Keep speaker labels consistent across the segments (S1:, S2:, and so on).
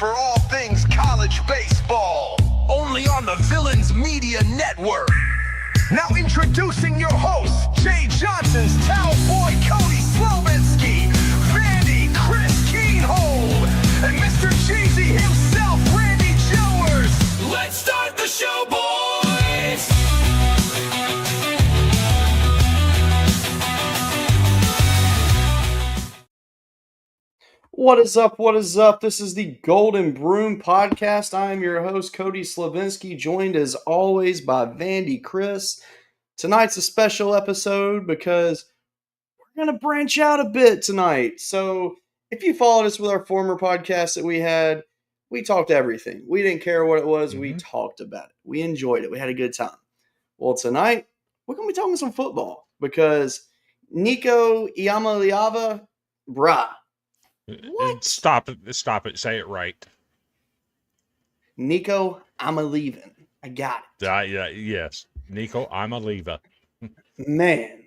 S1: for all things college baseball. Only on the Villains Media Network. Now introducing your hosts, Jay Johnson's Towel Boy Cody Slovinsky, Vandy Chris Keenhold, and Mr. Cheesy himself, Randy Jowers. Let's start the show, boys!
S2: What is up? What is up? This is the Golden Broom Podcast. I am your host, Cody Slovinsky, joined as always by Vandy Chris. Tonight's a special episode because we're going to branch out a bit tonight. So if you followed us with our former podcast that we had, we talked everything. We didn't care what it was. We talked about it. We enjoyed it. We had a good time. Well, tonight, we're going to be talking some football because Nico Iamaleava, brah.
S3: What? Stop it. Say it right.
S2: Nico, I'm a leaving. I got it.
S3: Yes. Nico, I'm a leaver.
S2: Man.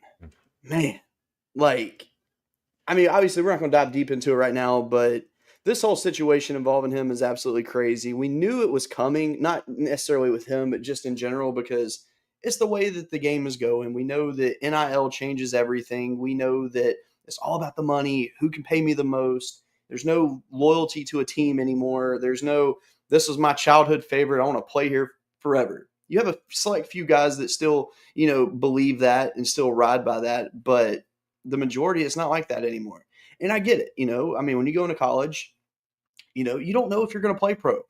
S2: Like, I mean, obviously we're not going to dive deep into it right now, but this whole situation involving him is absolutely crazy. We knew it was coming, not necessarily with him, but just in general, because it's the way that the game is going. We know that NIL changes everything. We know that it's all about the money. Who can pay me the most? There's no loyalty to a team anymore. There's no, this was my childhood favorite. I want to play here forever. You have a select few guys that still, believe that and still ride by that. But the majority, it's not like that anymore. And I get it. I mean, when you go into college, you don't know if you're going to play pro.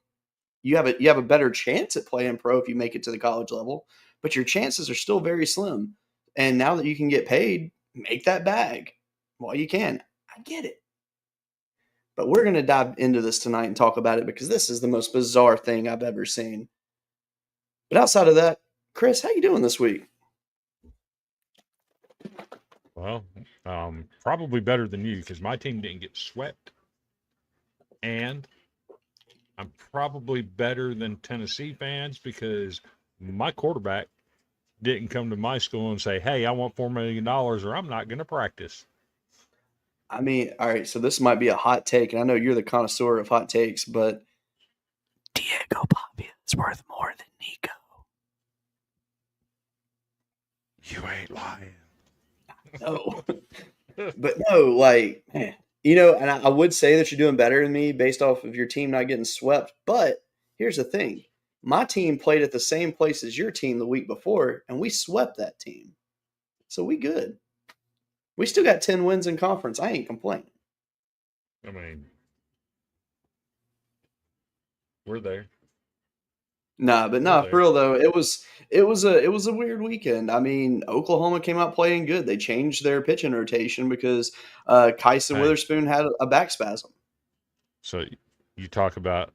S2: You have a better chance at playing pro if you make it to the college level, but your chances are still very slim. And now that you can get paid, make that bag. Well, you can. I get it. But we're going to dive into this tonight and talk about it because this is the most bizarre thing I've ever seen. But outside of that, Chris, how you doing this week?
S3: Well, probably better than you because my team didn't get swept. And I'm probably better than Tennessee fans because my quarterback didn't come to my school and say, hey, I want $4 million or I'm not going to practice.
S2: I mean, all right, so this might be a hot take, and I know you're the connoisseur of hot takes, but Diego Pavia is worth more than Nico.
S3: You ain't lying.
S2: No. But no, like, man, and I would say that you're doing better than me based off of your team not getting swept, but here's the thing. My team played at the same place as your team the week before, and we swept that team. So we good. We still got 10 wins in conference. I ain't complaining.
S3: I mean, we're there.
S2: For real though, it was a weird weekend. I mean, Oklahoma came out playing good. They changed their pitching rotation because Kyson Witherspoon had a back spasm.
S3: So you talk about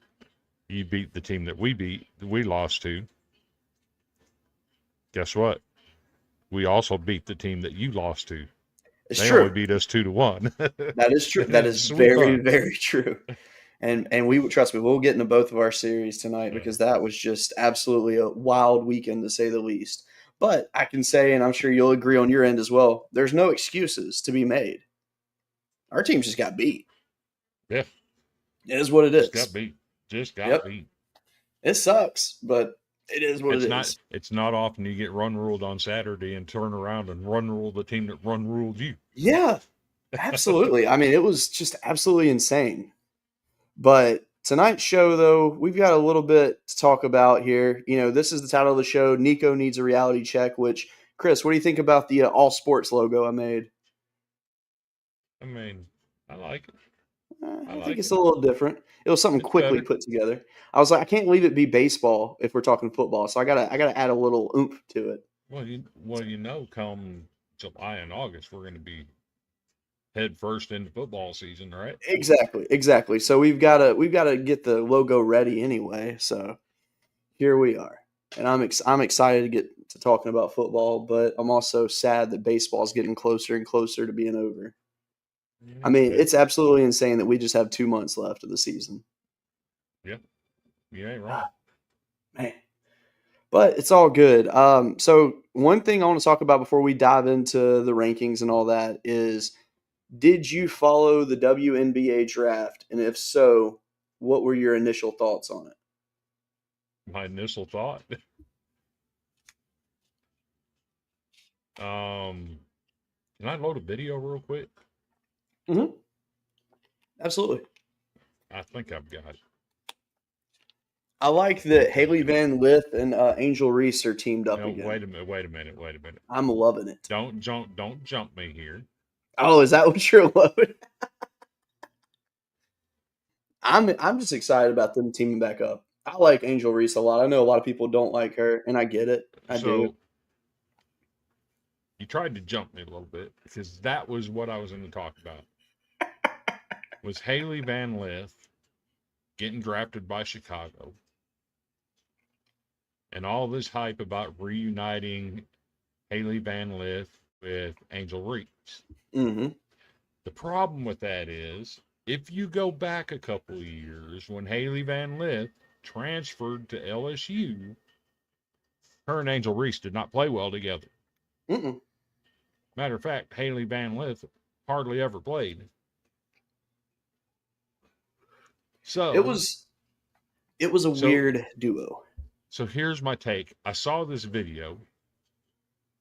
S3: you beat the team that we lost to. Guess what? We also beat the team that you lost to. They only beat us 2-1.
S2: That is true. That is very, very true. And we trust me, we'll get into both of our series tonight because that was just absolutely a wild weekend to say the least. But I can say, and I'm sure you'll agree on your end as well, there's no excuses to be made. Our team just got beat.
S3: Yeah.
S2: It is what it is.
S3: Just got beat.
S2: It sucks, but it is what it is.
S3: It's not often you get run ruled on Saturday and turn around and run rule the team that run ruled you.
S2: Yeah, absolutely. I mean, it was just absolutely insane. But tonight's show, though, we've got a little bit to talk about here. This is the title of the show, Nico Needs a Reality Check, which, Chris, what do you think about the All Sports logo I made?
S3: I mean, I like it.
S2: I think it's a little different. It was something quickly put together. I was like, I can't leave it be baseball if we're talking football, so I gotta add a little oomph to it.
S3: Well, come July and August, we're going to be head first into football season, right?
S2: Exactly. So we've got to get the logo ready anyway. So here we are, and I'm excited to get to talking about football, but I'm also sad that baseball is getting closer and closer to being over. I mean, it's absolutely insane that we just have 2 months left of the season.
S3: Yeah, you ain't wrong.
S2: Man. But it's all good. So one thing I want to talk about before we dive into the rankings and all that is, did you follow the WNBA draft? And if so, what were your initial thoughts on it?
S3: My initial thought. Can I load a video real quick?
S2: Mm-hmm. Absolutely.
S3: I think I've got it.
S2: I like that Haley Van Lith and Angel Reese are teamed up
S3: No,
S2: again.
S3: wait a minute.
S2: I'm loving it.
S3: Don't jump me here.
S2: Oh, is that what you're loving? I'm just excited about them teaming back up. I like Angel Reese a lot. I know a lot of people don't like her, and I get it. I do.
S3: So you tried to jump me a little bit because that was what I was going to talk about. Was Haley Van Lith getting drafted by Chicago and all this hype about reuniting Haley Van Lith with Angel Reese.
S2: Mm-hmm.
S3: The problem with that is if you go back a couple of years when Haley Van Lith transferred to LSU, her and Angel Reese did not play well together.
S2: Mm-mm.
S3: Matter of fact, Haley Van Lith hardly ever played. So
S2: It was a weird duo.
S3: So here's my take. I saw this video.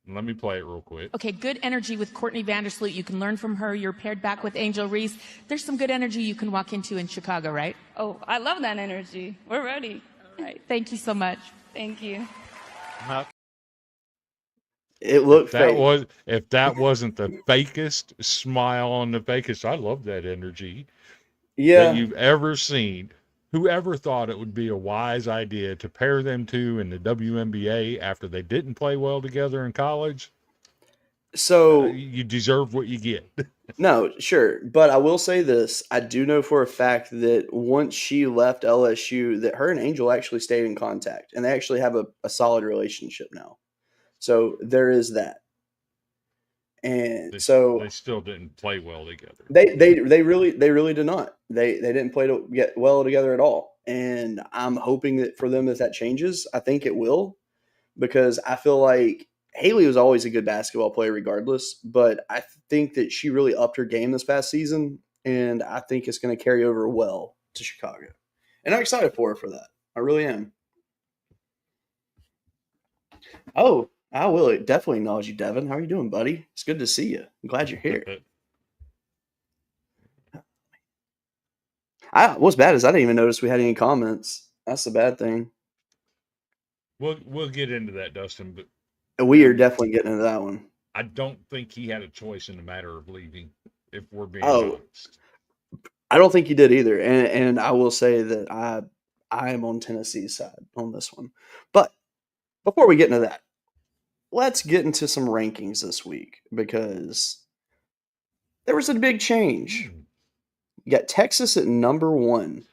S3: Let me play it real quick.
S4: Okay, good energy with Courtney Vandersloot. You can learn from her. You're paired back with Angel Reese. There's some good energy you can walk into in Chicago, right?
S5: Oh, I love that energy. We're ready.
S4: All right. Thank you so much.
S5: Thank you.
S2: It looked fake.
S3: If that wasn't the fakest smile on the fakest, I love that energy that you've ever seen. Whoever thought it would be a wise idea to pair them two in the WNBA after they didn't play well together in college?
S2: So
S3: you deserve what you get.
S2: No, sure. But I will say this. I do know for a fact that once she left LSU, that her and Angel actually stayed in contact, and they actually have a solid relationship now. So there is that. And
S3: they
S2: so
S3: still didn't play well together.
S2: They really did not. They didn't play well together at all. And I'm hoping that for them that changes. I think it will, because I feel like Haley was always a good basketball player regardless, but I think that she really upped her game this past season, and I think it's going to carry over well to Chicago. And I'm excited for her for that. I really am. Oh, I will definitely acknowledge you, Devin. How are you doing, buddy? It's good to see you. I'm glad you're here. What's bad is I didn't even notice we had any comments. That's the bad thing.
S3: We'll get into that, Dustin, but
S2: we are definitely getting into that one.
S3: I don't think he had a choice in the matter of leaving, if we're being honest.
S2: I don't think he did either. And I will say that I am on Tennessee's side on this one. But before we get into that, let's get into some rankings this week, because there was a big change. You got Texas at number 1,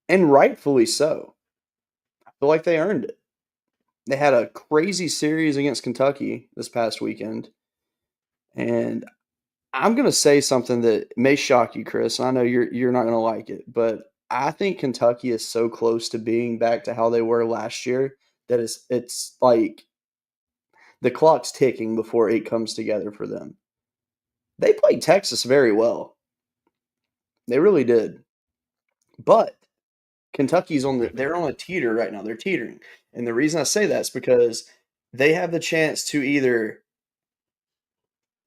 S2: and rightfully so. I feel like they earned it. They had a crazy series against Kentucky this past weekend, and I'm going to say something that may shock you, Chris. I know you're not going to like it, but I think Kentucky is so close to being back to how they were last year that it's like the clock's ticking before it comes together for them. They played Texas very well. They really did. But Kentucky's they're on a teeter right now. They're teetering. And the reason I say that is because they have the chance to either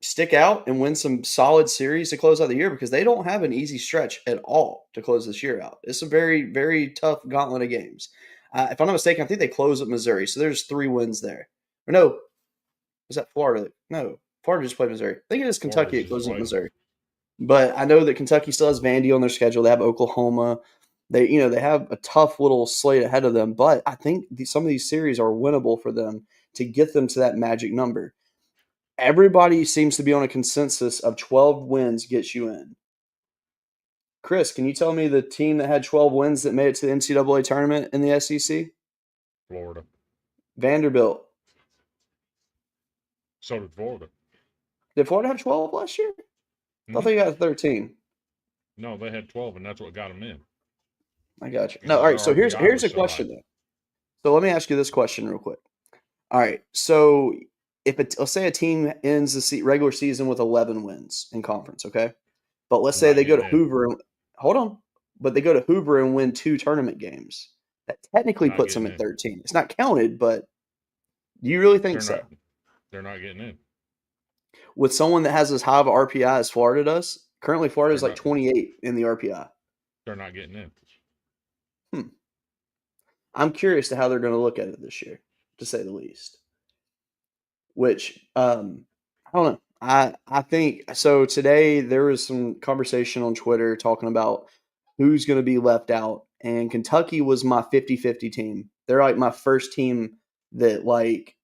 S2: stick out and win some solid series to close out the year, because they don't have an easy stretch at all to close this year out. It's a very, very tough gauntlet of games. If I'm not mistaken, I think they close at Missouri. So there's 3 wins there. Or no, was that Florida? No, Florida just played Missouri. I think it is Kentucky that closes at Missouri. But I know that Kentucky still has Vandy on their schedule. They have Oklahoma. They have a tough little slate ahead of them. But I think some of these series are winnable for them to get them to that magic number. Everybody seems to be on a consensus of 12 wins gets you in. Chris, can you tell me the team that had 12 wins that made it to the NCAA tournament in the SEC?
S3: Florida.
S2: Vanderbilt.
S3: So did Florida.
S2: Did Florida have 12 last year? I thought they got 13.
S3: No, they had 12, and that's what got them in.
S2: I got you. No, all right, so here's a question, though. So let me ask you this question real quick. All right, so let's say a team ends the regular season with 11 wins in conference, okay? But let's say they go to Hoover. Hold on. but they go to Hoover and win 2 tournament games. That technically
S3: Not
S2: puts them
S3: getting
S2: at
S3: in.
S2: 13. It's not counted, but do you really think
S3: They're
S2: so?
S3: not. They're not getting in.
S2: With someone that has as high of a RPI as Florida does, currently Florida is
S3: They're
S2: like
S3: not.
S2: 28 in the RPI.
S3: They're not getting in.
S2: I'm curious to how they're going to look at it this year, to say the least. Which I don't know. I think so. Today there was some conversation on Twitter talking about who's going to be left out, and Kentucky was my 50-50 team. They're like my first team that like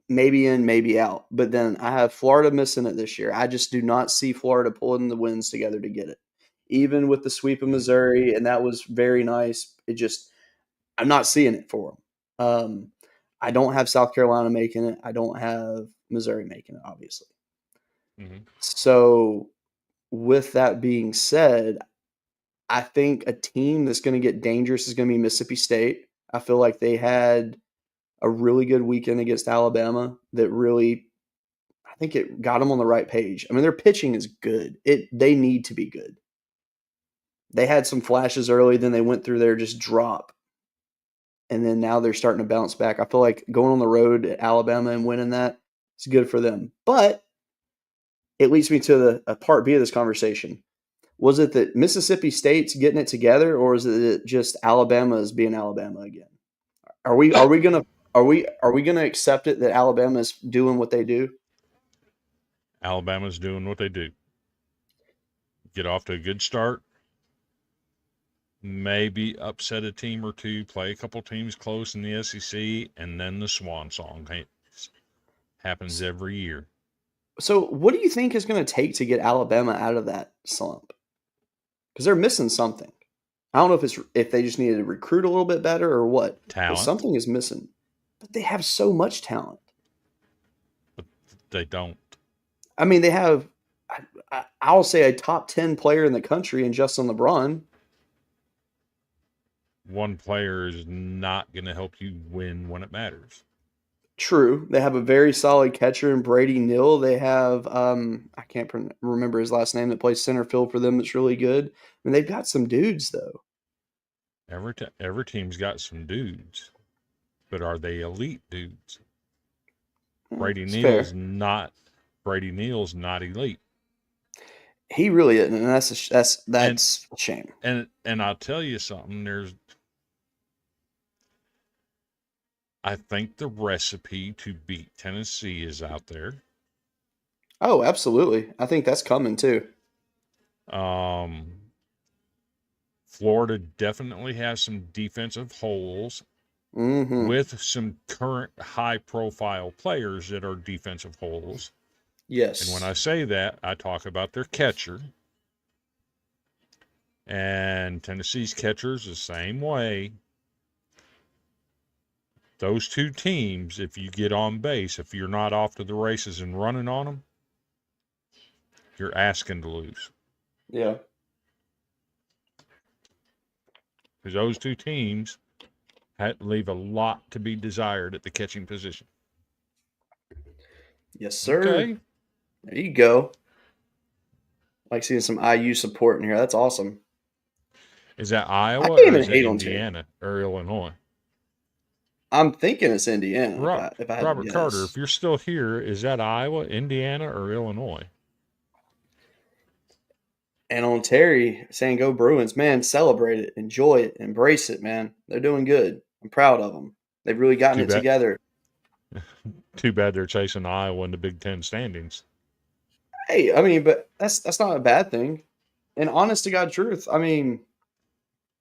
S2: maybe in, maybe out. But then I have Florida missing it this year. I just do not see Florida pulling the wins together to get it. Even with the sweep of Missouri, and that was very nice. It just I'm not seeing it for them. I don't have South Carolina making it. I don't have Missouri making it, obviously.
S3: Mm-hmm.
S2: So, with that being said, I think a team that's going to get dangerous is going to be Mississippi State. I feel like they had a really good weekend against Alabama that really, I think it got them on the right page. I mean, their pitching is good. They need to be good. They had some flashes early, then they went through their just drop, and then now they're starting to bounce back. I feel like going on the road at Alabama and winning that is good for them. But it leads me to a part B of this conversation. Was it that Mississippi State's getting it together, or is it just Alabama is being Alabama again? Are we gonna accept it that Alabama is doing what they do?
S3: Alabama's doing what they do. Get off to a good start. Maybe upset a team or two. Play a couple teams close in the SEC, and then the swan song happens every year.
S2: So, what do you think is going to take to get Alabama out of that slump? Because they're missing something. I don't know if they just needed to recruit a little bit better or what, but
S3: Talent,
S2: something is missing. But they have so much talent.
S3: but they don't.
S2: I mean, they have, I'll say, a top 10 player in the country in Justin LeBron.
S3: One player is not going to help you win when it matters.
S2: True. They have a very solid catcher in Brady Neal. They have, I can't remember his last name, that plays center field for them that's really good. I mean, they've got some dudes, though.
S3: Every team's got some dudes, but are they elite dudes? Brady
S2: It's
S3: Neal's
S2: fair.
S3: not. Brady Neal's not elite.
S2: He really isn't, and that's
S3: And
S2: a shame.
S3: and I'll tell you something. I think the recipe to beat Tennessee is out there.
S2: Oh, absolutely. I think that's coming too.
S3: Florida definitely has some defensive holes
S2: Mm-hmm.
S3: with some current high-profile players that are defensive holes.
S2: Yes.
S3: And when I say that, I talk about their catcher. And Tennessee's catcher's the same way. Those two teams, if you get on base, if you're not off to the races and running on them, you're asking to lose.
S2: Yeah.
S3: Because those two teams leave a lot to be desired at the catching position.
S2: Yes, sir.
S3: Okay.
S2: There you go. I like seeing some IU support in here. That's awesome.
S3: Is that
S2: I
S3: Iowa
S2: can't
S3: or
S2: even
S3: is it
S2: hate on Terry.
S3: Indiana or Illinois?
S2: I'm thinking it's Indiana. If I had to
S3: Robert
S2: guess.
S3: Carter, if you're still here, is that Iowa, Indiana, or Illinois?
S2: And on Terry saying go Bruins, man, celebrate it, enjoy it, embrace it, man. They're doing good. I'm proud of them. They've really gotten
S3: Too
S2: it
S3: bad.
S2: together.
S3: Too bad they're chasing Iowa in the Big Ten standings.
S2: Hey, I mean, but that's not a bad thing. And honest to God truth, I mean,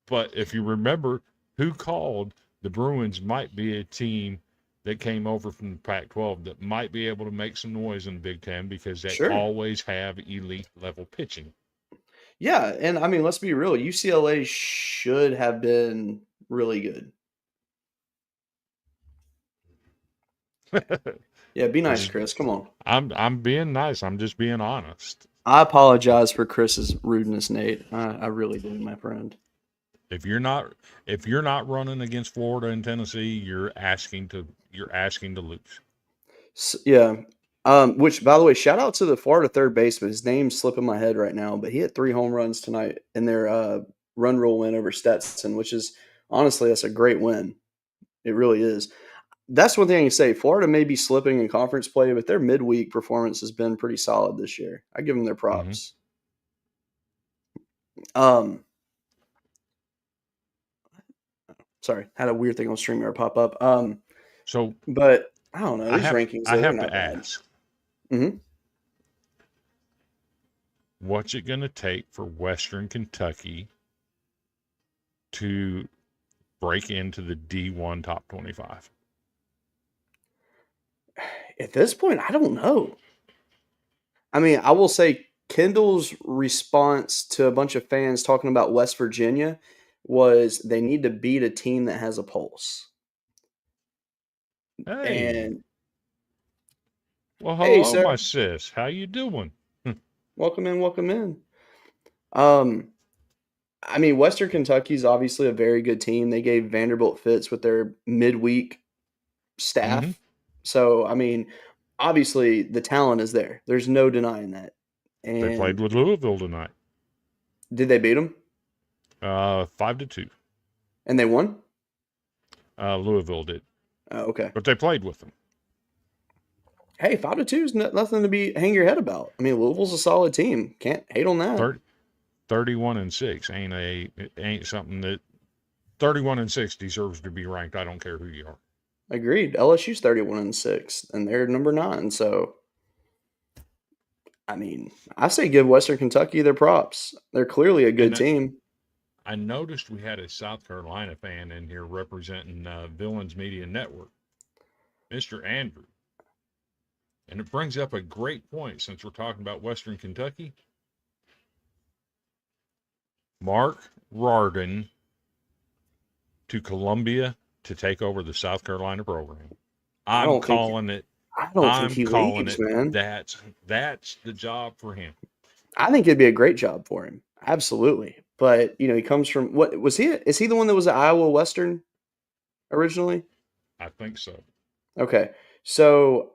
S3: But if you remember, who called the Bruins might be a team that came over from the Pac-12 that might be able to make some noise in the Big Ten because they
S2: sure.
S3: always have elite level pitching.
S2: Yeah, and I mean, let's be real. UCLA should have been really good. Yeah, be nice, Chris. Come on.
S3: I'm being nice. I'm just being honest.
S2: I apologize for Chris's rudeness, Nate. I really do, my friend.
S3: If you're not running against Florida and Tennessee, you're asking to lose.
S2: So, yeah. Which, by the way, shout out to the Florida third baseman. His name's slipping my head right now, but he hit 3 home runs tonight in their run rule win over Stetson, which is honestly, that's a great win. It really is. That's one thing I can say. Florida may be slipping in conference play, but their midweek performance has been pretty solid this year. I give them their props. Sorry, had a weird thing on StreamYard pop up.
S3: So
S2: But I don't know.
S3: I
S2: These
S3: have
S2: rankings,
S3: I
S2: they're
S3: have
S2: not
S3: to
S2: bad.
S3: ask,
S2: Mm-hmm.
S3: what's it going to take for Western Kentucky to break into the D1 top 25?
S2: At this point, I don't know. I mean, I will say Kendall's response to a bunch of fans talking about West Virginia was they need to beat a team that has a pulse.
S3: Hey,
S2: And
S3: well,
S2: hey,
S3: hello,
S2: sir,
S3: my sis. How you doing?
S2: welcome in, welcome in. I mean, Western Kentucky's obviously a very good team. They gave Vanderbilt fits with their midweek staff.
S3: Mm-hmm.
S2: So, I mean, obviously the talent is there. There's no denying that.
S3: They played
S2: And
S3: with Louisville tonight,
S2: did they beat them?
S3: 5-2.
S2: And they won?
S3: Louisville did,
S2: Oh, okay.
S3: but they played with them.
S2: Hey, 5-2 is nothing to be hang your head about. I mean, Louisville's a solid team. Can't hate on that.
S3: 31-6 ain't something that 31-6 deserves to be ranked. I don't care who you are.
S2: Agreed. LSU's 31-6, and they're number 9. So, I mean, I say give Western Kentucky their props. They're clearly a good
S3: And
S2: team.
S3: I noticed we had a South Carolina fan in here representing Villains Media Network, Mr. Andrew. And it brings up a great point since we're talking about Western Kentucky. Mark Rardin to Columbia to take over the South Carolina program. I'm calling it.
S2: I don't think he leaves, man.
S3: That's the job for him.
S2: I think it'd be a great job for him. Absolutely. But, he comes from what was he? Is he the one that was at Iowa Western originally?
S3: I think so.
S2: Okay. So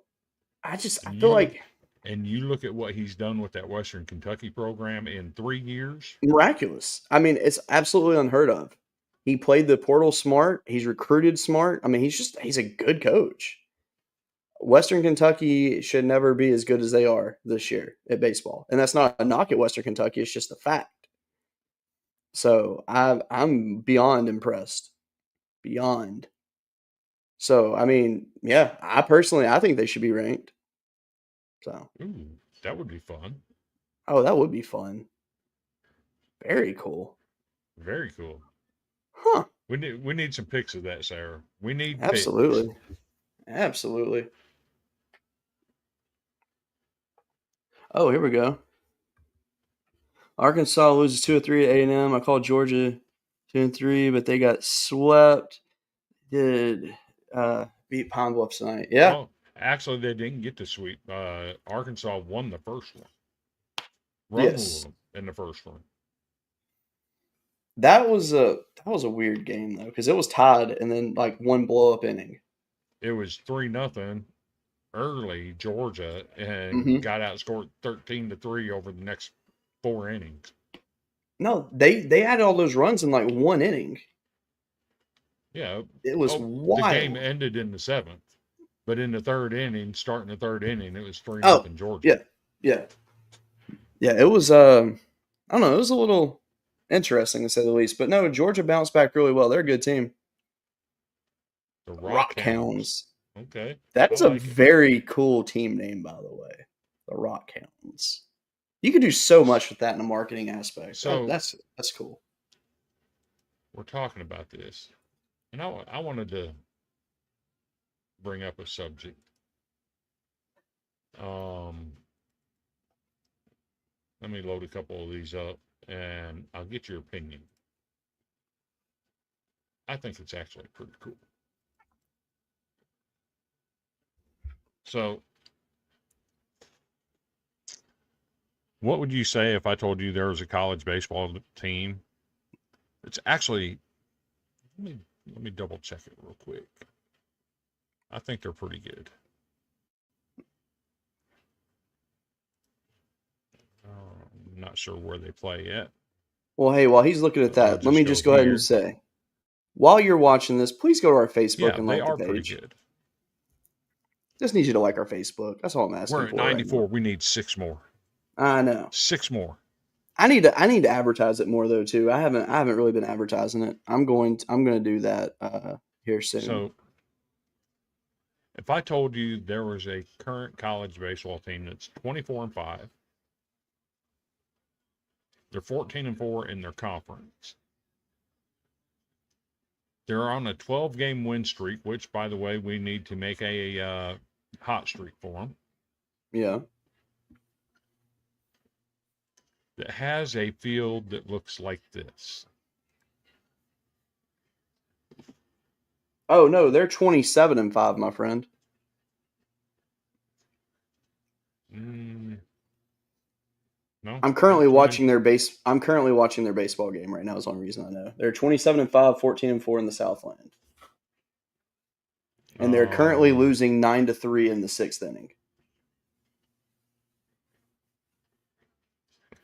S2: I feel like
S3: And you look at what he's done with that Western Kentucky program in 3 years.
S2: miraculous. I mean, it's absolutely unheard of. He played the portal smart. He's recruited smart. I mean, he's a good coach. Western Kentucky should never be as good as they are this year at baseball. And that's not a knock at Western Kentucky. It's just a fact. So I'm beyond impressed. Beyond. So, I mean, yeah, I think they should be ranked. So,
S3: Ooh, that would be fun.
S2: oh, that would be fun. Very cool.
S3: Very cool.
S2: Huh.
S3: We need some pics of that, Sarah. We need
S2: Absolutely.
S3: pics.
S2: Absolutely. Oh, here we go. Arkansas loses 2-3 to A&M. I called Georgia 2-3, but they got swept. Did beat Pine Bluff tonight. Yeah.
S3: Well, actually, they didn't get to sweep. Arkansas won the first one. Run
S2: Yes.
S3: them in the first one.
S2: That was a weird game though, because it was tied and then like one blow up inning.
S3: It was 3-0 early Georgia and got outscored 13-3 over the next 4 innings.
S2: No, they added all those runs in like one inning.
S3: Yeah,
S2: It was wild.
S3: The game ended in the 7th, but in the 3rd inning, starting the 3rd inning, it was 3-0 Georgia.
S2: Yeah. It was I don't know, it was a little interesting to say the least. But no, Georgia bounced back really well. They're a good team.
S3: The Rock
S2: Hounds.
S3: Okay.
S2: That is a very cool team name, by the way. The Rock Hounds. You could do so much with that in a marketing aspect. So that's cool.
S3: We're talking about this, and I wanted to bring up a subject. Let me load a couple of these up, and I'll get your opinion. I think it's actually pretty cool. So, what would you say if I told you there was a college baseball team? It's actually, let me double check it real quick. I think they're pretty good. I'm not sure where they play yet.
S2: Well, hey, while he's looking at
S3: I'll
S2: that, let me
S3: go
S2: just go ahead and
S3: here.
S2: say, while you're watching this, please go to our Facebook
S3: Yeah,
S2: and
S3: they
S2: like the
S3: are pretty
S2: page.
S3: good.
S2: Just need you to like our Facebook. That's all I'm asking
S3: We're at
S2: for right
S3: 94.
S2: now.
S3: We need 6 more.
S2: I know.
S3: 6 more.
S2: I need to advertise it more though too. I haven't really been advertising it. I'm going to do that here soon.
S3: So, if I told you there was a current college baseball team that's 24-5, they're 14-4 in their conference. They're on a 12-game win streak, which, by the way, we need to make a hot streak for them.
S2: Yeah.
S3: That has a field that looks like this.
S2: Oh no, they're 27-5, my friend.
S3: No,
S2: I'm currently
S3: they're 20.
S2: watching their baseball game right now. Is the only reason I know. They're 27-5, 14-4 in the Southland, and they're currently losing 9-3 in the 6th inning.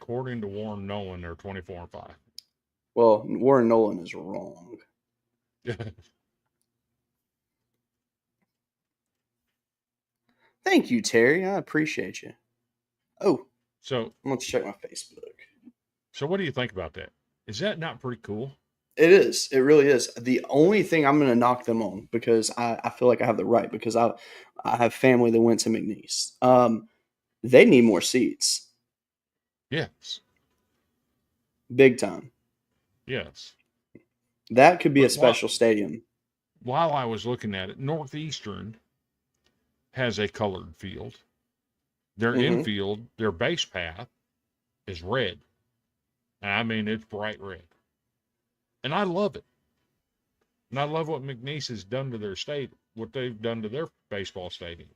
S3: According to Warren Nolan, they're 24-5.
S2: Well, Warren Nolan is wrong. Thank you, Terry. I appreciate you. Oh,
S3: So
S2: I'm going to check my Facebook.
S3: So what do you think about that? Is that not pretty cool?
S2: It is. It really is. The only thing I'm going to knock them on, because I feel like I have the right, because I have family that went to McNeese. They need more seats.
S3: Yes.
S2: Big time.
S3: Yes.
S2: That could be a special stadium.
S3: While I was looking at it, Northeastern has a colored field. Their infield, their base path is red. I mean, it's bright red. And I love it. And I love what McNeese has done to their state, what they've done to their baseball stadium.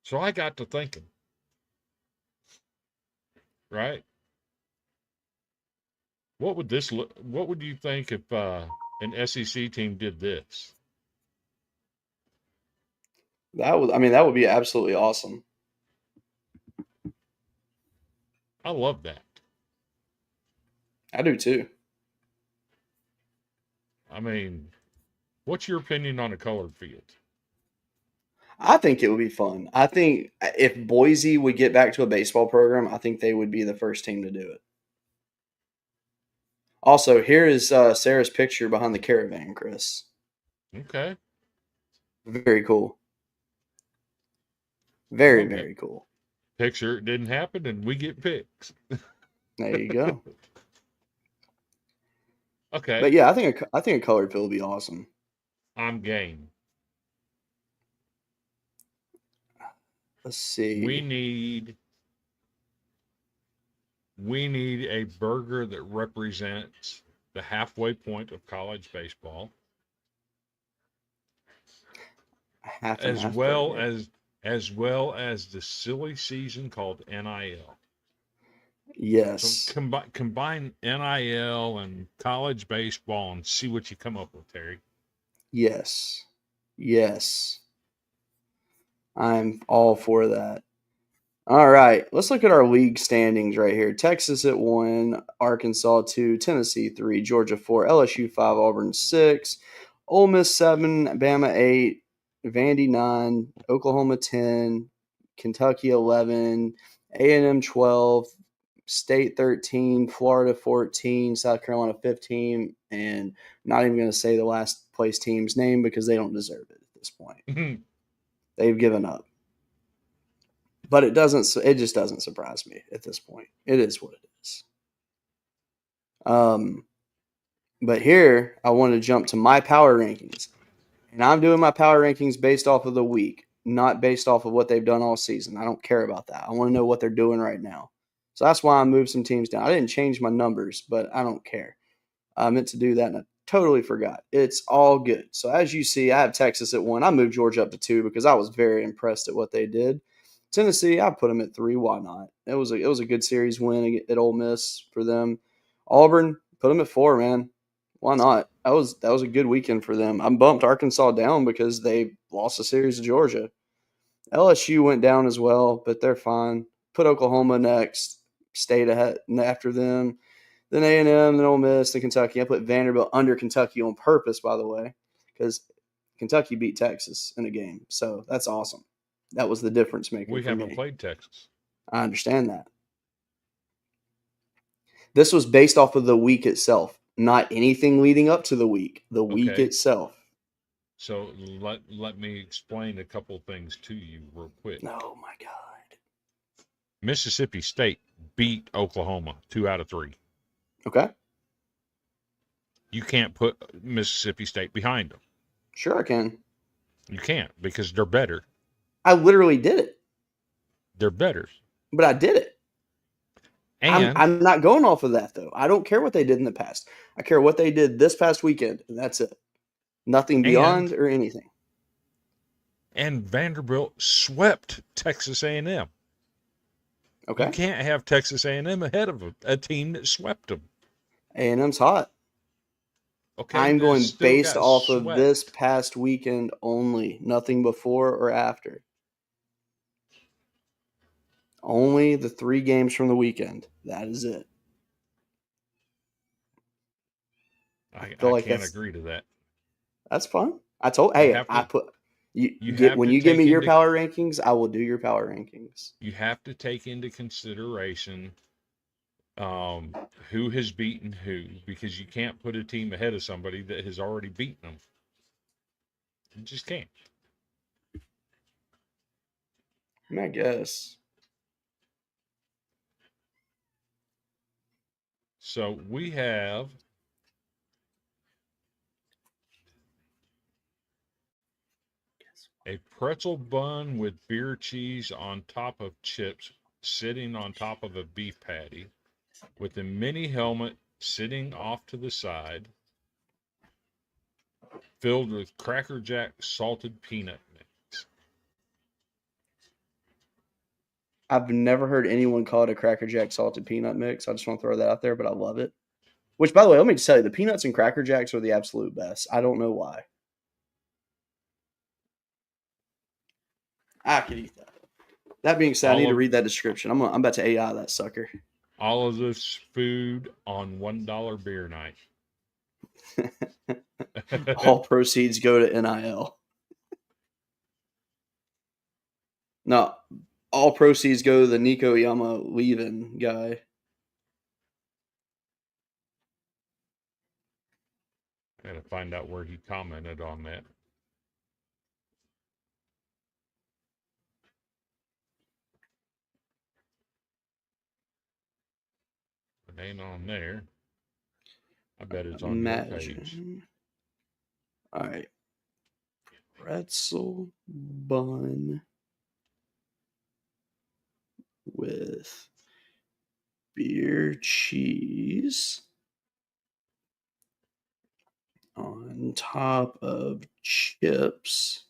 S3: So I got to thinking, right? What would this look? What would you think if an SEC team did this?
S2: That would be absolutely awesome.
S3: I love that.
S2: I do too.
S3: I mean, what's your opinion on a colored field?
S2: I think it would be fun. I think if Boise would get back to a baseball program, I think they would be the first team to do it. Also, here is Sarah's picture behind the caravan, Chris.
S3: Okay.
S2: Very cool. Very, very cool.
S3: Picture it didn't happen, and we get pics.
S2: There you go.
S3: Okay.
S2: But yeah, I think a colored field would be awesome.
S3: I'm game.
S2: Let's see.
S3: We need a burger that represents the halfway point of college baseball, as well as the silly season called NIL.
S2: Yes.
S3: So combine NIL and college baseball and see what you come up with, Terry.
S2: Yes. Yes. I'm all for that. All right, let's look at our league standings right here. Texas at 1, Arkansas 2, Tennessee 3, Georgia 4, LSU 5, Auburn 6, Ole Miss 7, Bama 8, Vandy 9, Oklahoma 10, Kentucky 11, A&M 12, State 13, Florida 14, South Carolina 15, and not even going to say the last place team's name because they don't deserve it at this point. They've given up. But it just doesn't surprise me at this point. It is what it is. But here I want to jump to my power rankings. And I'm doing my power rankings based off of the week, not based off of what they've done all season. I don't care about that. I want to know what they're doing right now. So that's why I moved some teams down. I didn't change my numbers, but I don't care. I meant to do that and I totally forgot. It's all good. So as you see, I have Texas at 1. I moved Georgia up to 2 because I was very impressed at what they did. Tennessee, I put them at 3. Why not? It was a good series win at Ole Miss for them. Auburn, put them at 4, man. Why not? That was a good weekend for them. I bumped Arkansas down because they lost the series to Georgia. LSU went down as well, but they're fine. Put Oklahoma next. State ahead after them. then A&M, then Ole Miss, then Kentucky. I put Vanderbilt under Kentucky on purpose, by the way, because Kentucky beat Texas in a game. So that's awesome. That was the difference maker
S3: We
S2: for
S3: haven't
S2: me.
S3: played Texas.
S2: I understand that. This was based off of the week itself, not anything leading up to the week. The week
S3: Okay.
S2: itself.
S3: So let me explain a couple things to you real quick.
S2: Oh my God.
S3: Mississippi State beat Oklahoma 2 out of 3.
S2: Okay.
S3: You can't put Mississippi State behind them.
S2: Sure I can.
S3: You can't because they're better.
S2: I literally did it.
S3: They're better.
S2: But I did it.
S3: And
S2: I'm not going off of that, though. I don't care what they did in the past. I care what they did this past weekend, and that's it. Nothing beyond or anything.
S3: And Vanderbilt swept Texas A&M.
S2: Okay.
S3: You can't have Texas A&M ahead of a team that swept them.
S2: A&M's hot.
S3: Okay,
S2: I'm going based off of
S3: swept.
S2: this past weekend only. Nothing before or after. Only the 3 games from the weekend. That is it.
S3: I
S2: like
S3: can't agree to that.
S2: That's fine. I told. When you give me your power rankings, I will do your power rankings.
S3: You have to take into consideration who has beaten who, because you can't put a team ahead of somebody that has already beaten them. You just can't.
S2: I guess.
S3: So we have a pretzel bun with beer cheese on top of chips sitting on top of a beef patty with a mini helmet sitting off to the side filled with Cracker Jack salted peanut mix.
S2: I've never heard anyone call it a Cracker Jack salted peanut mix. I just want to throw that out there, but I love it. Which, by the way, let me just tell you, the peanuts and Cracker Jacks are the absolute best. I don't know why. I could eat that. That being said, I need to read that description. I'm about to AI that sucker.
S3: All of this food on $1 beer night.
S2: All proceeds go to NIL. No, all proceeds go to the Nico Yama leaving guy.
S3: I gotta find out where he commented on that. It ain't on there. I bet it's on your page.
S2: All right. Pretzel bun with beer cheese on top of chips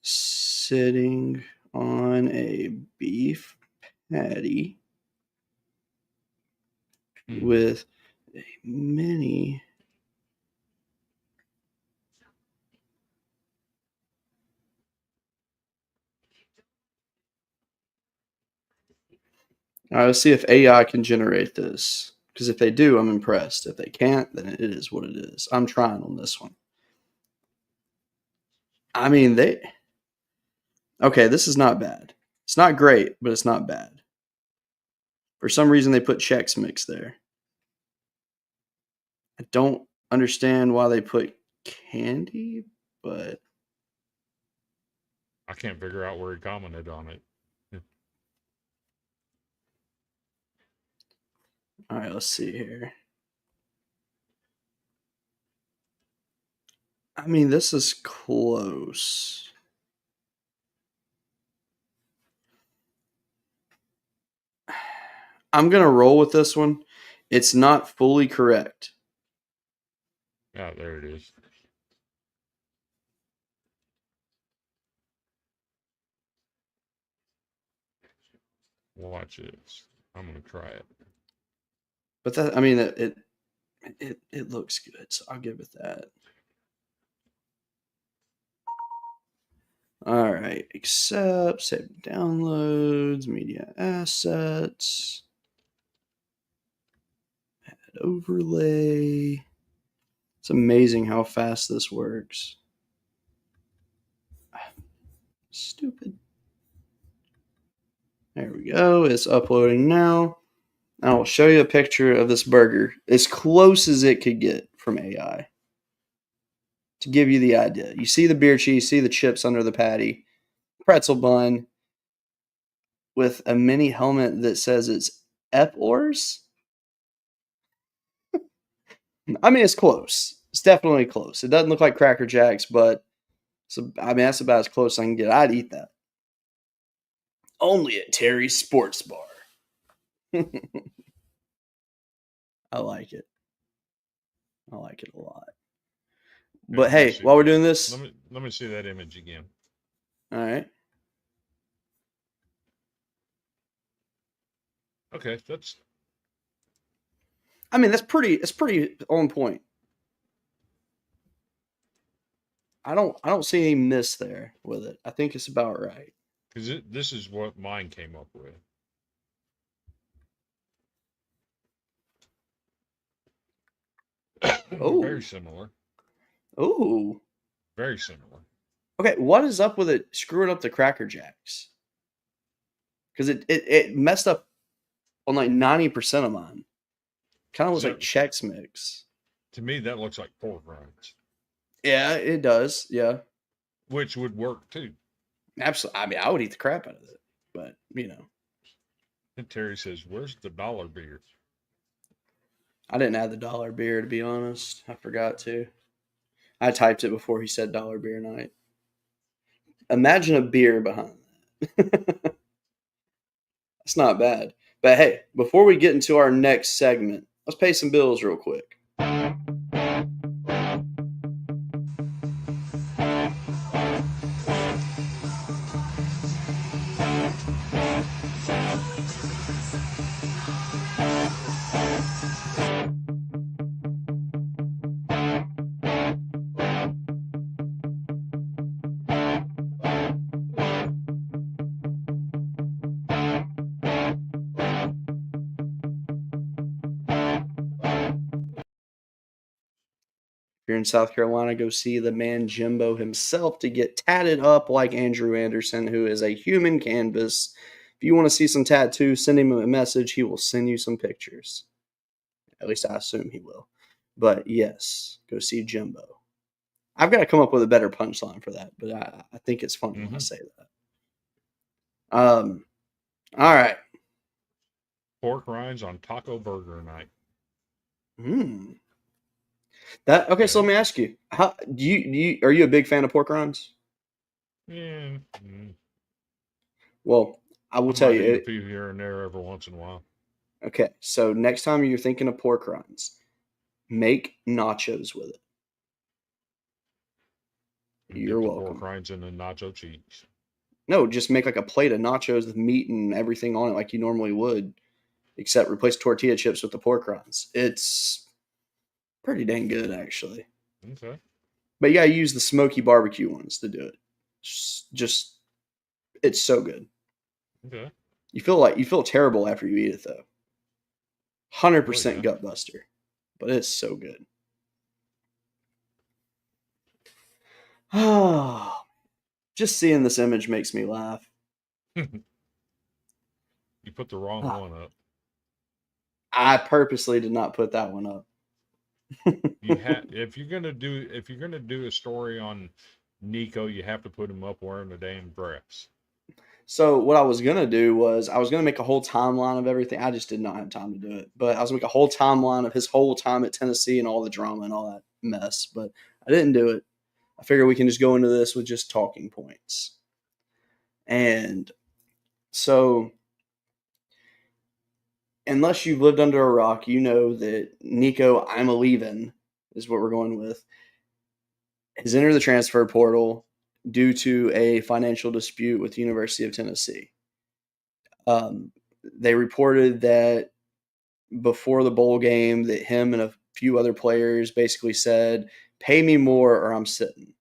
S2: sitting on a beef patty with a mini All right, let's see if AI can generate this. Because if they do, I'm impressed. If they can't, then it is what it is. I'm trying on this one. I mean, okay, this is not bad. It's not great, but it's not bad. For some reason, they put Chex Mix there. I don't understand why they put candy, but
S3: I can't figure out where he commented on it.
S2: all right, let's see here. I mean, this is close. I'm going to roll with this one. It's not fully correct.
S3: Oh, there it is. Watch this. I'm gonna try it.
S2: But that, I mean, it looks good, so I'll give it that. All right, accept, save downloads, media assets. overlay. It's amazing how fast this works. Stupid. There we go. It's uploading now. I will show you a picture of this burger as close as it could get from AI to give you the idea. You see the beer cheese, see the chips under the patty, pretzel bun with a mini helmet that says it's Epors. I mean, it's close. It's definitely close. It doesn't look like Cracker Jacks, but that's about as close as I can get. I'd eat that. Only at Terry's Sports Bar. I like it. I like it a lot. But hey, while we're doing this,
S3: let me see that image again.
S2: All right.
S3: Okay, that's.
S2: I mean, that's pretty. It's pretty on point. I don't see any miss there with it. I think it's about right.
S3: Because this is what mine came up with.
S2: Oh,
S3: very similar.
S2: Oh,
S3: very similar.
S2: Okay, what is up with it screwing up the Cracker Jacks? Because it messed up on like 90% of mine. Kind of looks like Chex Mix.
S3: To me, that looks like pork rinds.
S2: Yeah, it does. Yeah,
S3: which would work too.
S2: Absolutely. I mean, I would eat the crap out of it, but you know.
S3: And Terry says, "Where's the dollar beer?"
S2: I didn't add the dollar beer, to be honest. I forgot to. I typed it before he said dollar beer night. Imagine a beer behind that. That's not bad. But hey, before we get into our next segment, let's pay some bills real quick. If you're in South Carolina, go see the man Jimbo himself to get tatted up like Andrew Anderson, who is a human canvas. If you want to see some tattoos, send him a message. He will send you some pictures. At least I assume he will. But yes, go see Jimbo. I've got to come up with a better punchline for that, but I think it's funny when I say that. All right.
S3: Pork rinds on Taco Burger night.
S2: That okay? So let me ask you: How do you are you a big fan of pork rinds?
S3: Yeah.
S2: Well, I will tell you.
S3: Eat a few here and there every once in a while.
S2: Okay, so next time you're thinking of pork rinds, make nachos with it. You're welcome.
S3: Pork rinds in the nacho cheese.
S2: No, just make like a plate of nachos with meat and everything on it, like you normally would, except replace tortilla chips with the pork rinds. It's pretty dang good, actually.
S3: Okay.
S2: But you gotta use the smoky barbecue ones to do it. Just, it's so good.
S3: Okay.
S2: You feel terrible after you eat it though. 100% gut buster, but it's so good. Oh, just seeing this image makes me laugh.
S3: You put the wrong one up.
S2: I purposely did not put that one up.
S3: If you're gonna do a story on Nico, you have to put him up wearing the damn dress.
S2: So what I was gonna do was I was gonna make a whole timeline of everything. I just did not have time to do it, but I was gonna make a whole timeline of his whole time at Tennessee and all the drama and all that mess. But I didn't do it. I figure we can just go into this with just talking points. And so, unless you've lived under a rock, you know that Nico, I'm a leaving, is what we're going with, has entered the transfer portal due to a financial dispute with the University of Tennessee. They reported that before the bowl game that him and a few other players basically said, pay me more or I'm sitting.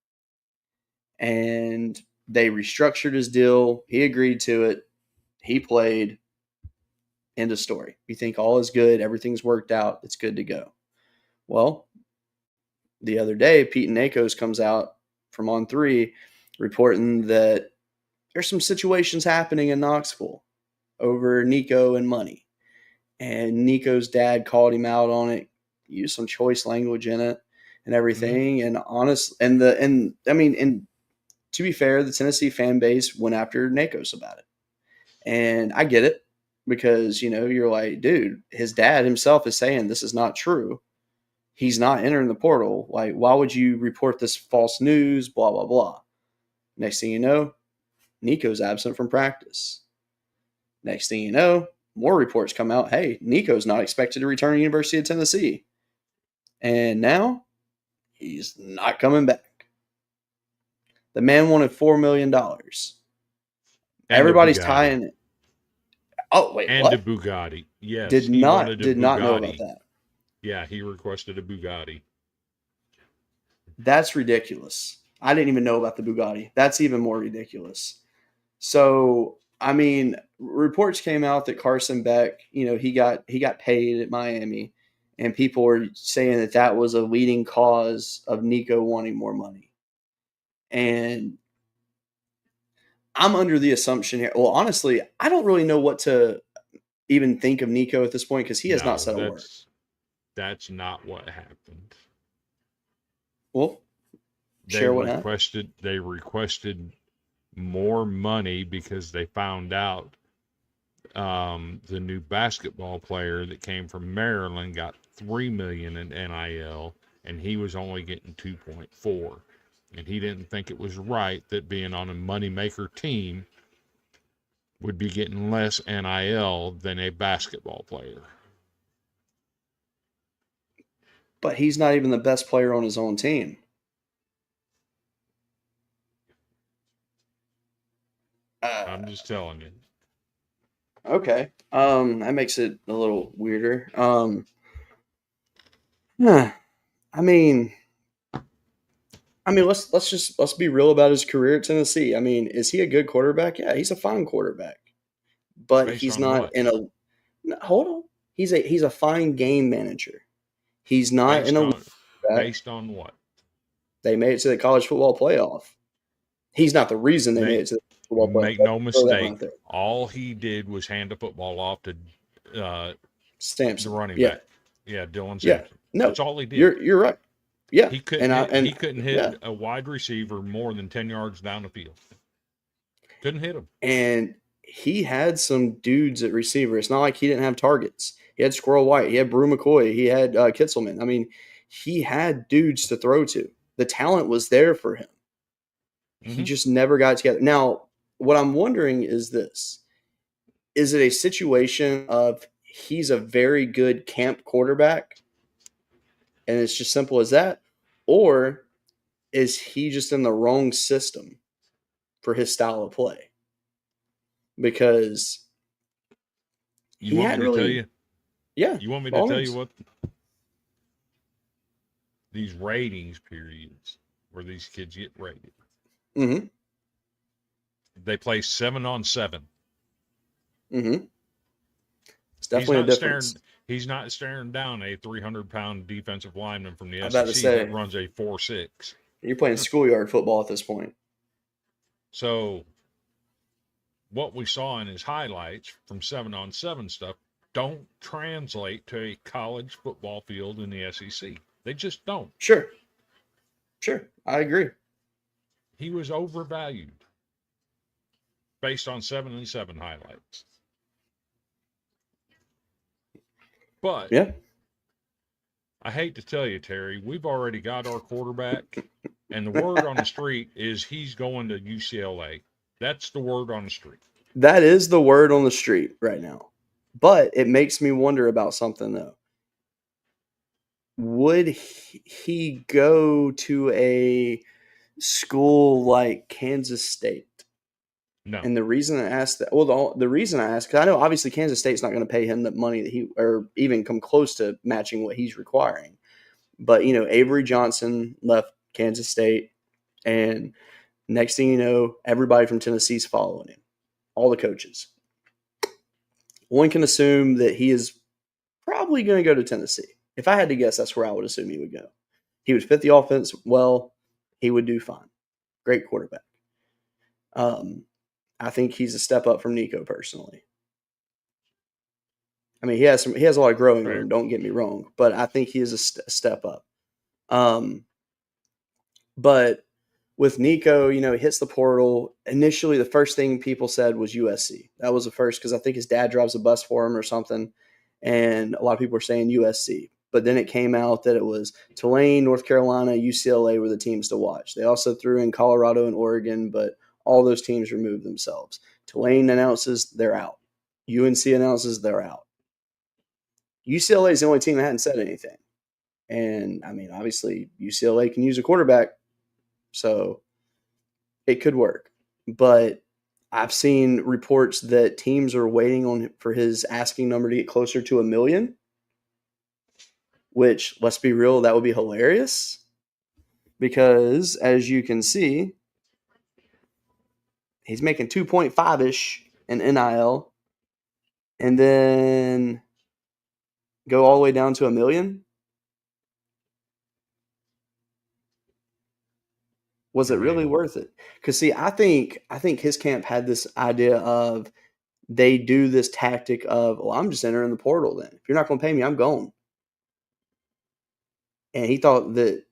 S2: And they restructured his deal. He agreed to it. He played. End of story. We think all is good. Everything's worked out. It's good to go. Well, the other day, Pete and Nakos comes out from On 3 reporting that there's some situations happening in Knoxville over Nico and money. And Nico's dad called him out on it, used some choice language in it and everything. And and to be fair, the Tennessee fan base went after Nakos about it. And I get it because, you're like, dude, his dad himself is saying this is not true. He's not entering the portal. Like, why would you report this false news? Blah, blah, blah. Next thing you know, Nico's absent from practice. Next thing you know, more reports come out. Hey, Nico's not expected to return to University of Tennessee. And now he's not coming back. The man wanted $4 million. Everybody's tying it. Oh, wait,
S3: and
S2: what?
S3: a Bugatti. Yes.
S2: Did not know about that.
S3: Yeah, he requested a Bugatti.
S2: That's ridiculous. I didn't even know about the Bugatti. That's even more ridiculous. So, reports came out that Carson Beck, he got paid at Miami, and people were saying that was a leading cause of Nico wanting more money. And I'm under the assumption here. Well, honestly, I don't really know what to even think of Nico at this point because he has not said a word.
S3: That's not what happened.
S2: Well,
S3: they requested more money because they found out the new basketball player that came from Maryland got $3 million in NIL, and he was only getting 2.4. And he didn't think it was right that being on a moneymaker team would be getting less NIL than a basketball player.
S2: But he's not even the best player on his own team.
S3: I'm just telling you.
S2: Okay. That makes it a little weirder. Let's be real about his career at Tennessee. Is he a good quarterback? Yeah, he's a fine quarterback. But he's not hold on. He's a fine game manager. He's not
S3: based on what?
S2: They made it to the college football playoff. He's not the reason they made it to the football playoff.
S3: Make no mistake. All he did was hand the football off to
S2: Sampson,
S3: the running back. Yeah, Dylan Sampson.
S2: Yeah. No,
S3: that's all he did.
S2: You're right. Yeah,
S3: he couldn't hit a wide receiver more than 10 yards down the field. Couldn't hit him.
S2: And he had some dudes at receiver. It's not like he didn't have targets. He had Squirrel White. He had Broom McCoy. He had Kitzelman. He had dudes to throw to. The talent was there for him. Mm-hmm. He just never got together. Now, what I'm wondering is this. Is it a situation of he's a very good camp quarterback and it's just simple as that? Or is he just in the wrong system for his style of play? Because
S3: you want me to tell you?
S2: Yeah.
S3: You want me to tell you what these ratings periods where these kids get rated?
S2: Mm-hmm.
S3: They play 7-on-7.
S2: Mm-hmm. It's definitely a difference.
S3: He's not staring down a 300-pound defensive lineman from the SEC that runs a 4.6.
S2: You're playing schoolyard football at this point.
S3: So what we saw in his highlights from 7-on-7 stuff don't translate to a college football field in the SEC. They just don't.
S2: Sure. I agree.
S3: He was overvalued based on 7-on-7 highlights. But
S2: yeah,
S3: I hate to tell you, Terry, we've already got our quarterback, and the word on the street is he's going to UCLA. That's the word on the street.
S2: That is the word on the street right now. But it makes me wonder about something, though. Would he go to a school like Kansas State?
S3: No.
S2: And the reason I asked that, the reason I asked, because I know obviously Kansas State's not going to pay him the money that or even come close to matching what he's requiring. But, Avery Johnson left Kansas State, and next thing you know, everybody from Tennessee's following him, all the coaches. one can assume that he is probably going to go to Tennessee. If I had to guess, that's where I would assume he would go. He would fit the offense well. He would do fine. Great quarterback. I think he's a step up from Nico personally. I mean, he has a lot of growing room. Don't get me wrong, but I think he is a step up. But with Nico, he hits the portal. Initially, the first thing people said was USC. That was the first because I think his dad drives a bus for him or something, and a lot of people were saying USC. But then it came out that it was Tulane, North Carolina, UCLA were the teams to watch. They also threw in Colorado and Oregon, but all those teams removed themselves. Tulane announces they're out. UNC announces they're out. UCLA is the only team that hadn't said anything. And, I mean, obviously, UCLA can use a quarterback, so it could work. But I've seen reports that teams are waiting for his asking number to get closer to $1 million, which, let's be real, that would be hilarious. Because, as you can see, he's making 2.5-ish in NIL, and then go all the way down to $1 million. Was it really worth it? Because see, I think his camp had this idea of they do this tactic of, well, I'm just entering the portal then. If you're not going to pay me, I'm gone. And he thought that,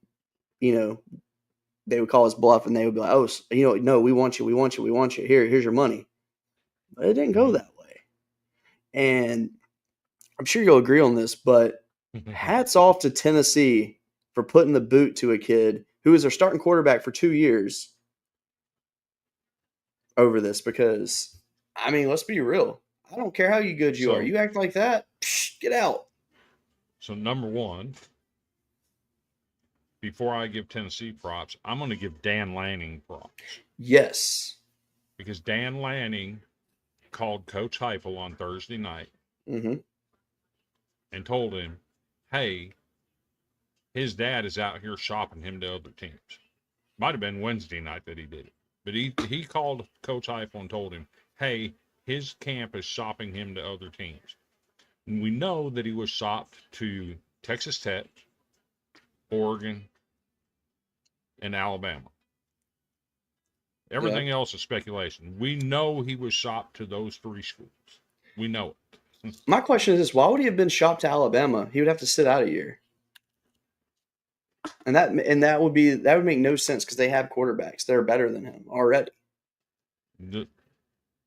S2: they would call his bluff and they would be like, oh, no, we want you. Here's your money. But it didn't go that way. And I'm sure you'll agree on this, but hats off to Tennessee for putting the boot to a kid who is their starting quarterback for 2 years over this because, I mean, let's be real. I don't care how good you are. You act like that, get out.
S3: So, number one, before I give Tennessee props, I'm going to give Dan Lanning props.
S2: Yes.
S3: Because Dan Lanning called Coach Heupel on Thursday night and told him, hey, his dad is out here shopping him to other teams. Might have been Wednesday night that he did it. But he called Coach Heupel and told him, hey, his camp is shopping him to other teams. And we know that he was shopped to Texas Tech, Oregon, and Alabama. Everything else is speculation. We know he was shopped to those 3 schools. We know it.
S2: My question is this: why would he have been shopped to Alabama? He would have to sit out a year. And that would make no sense because they have quarterbacks that are better than him already.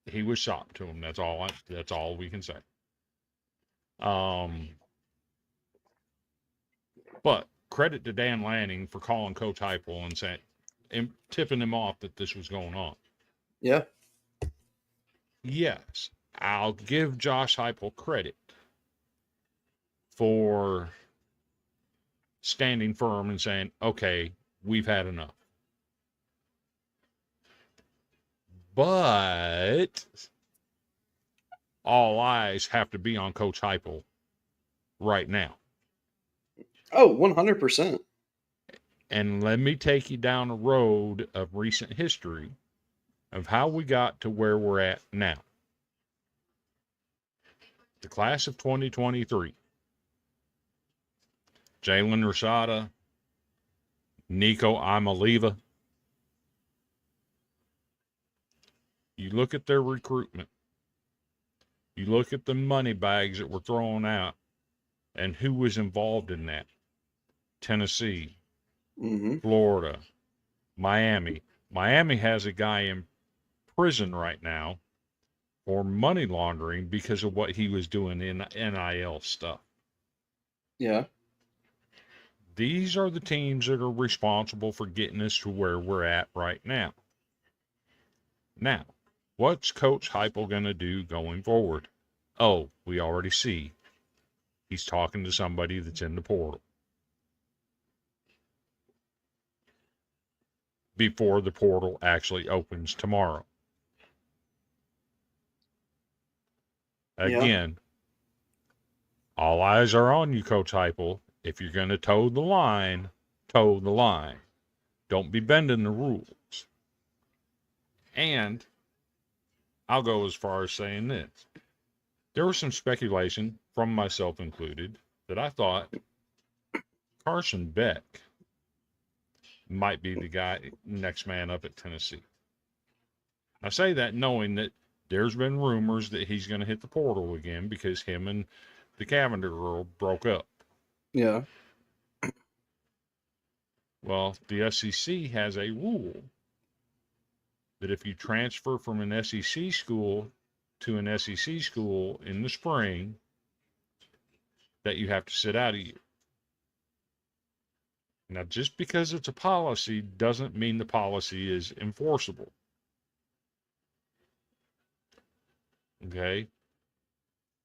S3: He was shopped to him. That's all we can say. But credit to Dan Lanning for calling Coach Heupel and tipping him off that this was going on.
S2: Yeah.
S3: Yes, I'll give Josh Heupel credit for standing firm and saying, okay, we've had enough. But all eyes have to be on Coach Heupel right now.
S2: Oh, 100%.
S3: And let me take you down a road of recent history of how we got to where we're at now. The class of 2023. Jalen Rashada, Nico Imaliva. You look at their recruitment. You look at the money bags that were thrown out and who was involved in that. Tennessee, Florida, Miami. Miami has a guy in prison right now for money laundering because of what he was doing in NIL stuff.
S2: Yeah.
S3: These are the teams that are responsible for getting us to where we're at right now. Now, what's Coach Heupel going to do going forward? Oh, we already see. He's talking to somebody that's in the portal. Before the portal actually opens tomorrow. Again, all eyes are on you, Coach Heupel. If you're going to toe the line, toe the line. Don't be bending the rules. And I'll go as far as saying this. There was some speculation, from myself included, that I thought Carson Beck might be the guy next man up at Tennessee. I say that knowing that there's been rumors that he's going to hit the portal again because him and the Cavender girl broke up.
S2: Yeah.
S3: Well, the SEC has a rule that if you transfer from an SEC school to an SEC school in the spring, that you have to sit out a year. Now, just because it's a policy doesn't mean the policy is enforceable. Okay?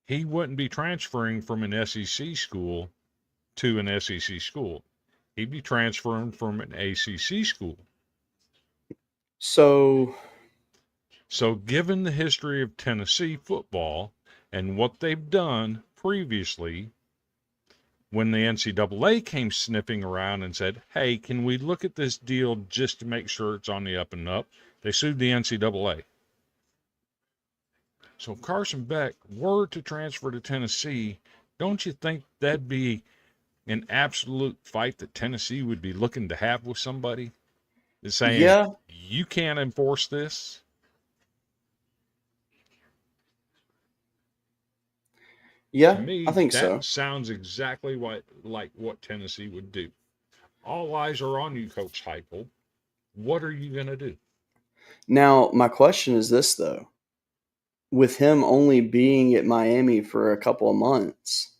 S3: He wouldn't be transferring from an SEC school to an SEC school. He'd be transferring from an ACC school.
S2: So
S3: given the history of Tennessee football and what they've done previously, when the NCAA came sniffing around and said, hey, can we look at this deal just to make sure it's on the up and up, they sued the NCAA. So if Carson Beck were to transfer to Tennessee, don't you think that'd be an absolute fight that Tennessee would be looking to have with somebody? Is saying,
S2: yeah,
S3: you can't enforce this? To me,
S2: I think
S3: that
S2: so.
S3: sounds exactly like what Tennessee would do. All eyes are on you, Coach Heupel. What are you going to do?
S2: Now, my question is this, though. With him only being at Miami for a couple of months,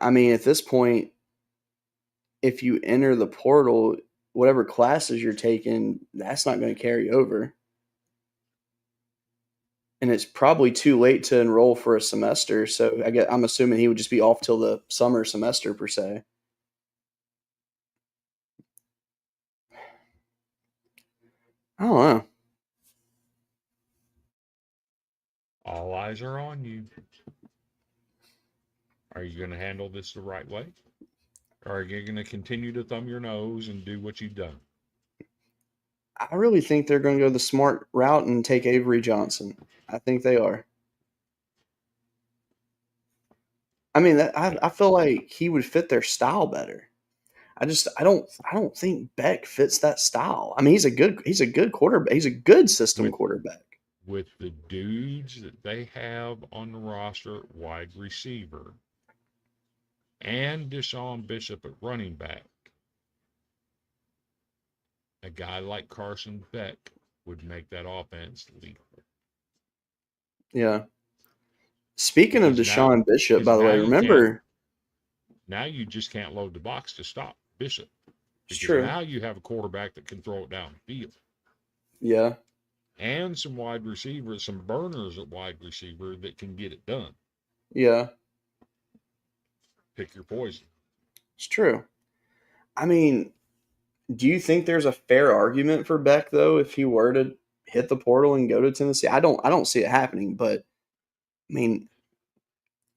S2: I mean, at this point, if you enter the portal, whatever classes you're taking, that's not going to carry over. And it's probably too late to enroll for a semester. So I'm assuming he would just be off till the summer semester, per se. I don't know.
S3: All eyes are on you. Are you going to handle this the right way? Or are you going to continue to thumb your nose and do what you've done?
S2: I really think they're going to go the smart route and take Avery Johnson. I think they are. I mean, I feel like he would fit their style better. I don't think Beck fits that style. I mean, he's a good quarterback. He's a good system quarterback.
S3: With the dudes that they have on the roster at wide receiver and Deshaun Bishop at running back, a guy like Carson Beck would make that offense lethal.
S2: Yeah. Speaking of Deshaun Bishop, by the way, remember
S3: now you just can't load the box to stop Bishop.
S2: It's
S3: Because
S2: true.
S3: now you have a quarterback that can throw it down the field.
S2: Yeah.
S3: And some wide receivers, some burners at wide receiver that can get it done.
S2: Yeah.
S3: Pick your poison.
S2: It's true. I mean, do you think there's a fair argument for Beck, though, if he were to hit the portal and go to Tennessee? I don't see it happening, but I mean,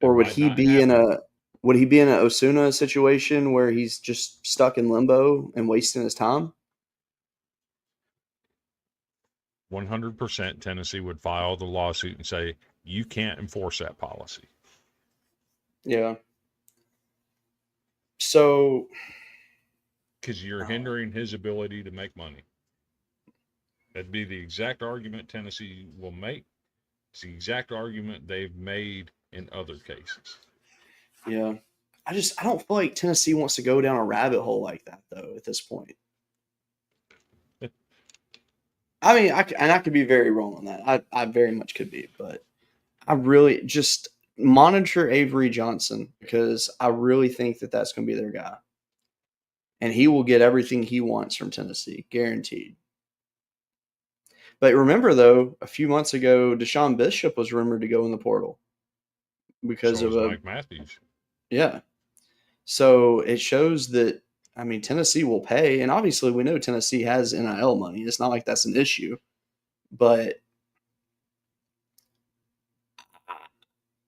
S2: or would he be in an Osuna situation where he's just stuck in limbo and wasting his time?
S3: 100% Tennessee would file the lawsuit and say, you can't enforce that policy.
S2: Yeah. So.
S3: Because you're hindering his ability to make money. That'd be the exact argument Tennessee will make. It's the exact argument they've made in other cases.
S2: Yeah. I don't feel like Tennessee wants to go down a rabbit hole like that, though, at this point. I mean, I could be very wrong on that. I very much could be, but I really just monitor Avery Johnson because I really think that that's going to be their guy. And he will get everything he wants from Tennessee, guaranteed. But remember, though, a few months ago, Deshaun Bishop was rumored to go in the portal because of
S3: Mike Matthews.
S2: Yeah. So it shows that, I mean, Tennessee will pay, and obviously we know Tennessee has NIL money. It's not like that's an issue, but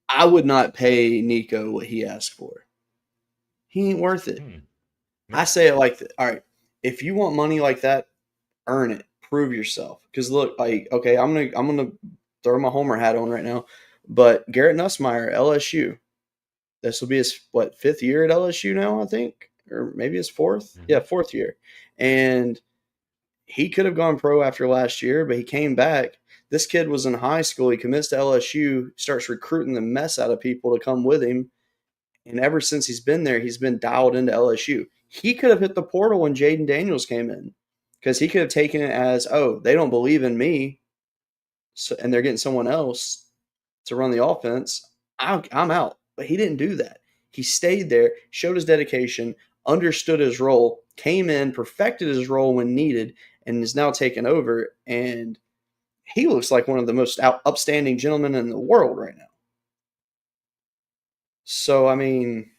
S2: I would not pay Nico what he asked for. He ain't worth it. I say it like that. All right, if you want money like that, earn it. prove yourself. Because look, like, okay, I'm gonna throw my homer hat on right now, but Garrett Nussmeier, LSU. This will be his fifth year at LSU now, I think, or maybe his fourth.
S3: Mhm.
S2: Yeah, fourth year, and he could have gone pro after last year, but he came back. This kid was in high school. He commits to LSU, starts recruiting the mess out of people to come with him. And ever since he's been there, he's been dialed into LSU. He could have hit the portal when Jaden Daniels came in because he could have taken it as, oh, they don't believe in me, so, and they're getting someone else to run the offense. I'm out. But he didn't do that. He stayed there, showed his dedication, understood his role, came in, perfected his role when needed, and is now taken over. And he looks like one of the most upstanding gentlemen in the world right now. So, I mean,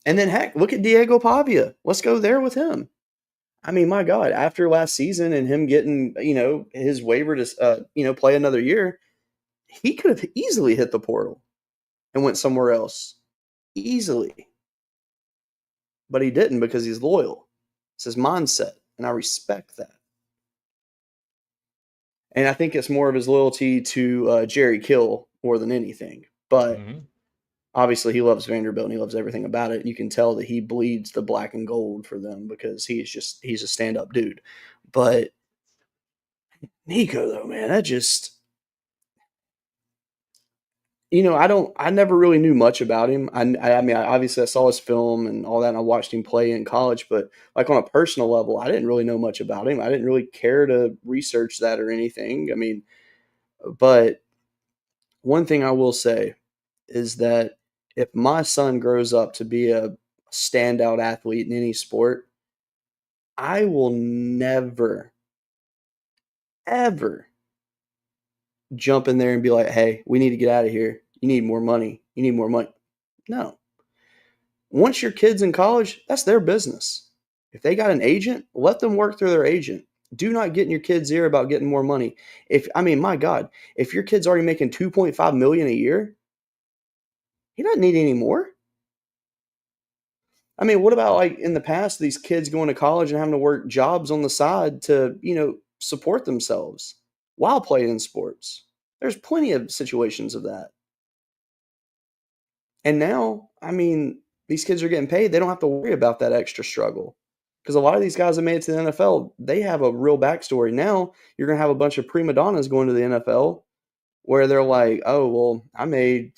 S2: and then heck, look at Diego Pavia. Let's go there with him. I mean, my God, after last season and him getting, his waiver to, play another year, he could have easily hit the portal and went somewhere else. Easily. But he didn't because he's loyal. It's his mindset, and I respect that. And I think it's more of his loyalty to Jerry Kill more than anything. But obviously he loves Vanderbilt and he loves everything about it. You can tell that he bleeds the black and gold for them because he's a stand-up dude. But Nico, though, man, that just, I never really knew much about him. I mean, obviously I saw his film and all that, and I watched him play in college, but like on a personal level, I didn't really know much about him. I didn't really care to research that or anything. I mean, but one thing I will say is that if my son grows up to be a standout athlete in any sport, I will never, ever jump in there and be like, hey, we need to get out of here. You need more money. You need more money. No. Once your kid's in college, that's their business. If they got an agent, let them work through their agent. Do not get in your kid's ear about getting more money. My God, if your kid's already making $2.5 million a year, he doesn't need any more. I mean, what about like in the past, these kids going to college and having to work jobs on the side to, support themselves while playing in sports? There's plenty of situations of that. And now, I mean, these kids are getting paid. They don't have to worry about that extra struggle. Because a lot of these guys that made it to the NFL, they have a real backstory. Now you're going to have a bunch of prima donnas going to the NFL where they're like, oh, well, I made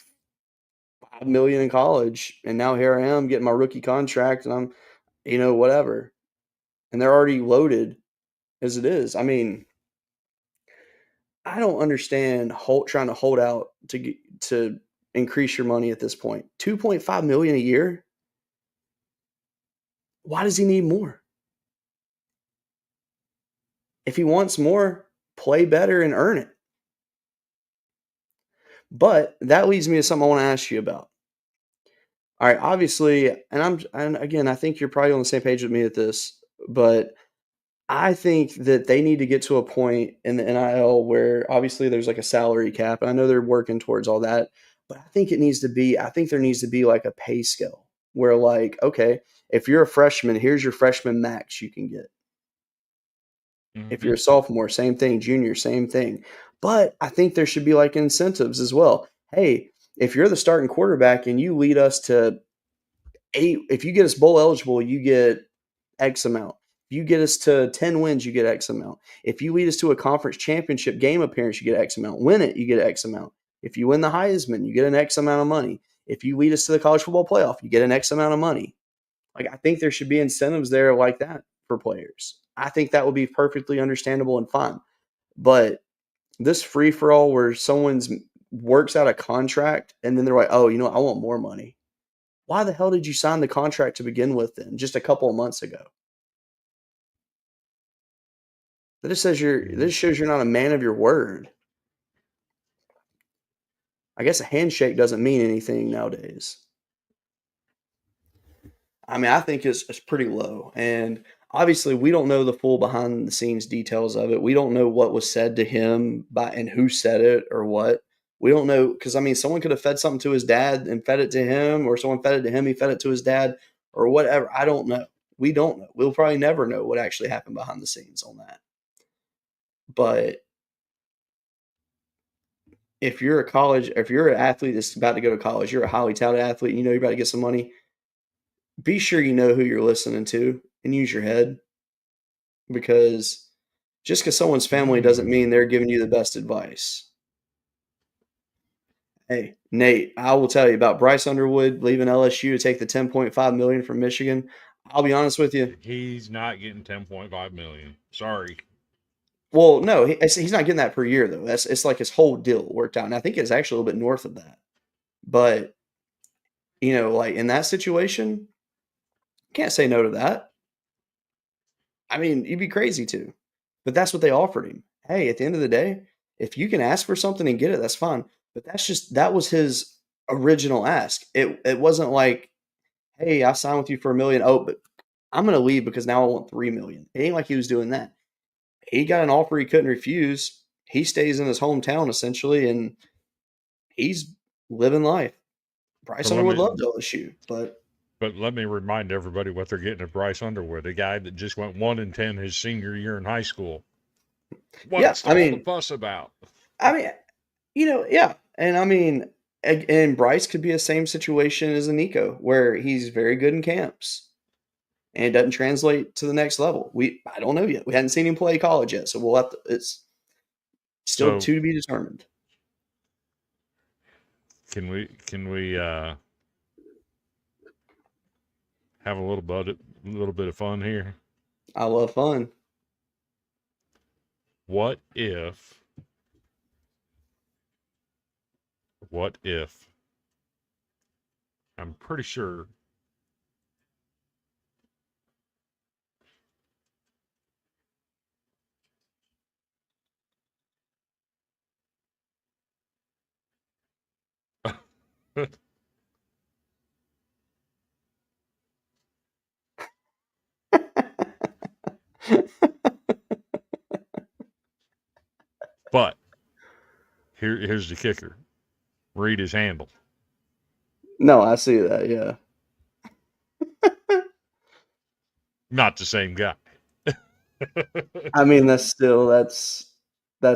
S2: $5 million in college, and now here I am getting my rookie contract, and I'm, whatever. And they're already loaded as it is. I mean, I don't understand trying to hold out to increase your money at this point. $2.5 million a year. Why does he need more? If he wants more, play better and earn it. But that leads me to something I want to ask you about. All right, obviously, and again, I think you're probably on the same page with me at this, but I think that they need to get to a point in the NIL where obviously there's like a salary cap, and I know they're working towards all that, but I think there needs to be like a pay scale where like, okay, if you're a freshman, here's your freshman max you can get. If you're a sophomore, same thing. Junior, same thing. But I think there should be like incentives as well. Hey, if you're the starting quarterback and you lead us to 8, if you get us bowl eligible, you get X amount. If you get us to 10 wins, you get X amount. If you lead us to a conference championship game appearance, you get X amount. Win it, you get X amount. If you win the Heisman, you get an X amount of money. If you lead us to the college football playoff, you get an X amount of money. Like, I think there should be incentives there like that for players. I think that would be perfectly understandable and fine. But this free for all where someone's works out a contract and then they're like, oh, I want more money. Why the hell did you sign the contract to begin with then, just a couple of months ago? This shows you're not a man of your word. I guess a handshake doesn't mean anything nowadays. I mean, I think it's pretty low. And obviously, we don't know the full behind the scenes details of it. We don't know what was said to him and who said it or what. We don't know because, I mean, someone could have fed something to his dad and fed it to him, or someone fed it to him, he fed it to his dad, or whatever. I don't know. We don't know. We'll probably never know what actually happened behind the scenes on that. But if you're an athlete that's about to go to college, you're a highly touted athlete, you know you're about to get some money, be sure you know who you're listening to and use your head, because just because someone's family doesn't mean they're giving you the best advice. Hey, Nate, I will tell you about Bryce Underwood leaving LSU to take the $10.5 million from Michigan. I'll be honest with you.
S3: He's not getting 10.5 million. Sorry.
S2: Well, no, he's not getting that per year though. It's like his whole deal worked out, and I think it's actually a little bit north of that. But like in that situation, can't say no to that. I mean, you'd be crazy to, but that's what they offered him. Hey, at the end of the day, if you can ask for something and get it, that's fine. But that was his original ask. It wasn't like, hey, I signed with you for $1 million. Oh, but I'm gonna leave because now I want $3 million. It ain't like he was doing that. He got an offer he couldn't refuse. He stays in his hometown essentially, and he's living life. Bryce Underwood loved LSU, but
S3: let me remind everybody what they're getting at Bryce Underwood, a guy that just went 1-10 his senior year in high school. What's all the fuss about?
S2: I mean, yeah, and I mean, and Bryce could be the same situation as a Nico, where he's very good in camps, and it doesn't translate to the next level. I don't know yet. We hadn't seen him play college yet, so we'll have to. It's still to be determined.
S3: Can we have a little bit of fun here?
S2: I love fun.
S3: What if I'm pretty sure but here's the kicker. Read his handle.
S2: No, I see that, yeah.
S3: Not the same guy.
S2: I mean, that's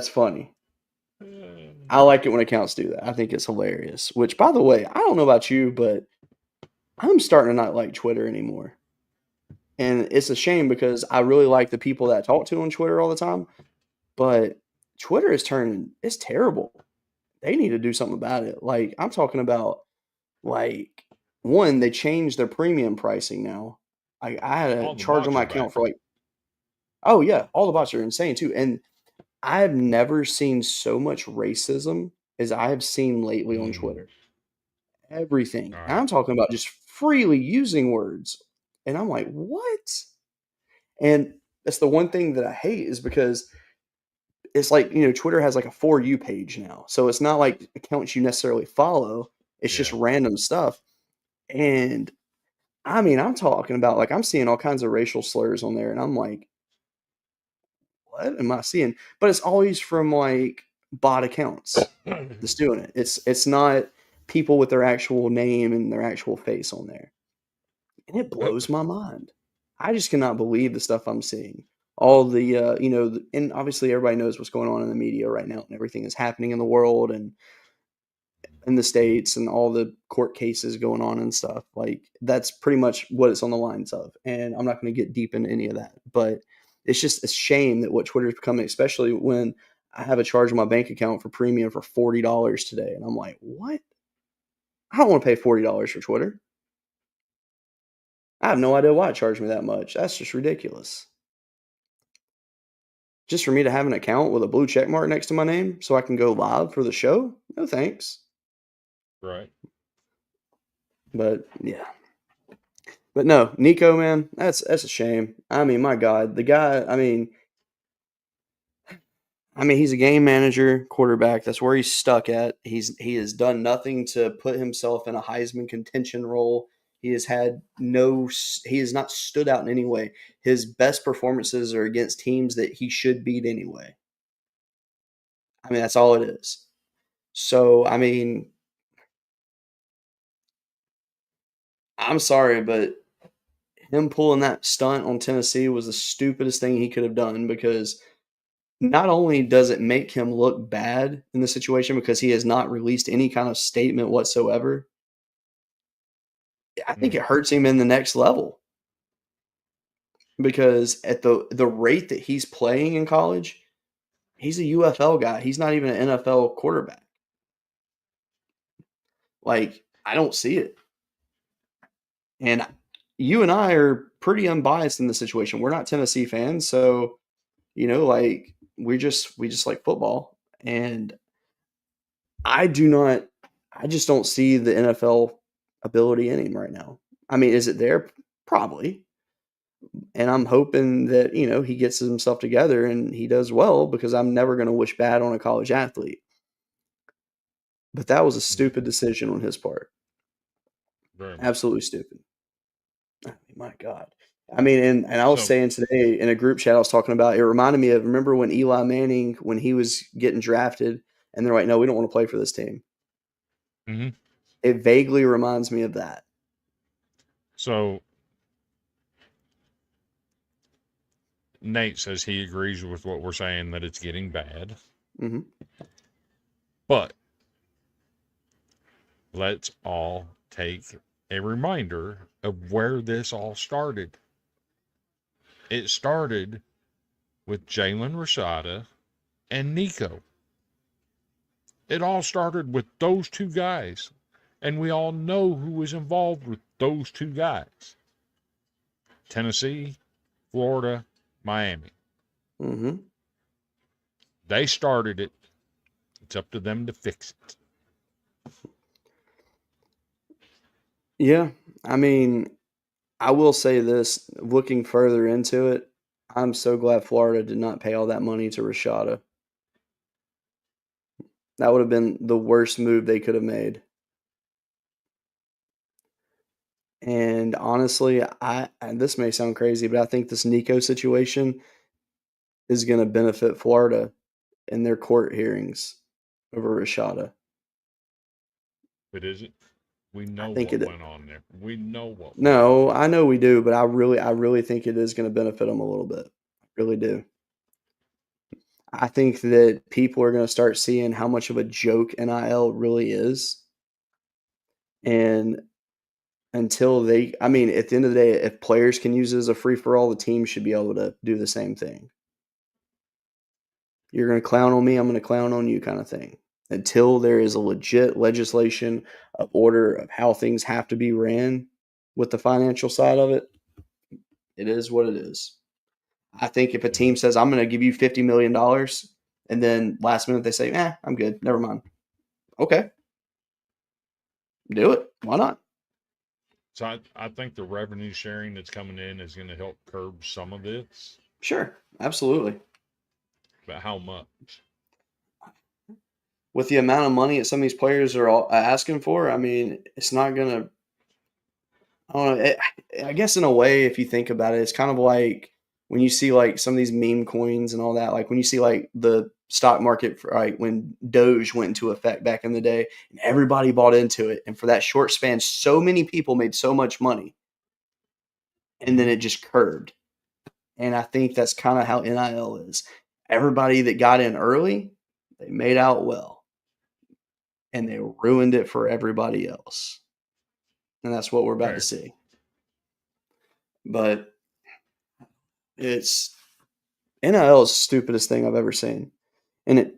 S2: funny. I like it when accounts do that. I think it's hilarious. Which, by the way, I don't know about you, but I'm starting to not like Twitter anymore. And it's a shame because I really like the people that I talk to on Twitter all the time. But Twitter is it's terrible. They need to do something about it. Like, I'm talking about, like, one, they changed their premium pricing now. I had a charge on my account for oh yeah, all the bots are insane too. And I have never seen so much racism as I have seen lately on Twitter. Everything.
S3: Right.
S2: And I'm talking about just freely using words. And I'm like, what? And that's the one thing that I hate, is because it's like, Twitter has like a For You page now. So it's not like accounts you necessarily follow. It's just random stuff. And I mean, I'm talking about, like, I'm seeing all kinds of racial slurs on there. And I'm like, what am I seeing? But it's always from like bot accounts that's doing it. It's not people with their actual name and their actual face on there. And it blows my mind. I just cannot believe the stuff I'm seeing. All the and obviously everybody knows what's going on in the media right now, and everything that's happening in the world and in the States, and all the court cases going on and stuff. Like, that's pretty much what it's on the lines of. And I'm not going to get deep into any of that, but it's just a shame that what Twitter's becoming, especially when I have a charge on my bank account for premium for $40 today. And I'm like, what? I don't want to pay $40 for Twitter. I have no idea why it charged me that much. That's just ridiculous. Just for me to have an account with a blue check mark next to my name so I can go live for the show? No thanks.
S3: Right.
S2: But yeah. But no, Nico, man, that's a shame. I mean, my God, the guy, I mean, he's a game manager, quarterback. That's where he's stuck at. He has done nothing to put himself in a Heisman contention role. He has not stood out in any way. His best performances are against teams that he should beat anyway. I mean, that's all it is. So, I mean, I'm sorry, but him pulling that stunt on Tennessee was the stupidest thing he could have done because not only does it make him look bad in the situation because he has not released any kind of statement whatsoever, I think it hurts him in the next level because at the rate that he's playing in college, he's a UFL guy. He's not even an NFL quarterback. Like, I don't see it. And you and I are pretty unbiased in the situation. We're not Tennessee fans, so like we just like football. And I do not I just don't see the NFL ability in him right now. I mean, is it there? Probably. And I'm hoping that, he gets himself together and he does well because I'm never going to wish bad on a college athlete. But that was a stupid decision on his part.
S3: Very much.
S2: Absolutely stupid. I mean, my God. I mean, and I was
S3: So-
S2: saying today in a group chat I was talking about, it reminded me of, remember when Eli Manning, when he was getting drafted, and they're like, no, we don't want to play for this team.
S3: Mhm.
S2: It vaguely reminds me of that.
S3: So Nate says he agrees with what we're saying, that it's getting bad.
S2: Hmm.
S3: But let's all take a reminder of where this all started. It started with Jalen Rashada and Nico. It all started with those two guys. And we all know who was involved with those two guys. Tennessee, Florida, Miami.
S2: Hmm.
S3: They started it. It's up to them to fix it.
S2: Yeah. I mean, I will say this, looking further into it, I'm so glad Florida did not pay all that money to Rashada. That would have been the worst move they could have made. And honestly, and this may sound crazy, but I think this Nico situation is going to benefit Florida in their court hearings over Rashada.
S3: But is it? We know
S2: I think
S3: what
S2: it.
S3: went on there. We know what.
S2: No, I know we do, but I really think it is going to benefit them a little bit. I really do. I think that people are going to start seeing how much of a joke NIL really is. And until I mean, at the end of the day, if players can use it as a free for all, the team should be able to do the same thing. You're going to clown on me, I'm going to clown on you kind of thing. Until there is a legit legislation of order of how things have to be ran with the financial side of it, it is what it is. I think if a team says, I'm going to give you $50 million, and then last minute they say, I'm good, never mind. Okay. Do it. Why not?
S3: So I think the revenue sharing that's coming in is going to help curb some of this.
S2: Sure. Absolutely.
S3: But how much?
S2: With the amount of money that some of these players are asking for, I mean, it's not going to, I don't know. I guess in a way, if you think about it, it's kind of like when you see like some of these meme coins and all that, like when you see like the stock market, right, when Doge went into effect back in the day and everybody bought into it. And for that short span, so many people made so much money and then it just curbed. And I think that's kind of how NIL is. Everybody that got in early, they made out well and they ruined it for everybody else. And that's what we're about to see. But it's NIL is the stupidest thing I've ever seen. And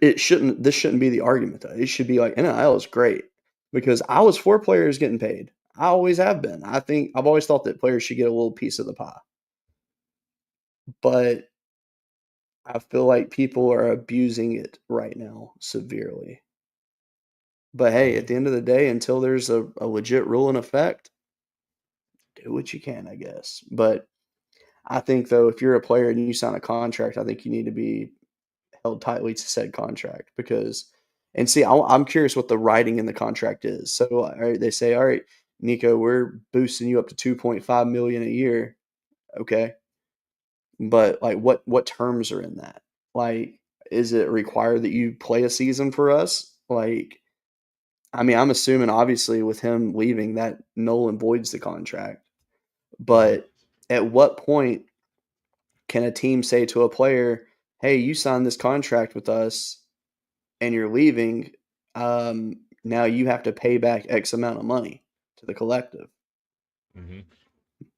S2: this shouldn't be the argument though. It should be like NIL is great because I was for players getting paid. I always have been. I think I've always thought that players should get a little piece of the pie. But I feel like people are abusing it right now severely. But hey, at the end of the day, until there's a legit rule in effect, do what you can, I guess. But I think though, if you're a player and you sign a contract, I think you need to be held tightly to said contract because, and see, I'm curious what the writing in the contract is. So, all right, they say, all right, Nico, we're boosting you up to 2.5 million a year. Okay. But like, what terms are in that? Like, is it required that you play a season for us? Like, I mean, I'm assuming obviously with him leaving that null and voids the contract. But at what point can a team say to a player, "Hey, you signed this contract with us, and you're leaving. Now you have to pay back X amount of money to the collective."
S3: Hmm.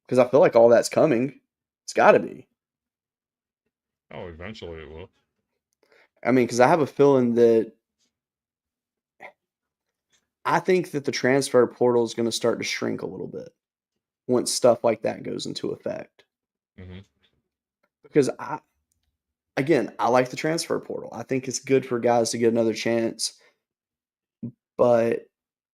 S2: Because I feel like all that's coming. It's got to be.
S3: Oh, eventually it will.
S2: I mean, because I have a feeling that I think that the transfer portal is going to start to shrink a little bit once stuff like that goes into effect.
S3: Hmm.
S2: Because I like the transfer portal. I think it's good for guys to get another chance. But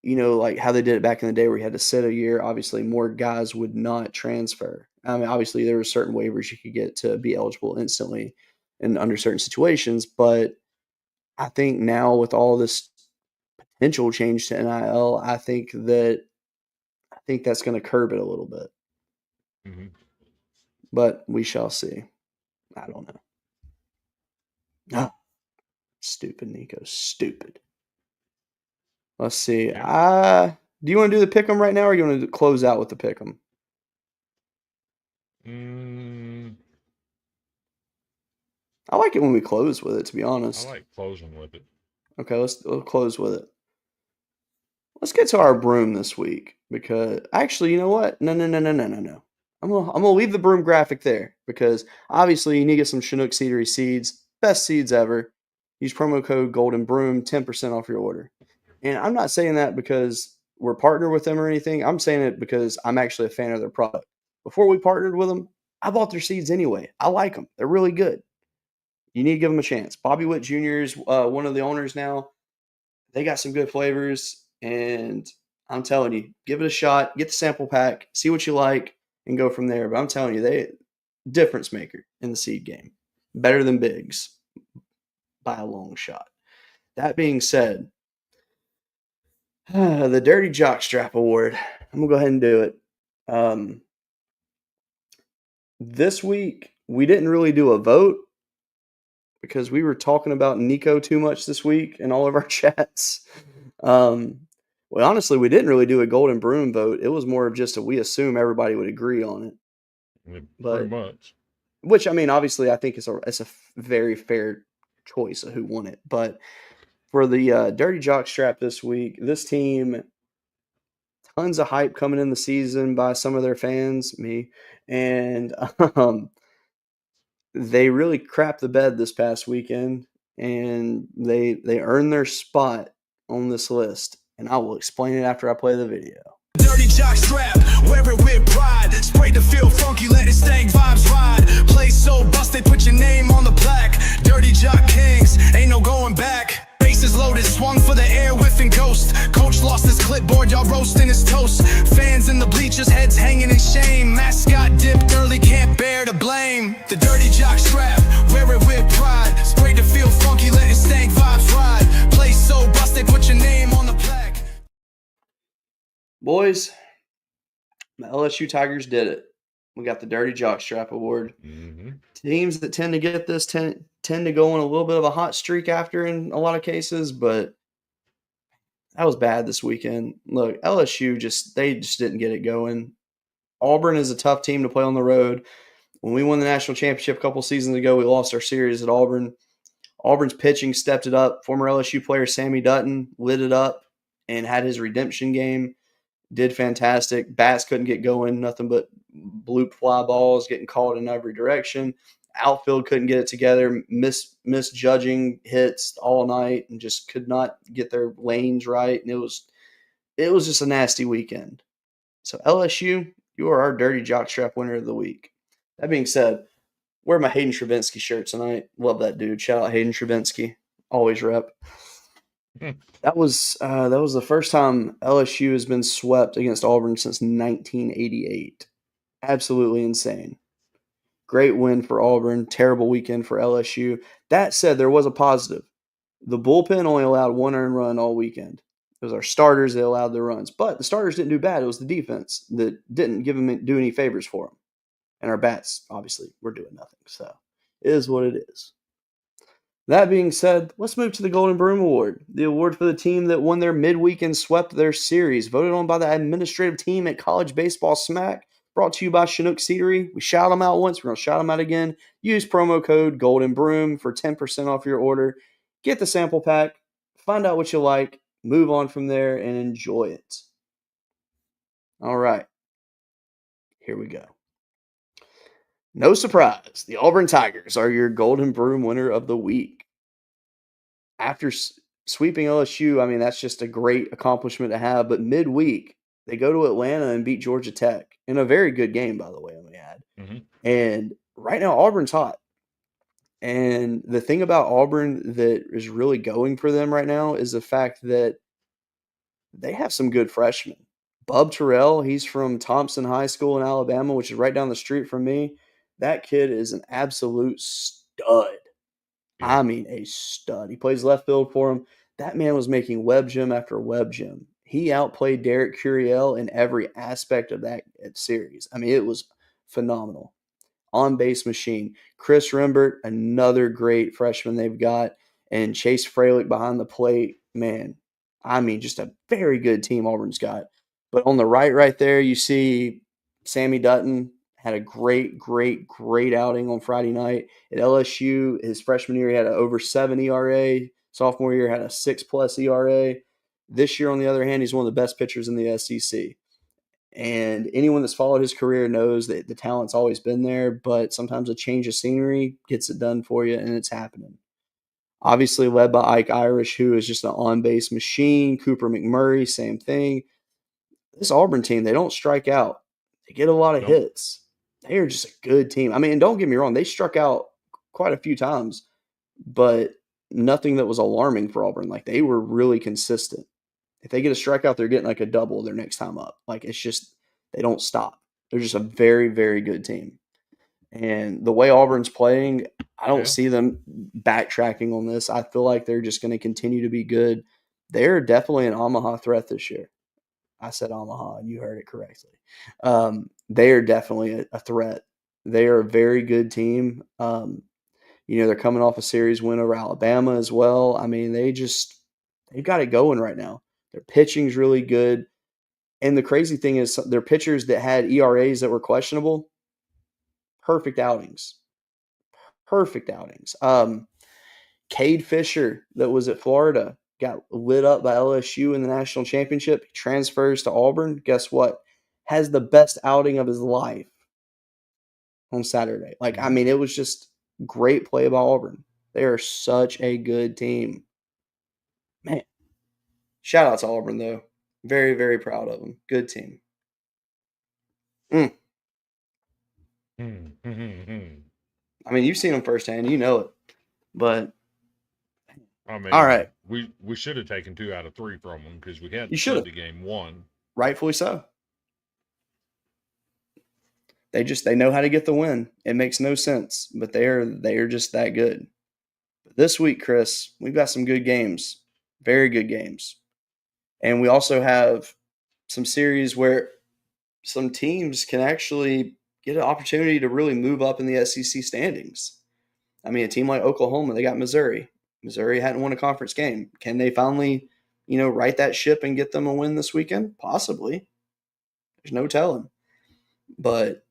S2: like how they did it back in the day where you had to sit a year, obviously more guys would not transfer. I mean, obviously there were certain waivers you could get to be eligible instantly and under certain situations, but I think now with all this potential change to NIL, I think that's going to curb it a little bit.
S3: Hmm.
S2: But we shall see. I don't know. Ah, stupid Nico, stupid. Let's see. Do you want to do the pick 'em right now, or you want to close out with the pick 'em?
S3: Mm,
S2: I like it when we close with it, to be
S3: I
S2: honest.
S3: like closing with it.
S2: Okay, let's close with it. Let's get to our broom this week because actually, you know what? No. I'm gonna leave the broom graphic there because obviously you need to get some Chinook seedery seeds, best seeds ever. Use promo code Golden Broom, 10% off your order. And I'm not saying that because we're partnered with them or anything. I'm saying it because I'm actually a fan of their product. Before we partnered with them, I bought their seeds anyway. I like them. They're really good. You need to give them a chance. Bobby Witt Jr. is one of the owners now. They got some good flavors, and I'm telling you, give it a shot. Get the sample pack, see what you like, and go from there. But I'm telling you, they difference maker in the seed game, better than Bigs by a long shot. That being said, the Dirty Jockstrap Award. I'm gonna go ahead and do it. This week we didn't really do a vote because we were talking about Nico too much this week in all of our chats. Well, honestly, we didn't really do a Golden Broom vote. It was more of just we assume everybody would agree on it.
S3: Yeah,
S2: But
S3: pretty much.
S2: which I mean, obviously, I think it's a very fair choice of who won it. But for the Dirty Jockstrap this week, this team, tons of hype coming in the season by some of their fans, me, and um, they really crapped the bed this past weekend, and they earned their spot on this list. And I will explain it after I play the video.
S1: Dirty jock strap, wear it with pride. Spray the feel funky, let it stank vibes ride. Play so busted, put your name on the plaque. Dirty jock kings, ain't no going back. Bases loaded, swung for the air, whiffing ghost. Coach lost his clipboard, y'all roasting his toast. Fans in the bleachers, heads hanging in shame. Mascot dipped early, can't bear the blame. The dirty jock strap, wear it with pride. Spray the feel funky, let it stank vibes ride. Play so busted, put your name on the plaque.
S2: Boys, the LSU Tigers did it. We got the Dirty Jockstrap Award.
S3: Hmm.
S2: Teams that tend to get this tend to go on a little bit of a hot streak after in a lot of cases, but that was bad this weekend. Look, LSU they just didn't get it going. Auburn is a tough team to play on the road. When we won the national championship a couple seasons ago, we lost our series at Auburn. Auburn's pitching stepped it up. Former LSU player Sammy Dutton lit it up and had his redemption game. Did fantastic. Bats couldn't get going. Nothing but bloop fly balls getting called in every direction. Outfield couldn't get it together. Misjudging hits all night and just could not get their lanes right. And it was just a nasty weekend. So LSU, you are our Dirty Jockstrap winner of the week. That being said, wear my Hayden Travinsky shirt tonight. Love that dude. Shout out Hayden Travinsky. Always rep. That was the first time LSU has been swept against Auburn since 1988. Absolutely insane. Great win for Auburn. Terrible weekend for LSU. That said, there was a positive. The bullpen only allowed one earned run all weekend. It was our starters that allowed the runs. But the starters didn't do bad. It was the defense that didn't do any favors for them. And our bats, obviously, were doing nothing. So it is what it is. That being said, let's move to the Golden Broom Award, the award for the team that won their midweek and swept their series, voted on by the administrative team at College Baseball Smack. brought to you by Chinook Seedery. We shout them out once. We're going to shout them out again. Use promo code Golden Broom for 10% off your order. Get the sample pack. Find out what you like. Move on from there and enjoy it. All right. Here we go. No surprise. The Auburn Tigers are your Golden Broom winner of the week. After sweeping LSU, I mean, that's just a great accomplishment to have. But midweek, they go to Atlanta and beat Georgia Tech in a very good game, by the way, I may add.
S3: Mm-hmm.
S2: And right now, Auburn's hot. And the thing about Auburn that is really going for them right now is the fact that they have some good freshmen. Bub Terrell, he's from Thompson High School in Alabama, which is right down the street from me. That kid is an absolute stud.
S3: Yeah.
S2: I mean, a stud. He plays left field for him. That man was making web gem after web gem. He outplayed Derek Curiel in every aspect of that series. I mean, it was phenomenal. On-base machine. Chris Rembert, another great freshman they've got. And Chase Fralick behind the plate. Man, I mean, just a very good team Auburn's got. But on the right there, you see Sammy Dutton had a great outing on Friday night. At LSU, his freshman year, he had an over 7 ERA. Sophomore year, had a 6+ ERA. This year, on the other hand, he's one of the best pitchers in the SEC. And anyone that's followed his career knows that the talent's always been there, but sometimes a change of scenery gets it done for you, and it's happening. Obviously led by Ike Irish, who is just an on-base machine. Cooper McMurray, same thing. This Auburn team, they don't strike out. They get a lot of hits. They are just a good team. I mean, and don't get me wrong, they struck out quite a few times, but nothing that was alarming for Auburn. Like, they were really consistent. If they get a strikeout, they're getting like a double their next time up. Like, it's just, they don't stop. They're just a very, very good team. And the way Auburn's playing, I don't see them backtracking on this. I feel like they're just going to continue to be good. They're definitely an Omaha threat this year. I said Omaha, and you heard it correctly. They are definitely a threat. They are a very good team. They're coming off a series win over Alabama as well. I mean, they've got it going right now. Their pitching's really good. And the crazy thing is their pitchers that had ERAs that were questionable, perfect outings. Cade Fisher, that was at Florida, got lit up by LSU in the national championship, transfers to Auburn. Guess what? Has the best outing of his life on Saturday. Like, I mean, it was just great play by Auburn. They are such a good team. Man, shout out to Auburn, though. Very, very proud of them. Good team. I mean, you've seen them firsthand. You know it. But,
S3: I mean,
S2: all right.
S3: We should have taken 2 out of 3 from them because we had the game 1.
S2: Rightfully so. They know how to get the win. It makes no sense, but they are just that good. But this week, Chris, we've got some good games. Very good games. And we also have some series where some teams can actually get an opportunity to really move up in the SEC standings. I mean, a team like Oklahoma, they got Missouri. Missouri hadn't won a conference game. Can they finally, right that ship and get them a win this weekend? Possibly. There's no telling. But,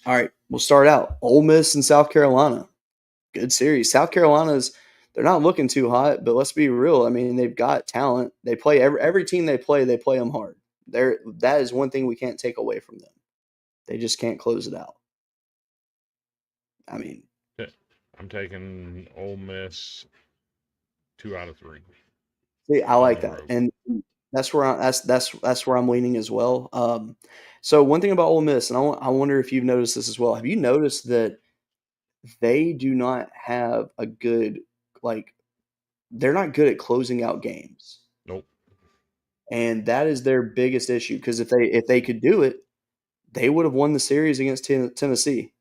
S2: all right, we'll start out. Ole Miss and South Carolina. Good series. South Carolina's, they're not looking too hot, but let's be real. I mean, they've got talent. They play every team they play them hard. That is one thing we can't take away from them. They just can't close it out. I mean,
S3: I'm taking Ole Miss 2 out of 3.
S2: See, I like that, and that's where I'm leaning as well. So one thing about Ole Miss, and I wonder if you've noticed this as well. Have you noticed that they do not have a good they're not good at closing out games?
S3: Nope.
S2: And that is their biggest issue, because if they could do it, they would have won the series against Tennessee.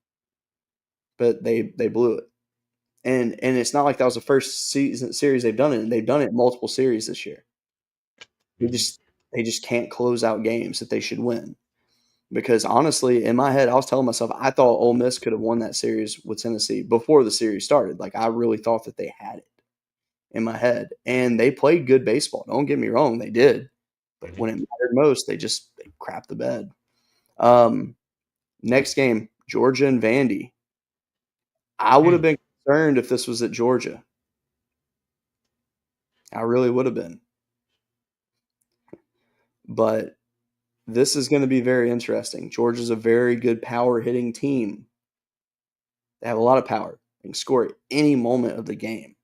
S2: But they blew it. And it's not like that was the first series they've done it in. They've done it in multiple series this year. They just can't close out games that they should win. Because honestly, in my head, I was telling myself I thought Ole Miss could have won that series with Tennessee before the series started. Like, I really thought that they had it in my head. And they played good baseball. Don't get me wrong, they did. But when it mattered most, they crapped the bed. Next game, Georgia and Vandy. I would have been concerned if this was at Georgia. I really would have been. But this is going to be very interesting. Georgia's a very good power hitting team. They have a lot of power. They can score at any moment of the game.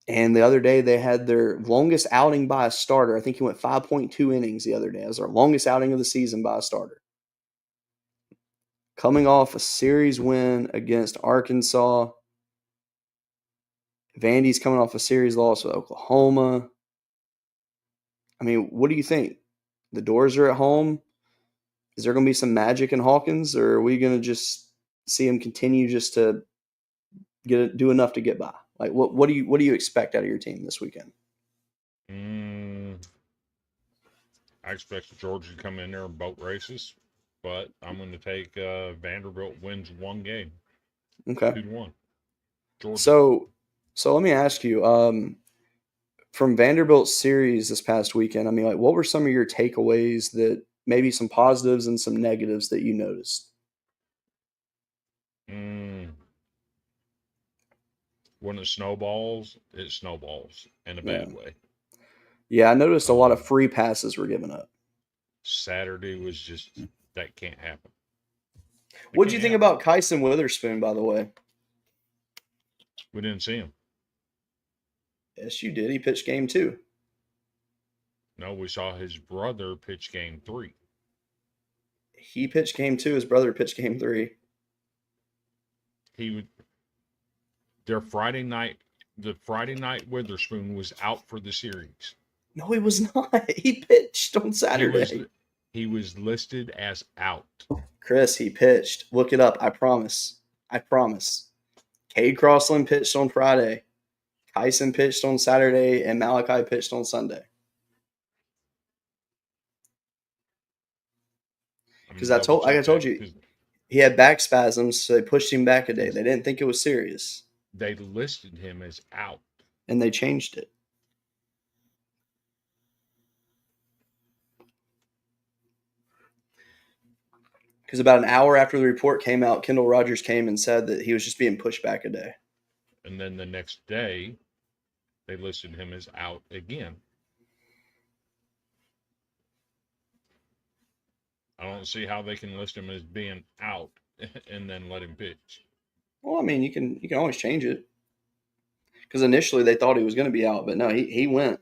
S2: And the other day, they had their longest outing by a starter. I think he went 5.2 innings the other day. That was their longest outing of the season by a starter. Coming off a series win against Arkansas. Vandy's coming off a series loss with Oklahoma. I mean, what do you think? The doors are at home. Is there going to be some magic in Hawkins, or are we going to just see him continue just to do enough to get by? Like, what do you expect out of your team this weekend?
S3: I expect Georgia to come in there and boat races, but I'm going to take Vanderbilt wins one game.
S2: Okay.
S3: 2-1. Georgia.
S2: So let me ask you, from Vanderbilt's series this past weekend, I mean, like, what were some of your takeaways, that maybe some positives and some negatives that you noticed?
S3: When it snowballs in a bad way.
S2: Yeah, I noticed a lot of free passes were given up.
S3: Saturday was just, that can't happen.
S2: What did you think about Kyson Witherspoon, by the way?
S3: We didn't see him.
S2: Yes, you did. He pitched game 2.
S3: No, we saw his brother pitch game 3.
S2: He pitched game 2. His brother pitched game 3.
S3: The Friday night Witherspoon was out for the series.
S2: No, he was not. He pitched on Saturday.
S3: He was listed as out.
S2: Chris, he pitched. Look it up. I promise. Cade Crossland pitched on Friday. Kyson pitched on Saturday, and Malachi pitched on Sunday. Because I told you, he had back spasms, so they pushed him back a day. They didn't think it was serious.
S3: They listed him as out.
S2: And they changed it. Because about an hour after the report came out, Kendall Rogers came and said that he was just being pushed back a day.
S3: And then the next day, they listed him as out again. I don't see how they can list him as being out and then let him pitch.
S2: Well, I mean, you can always change it. Because initially they thought he was going to be out, but no, he went.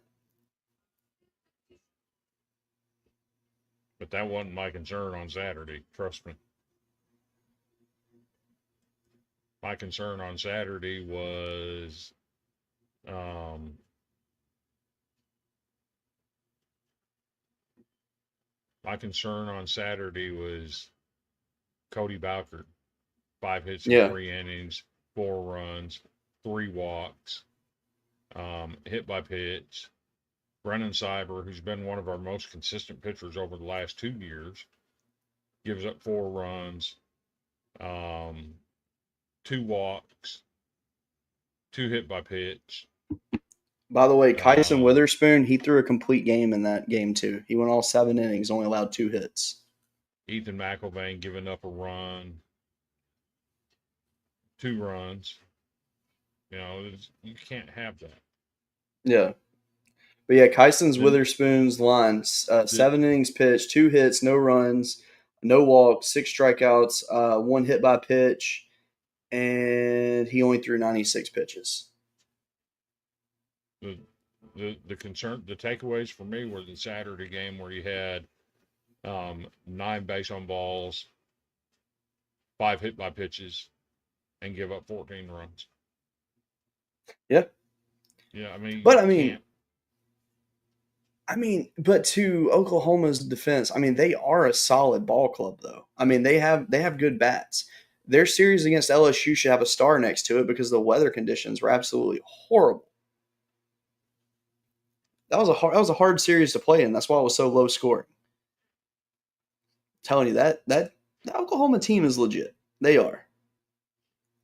S3: But that wasn't my concern on Saturday. Trust me. My concern on Saturday was Cody Bowker. 5 hits in 3 innings, 4 runs, 3 walks, hit by pitch. Brennan Cyber, who's been one of our most consistent pitchers over the last 2 years, gives up 4 runs, 2 walks, 2 hit by pitch.
S2: By the way, Kyson Witherspoon, he threw a complete game in that game too. He went all 7 innings, only allowed 2 hits.
S3: Ethan McElvain giving up a run, 2 runs. You know, you can't have that.
S2: Yeah. But yeah, Kyson's Witherspoon's line, 7 innings pitched, 2 hits, no runs, no walks, 6 strikeouts, 1 hit by pitch, and he only threw 96 pitches.
S3: The takeaways for me were the Saturday game where you had 9 base on balls, 5 hit by pitches, and give up 14 runs.
S2: Yeah.
S3: Yeah,
S2: but to Oklahoma's defense, I mean, they are a solid ball club, though. I mean, they have good bats. Their series against LSU should have a star next to it because the weather conditions were absolutely horrible. That was a hard series to play in. That's why it was so low scoring. I'm telling you that the Oklahoma team is legit. They are.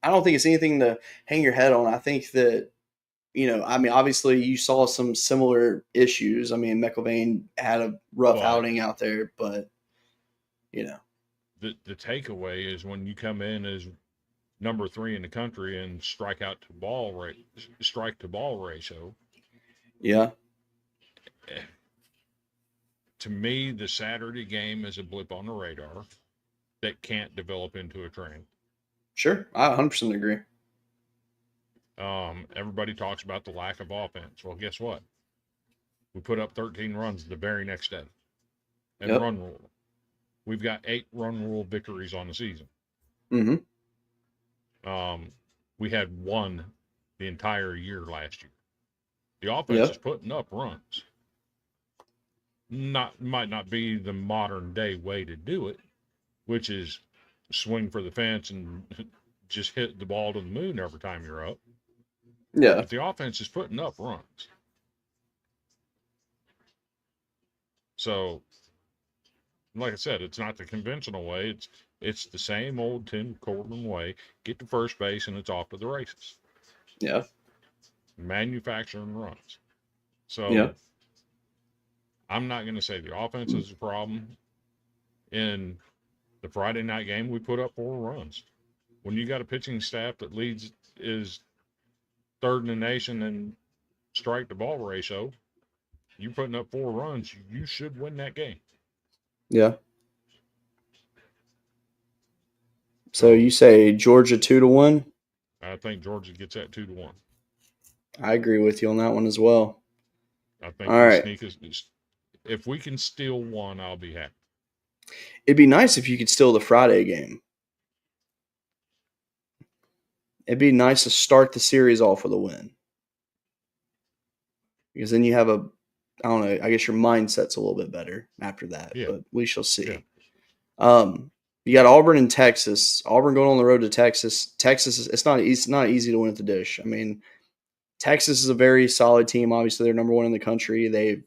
S2: I don't think it's anything to hang your head on. I think that, obviously you saw some similar issues. I mean, McElvain had a rough outing out there, but you know.
S3: The takeaway is when you come in as number 3 in the country and strike to ball ratio.
S2: Yeah.
S3: To me, the Saturday game is a blip on the radar that can't develop into a trend.
S2: Sure. I 100% agree.
S3: Everybody talks about the lack of offense. Well, guess what? We put up 13 runs the very next day. And
S2: Yep.
S3: run rule. We've got 8 run rule victories on the season.
S2: Mm-hmm.
S3: We had 1 the entire year last year. The offense is putting up runs. Might not be the modern day way to do it, which is swing for the fence and just hit the ball to the moon every time you're up.
S2: Yeah.
S3: But the offense is putting up runs. So, like I said, it's not the conventional way. It's the same old Tim Corbin way. Get to first base and it's off to the races.
S2: Yeah.
S3: Manufacturing runs. So,
S2: yeah.
S3: I'm not going to say the offense is a problem. In the Friday night game, we put up 4 runs. When you got a pitching staff that is third in the nation in strike to ball ratio, you putting up 4 runs, you should win that game.
S2: Yeah. So you say Georgia 2-1?
S3: I think Georgia gets that 2-1.
S2: I agree with you on that one as well.
S3: I think
S2: All right.
S3: sneak us. If we can steal one, I'll be happy.
S2: It'd be nice if you could steal the Friday game. It'd be nice to start the series off with a win. Because then you have I don't know, I guess your mindset's a little bit better after that.
S3: Yeah.
S2: But we shall see.
S3: Yeah.
S2: You got Auburn and Texas. Auburn going on the road to Texas. Texas, it's not easy to win at the Dish. I mean, Texas is a very solid team. Obviously, they're number 1 in the country. They've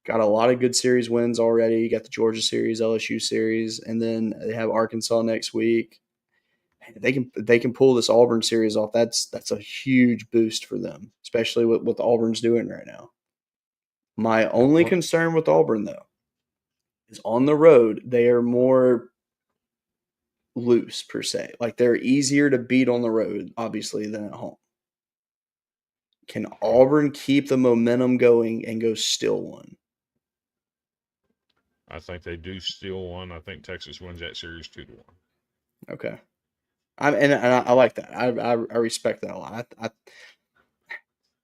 S2: got a lot of good series wins already. You got the Georgia series, LSU series, and then they have Arkansas next week. They can pull this Auburn series off. That's a huge boost for them, especially with what Auburn's doing right now. My only concern with Auburn, though, is on the road, they are more loose, per se. Like, they're easier to beat on the road, obviously, than at home. Can Auburn keep the momentum going and go steal one?
S3: I think they do steal one. I think Texas wins that series 2-1.
S2: Okay. I like that. I respect that a lot.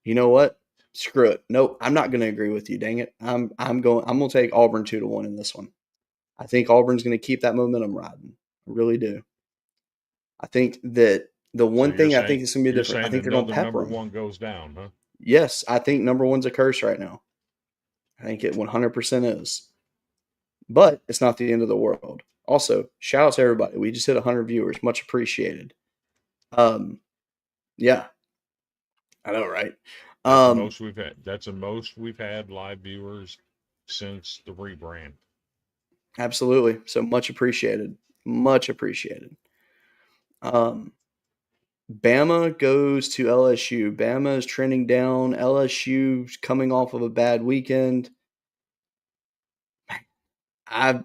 S2: You know what? Screw it. Nope, I'm not going to agree with you. Dang it. I'm going to take Auburn 2-1 in this one. I think Auburn's going to keep that momentum riding. I really do. I think that the one thing I think is going to be different. I think they're going to pepper them.
S3: Number 1 goes down, huh?
S2: Yes, I think number 1's a curse right now. I think it 100% is. But it's not the end of the world. Also, shout out to everybody. We just hit 100 viewers. Much appreciated. Yeah. I know, right?
S3: That's the most we've had. That's the most we've had live viewers since the rebrand.
S2: Absolutely. So much appreciated. Much appreciated. Bama goes to LSU. Bama is trending down. LSU coming off of a bad weekend. I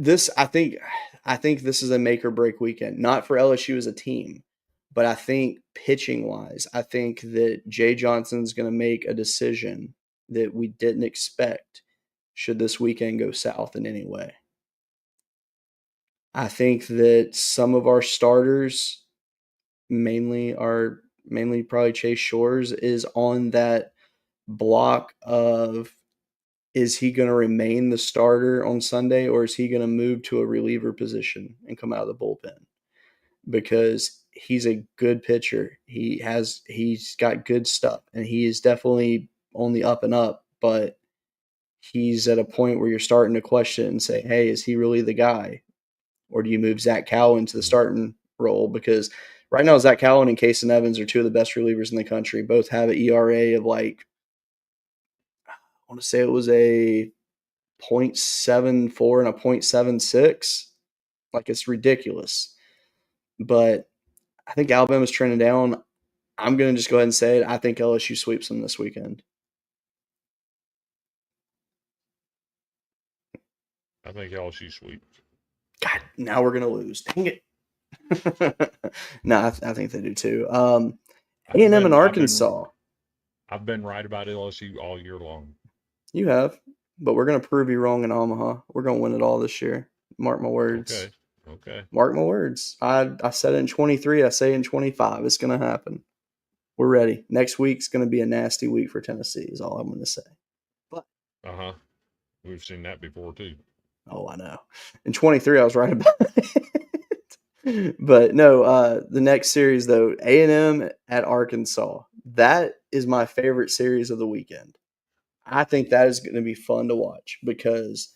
S2: think this is a make or break weekend. Not for LSU as a team, but I think pitching wise, I think that Jay Johnson's going to make a decision that we didn't expect should this weekend go south in any way. I think that some of our starters, mainly probably Chase Shores, is on that block of, is he going to remain the starter on Sunday, or is he going to move to a reliever position and come out of the bullpen? Because he's a good pitcher. He's got good stuff, and he is definitely on the up and up, but he's at a point where you're starting to question and say, hey, is he really the guy? Or do you move Zach Cowan into the starting role? Because right now, Zach Cowan and Kason Evans are 2 of the best relievers in the country. Both have an ERA of I want to say it was a 0.74 and a 0.76. It's ridiculous. But I think Alabama's trending down. I'm going to just go ahead and say it. I think LSU sweeps them this weekend.
S3: I think LSU sweeps.
S2: God, now we're gonna lose. Dang it. No, I think they do too.
S3: I've
S2: A&M and
S3: been I've been
S2: Arkansas.
S3: I've been right about LSU all year long.
S2: You have, but we're gonna prove you wrong in Omaha. We're gonna win it all this year. Mark my words.
S3: Okay. Okay.
S2: Mark my words. I said it in 23. I say in 25. It's gonna happen. We're ready. Next week's gonna be a nasty week for Tennessee. Is all I'm gonna say. But
S3: Uh-huh. We've seen that before too.
S2: oh, I know. In 23, I was right about it. But no, the next series though, A&M at Arkansas. That is my favorite series of the weekend. I think that is going to be fun to watch because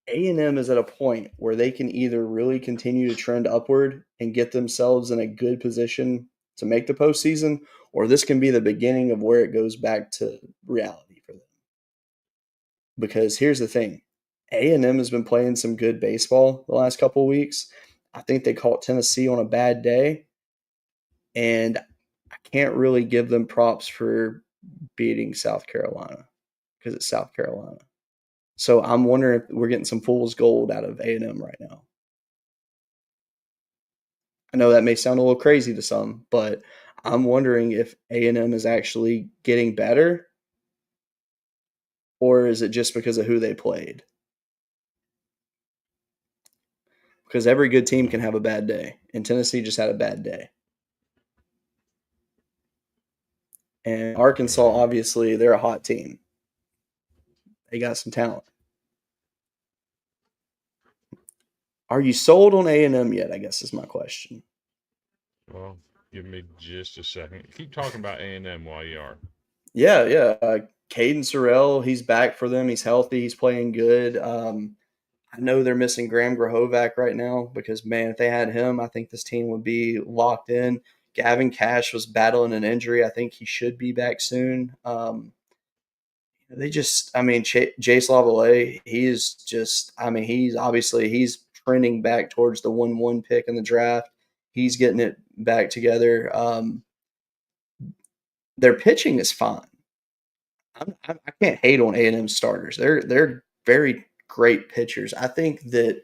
S2: A&M is at a point where they can either really continue to trend upward and get themselves in a good position to make the postseason, or this can be the beginning of where it goes back to reality for them. Because here's the thing, A&M has been playing some good baseball the last couple of weeks. I think they caught Tennessee on a bad day, and I can't really give them props for beating South Carolina because it's South Carolina. So I'm wondering if we're getting some fool's gold out of A&M right now. I know that may sound a little crazy to some, but I'm wondering if A&M is actually getting better, or is it just because of who they played? Because every good team can have a bad day, and Tennessee just had a bad day. And Arkansas, obviously, they're a hot team. They got some talent. Are you sold on A&M yet, I guess is my question.
S3: Well, give me just a second. Keep talking about A&M while you are.
S2: Yeah. Caden Sorrell, he's back for them. He's healthy. He's playing good. I know they're missing Graham Grahovac right now because, man, if they had him, I think this team would be locked in. Gavin Cash was battling an injury. I think he should be back soon. Jace Lavallee, he's trending back towards the 1-1 pick in the draft. He's getting it back together. Their pitching is fine. I can't hate on A&M starters. They're very great pitchers. I think that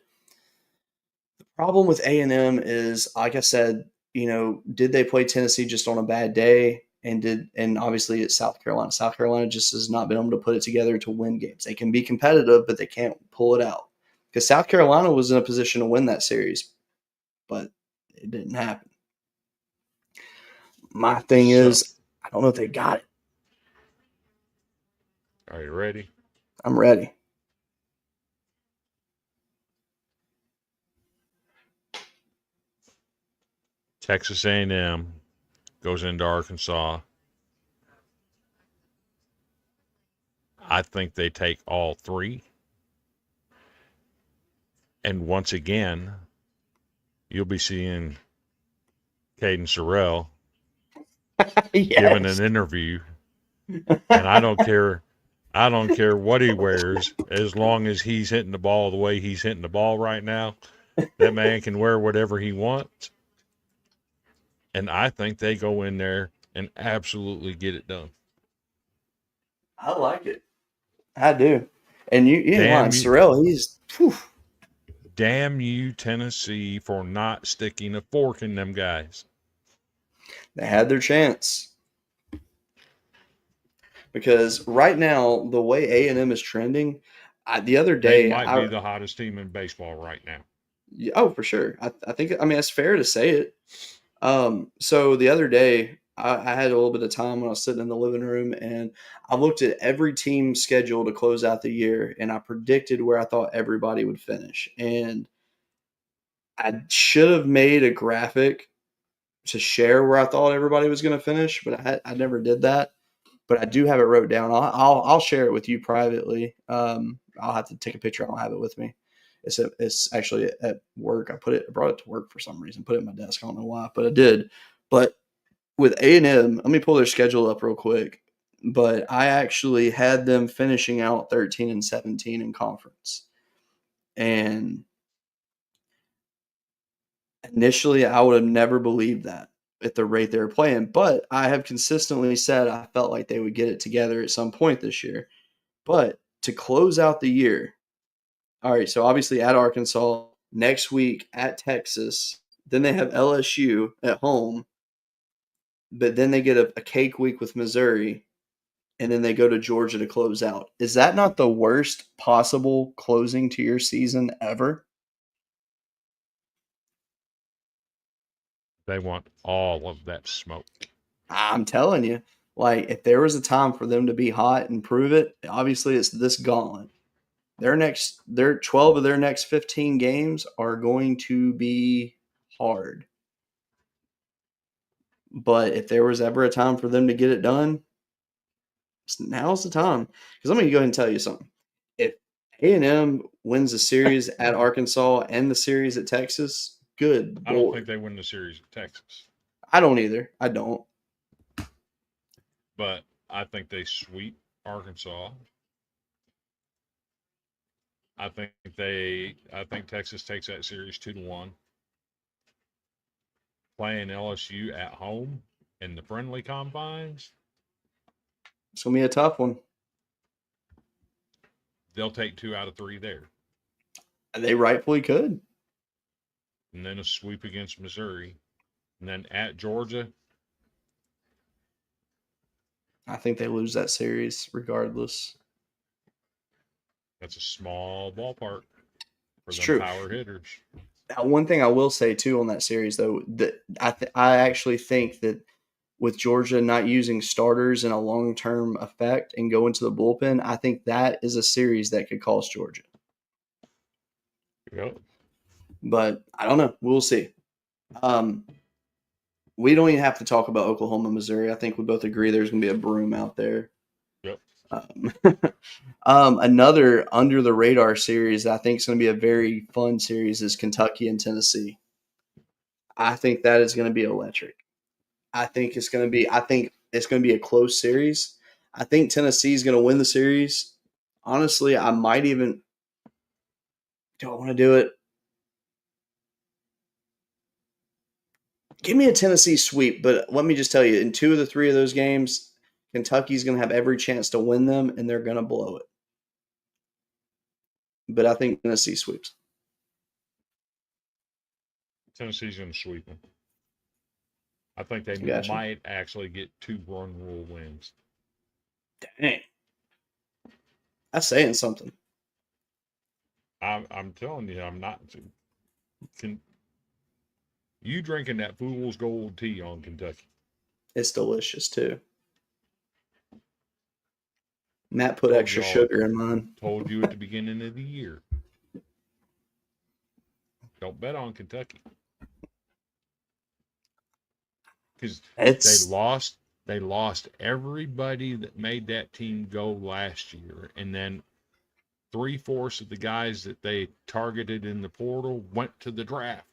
S2: the problem with A&M is, like I said, did they play Tennessee just on a bad day? And obviously it's South Carolina. South Carolina just has not been able to put it together to win games. They can be competitive, but they can't pull it out. Because South Carolina was in a position to win that series, but it didn't happen. My thing is, I don't know if they got it.
S3: Are you ready?
S2: I'm ready.
S3: Texas A&M goes into Arkansas. I think they take all three. And once again, you'll be seeing Caden Sorrell giving an interview. And I don't care what he wears, as long as he's hitting the ball the way he's hitting the ball right now. That man can wear whatever he wants. And I think they go in there and absolutely get it done.
S2: I like it. I do. And you ain't lying.
S3: Damn you,
S2: Sorrell,
S3: damn you, Tennessee, for not sticking a fork in them guys.
S2: they had their chance. Because right now, the way A&M is trending, the other
S3: They
S2: day,
S3: might be the hottest team in baseball right now.
S2: for sure. I think, it's fair to say it. So the other day, I had a little bit of time when I was sitting in the living room, and I looked at every team's schedule to close out the year, and I predicted where I thought everybody would finish. And I should have made a graphic to share where I thought everybody was going to finish, but I never did that. But I do have it wrote down. I'll share it with you privately. I'll have to take a picture. I don't have it with me. It's actually at work. I brought it to work for some reason. Put it in my desk. I don't know why, but I did. But with A&M, let me pull their schedule up real quick. But I actually had them finishing out 13-17 in conference, and initially, I would have never believed that at the rate they were playing, but I have consistently said I felt like they would get it together at some point this year. But to close out the year, All right, so obviously at Arkansas, next week at Texas, then they have LSU at home, but then they get a cake week with Missouri, and then they go to Georgia to close out. Is that not the worst possible closing to your season ever?
S3: They want all of that smoke.
S2: I'm telling you, like if there was a time for them to be hot and prove it, obviously it's this gauntlet. Their 12 of their next 15 games are going to be hard. But if there was ever a time for them to get it done, now's the time. Because I'm going to go ahead and tell you something. If A&M wins the series at Arkansas and the series at Texas, good
S3: I don't think
S2: Lord.
S3: they win the series at Texas,
S2: I don't either. I don't.
S3: but I think they sweep Arkansas. I think Texas takes that series 2-1. Playing LSU at home in the friendly confines,
S2: It's going to be a tough one.
S3: they'll take 2 out of 3 there.
S2: They rightfully could.
S3: And then a sweep against Missouri. And then at Georgia,
S2: I think they lose that series regardless.
S3: that's a small ballpark for
S2: It's
S3: them
S2: true.
S3: power hitters.
S2: One thing I will say too on that series, though, that I actually think that with Georgia not using starters in a long-term effect and going to the bullpen, I think that is a series that could cost Georgia.
S3: Yep.
S2: But I don't know. We'll see. We don't even have to talk about Oklahoma, Missouri. I think we both agree there's going to be a Broom out there.
S3: Yep.
S2: Another under the radar series I think is going to be a very fun series is Kentucky and Tennessee. I think that is going to be electric. I think it's going to be a close series. I think Tennessee is going to win the series. Honestly, I might even do I want to do it? Give me a Tennessee sweep, but let me just tell you, in 2 of the 3 of those games, Kentucky's going to have every chance to win them, and they're going to blow it. But I think Tennessee sweeps.
S3: Tennessee's going to sweep them. I think they
S2: Gotcha.
S3: might actually get 2 run rule wins.
S2: Dang. That's saying something.
S3: I'm telling you, I'm not. You drinking that fool's gold tea on Kentucky?
S2: It's delicious, too. Matt put
S3: Told
S2: extra
S3: y'all.
S2: sugar in mine.
S3: Told you at the beginning of the year. Don't bet on Kentucky. Because they lost everybody that made that team go last year. And then 3/4 of the guys that they targeted in the portal went to the draft.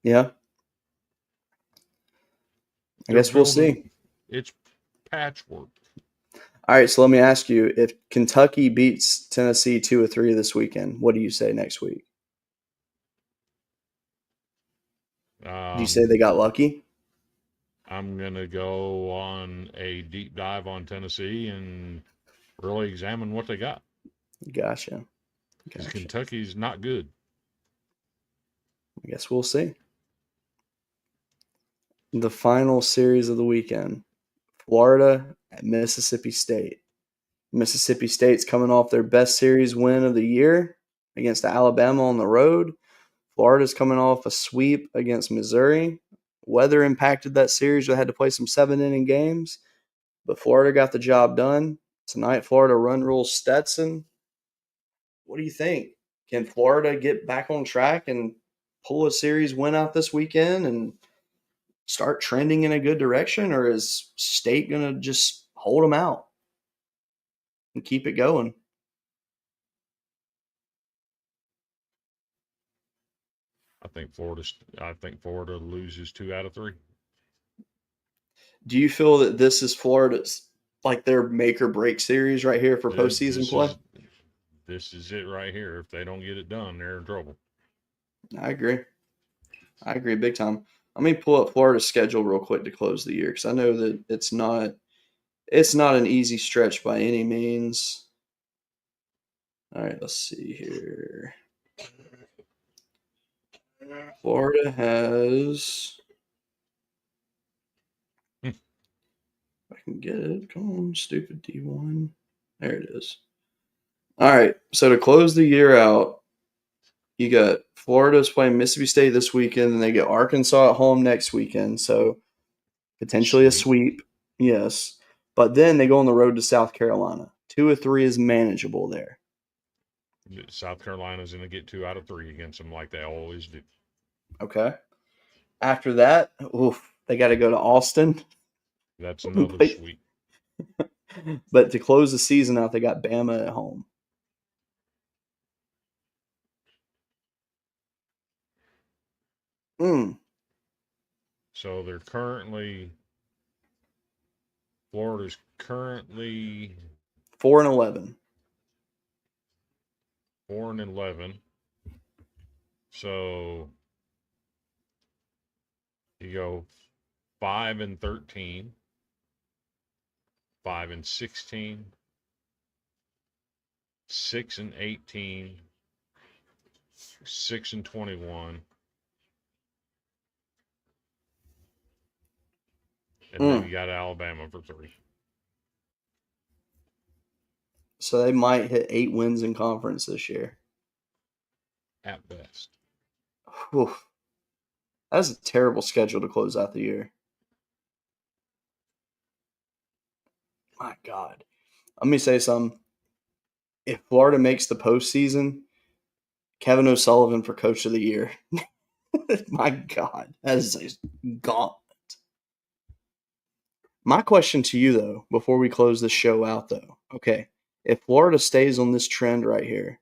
S2: Yeah. I guess we'll see.
S3: It's patchwork.
S2: All right, so let me ask you, if Kentucky beats Tennessee 2 or 3 this weekend, what do you say next week? Do you say they got lucky?
S3: I'm going to go on a deep dive on Tennessee and really examine what they got.
S2: Gotcha.
S3: Because Kentucky's not good.
S2: I guess we'll see. The final series of the weekend, Florida at Mississippi State. Mississippi State's coming off their best series win of the year against Alabama on the road. Florida's coming off a sweep against Missouri. Weather impacted that series. They had to play some 7-inning games, but Florida got the job done. Tonight, Florida run rule Stetson. What do you think? Can Florida get back on track and pull a series win out this weekend and start trending in a good direction, or is State going to just hold them out and keep it going?
S3: I think Florida loses 2 out of 3.
S2: Do you feel that this is Florida's like their make or break series right here for postseason play?
S3: This is it right here. If they don't get it done, they're in trouble.
S2: I agree big time. Let me pull up Florida's schedule real quick to close the year because I know that it's not an easy stretch by any means. All right, let's see here. Florida has. If I can get it. Come on, stupid D1. There it is. All right. So to close the year out, you got Florida's playing Mississippi State this weekend, and they get Arkansas at home next weekend. So potentially a sweep. Yes. But then they go on the road to South Carolina. 2 of 3 is manageable there.
S3: South Carolina's going to get 2 out of 3 against them like they always do.
S2: Okay. After that, they got to go to Austin.
S3: That's another sweep.
S2: But to close the season out, they got Bama at home.
S3: So they're Florida's currently
S2: 4-11.
S3: 4-11. So you go 5-13, 5-16, 6-18, 6-21. And then you got Alabama for 3.
S2: So they might hit 8 wins in conference this year.
S3: At best.
S2: Oof. That's a terrible schedule to close out the year. My God. Let me say something. If Florida makes the postseason, Kevin O'Sullivan for Coach of the Year. My God. That is a gauntlet. My question to you, though, before we close this show out, though, okay, if Florida stays on this trend right here,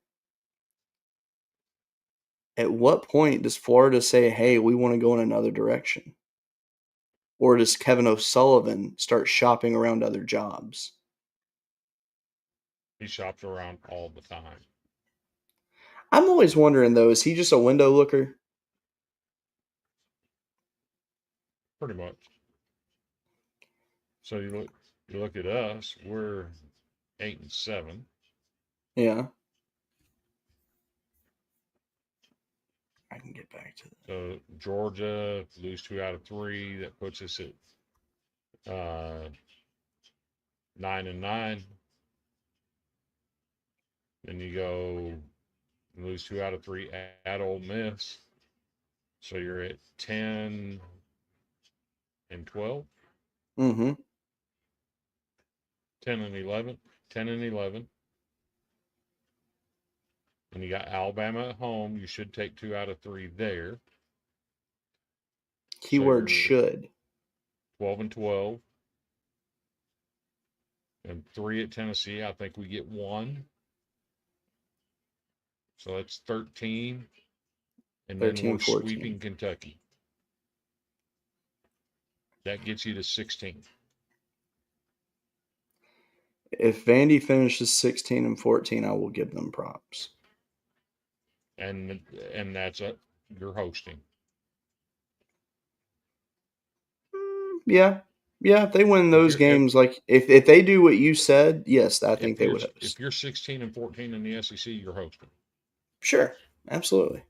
S2: at what point does Florida say, hey, we want to go in another direction? Or does Kevin O'Sullivan start shopping around other jobs?
S3: He shops around all the time.
S2: I'm always wondering, though, is he just a window looker?
S3: Pretty much. So you look at us, we're 8-7.
S2: Yeah. I can get back to that.
S3: So Georgia lose 2 out of 3. That puts us at 9-9. Then you go lose 2 out of 3 at Ole Miss. So you're at 10-12.
S2: Mm-hmm.
S3: 10-11. 10-11. And you got Alabama at home. You should take 2 out of 3 there.
S2: Keyword
S3: So
S2: should.
S3: 12-12. And 3 at Tennessee. I think we get 1. So that's 13. And
S2: 13,
S3: then we're
S2: 14.
S3: sweeping Kentucky. That gets you to 16.
S2: If Vandy finishes 16-14, I will give them props.
S3: And that's you're hosting.
S2: Yeah. If they win those games, like if they do what you said, yes, I think they would host.
S3: If you're 16-14 in the SEC, you're hosting.
S2: Sure, absolutely.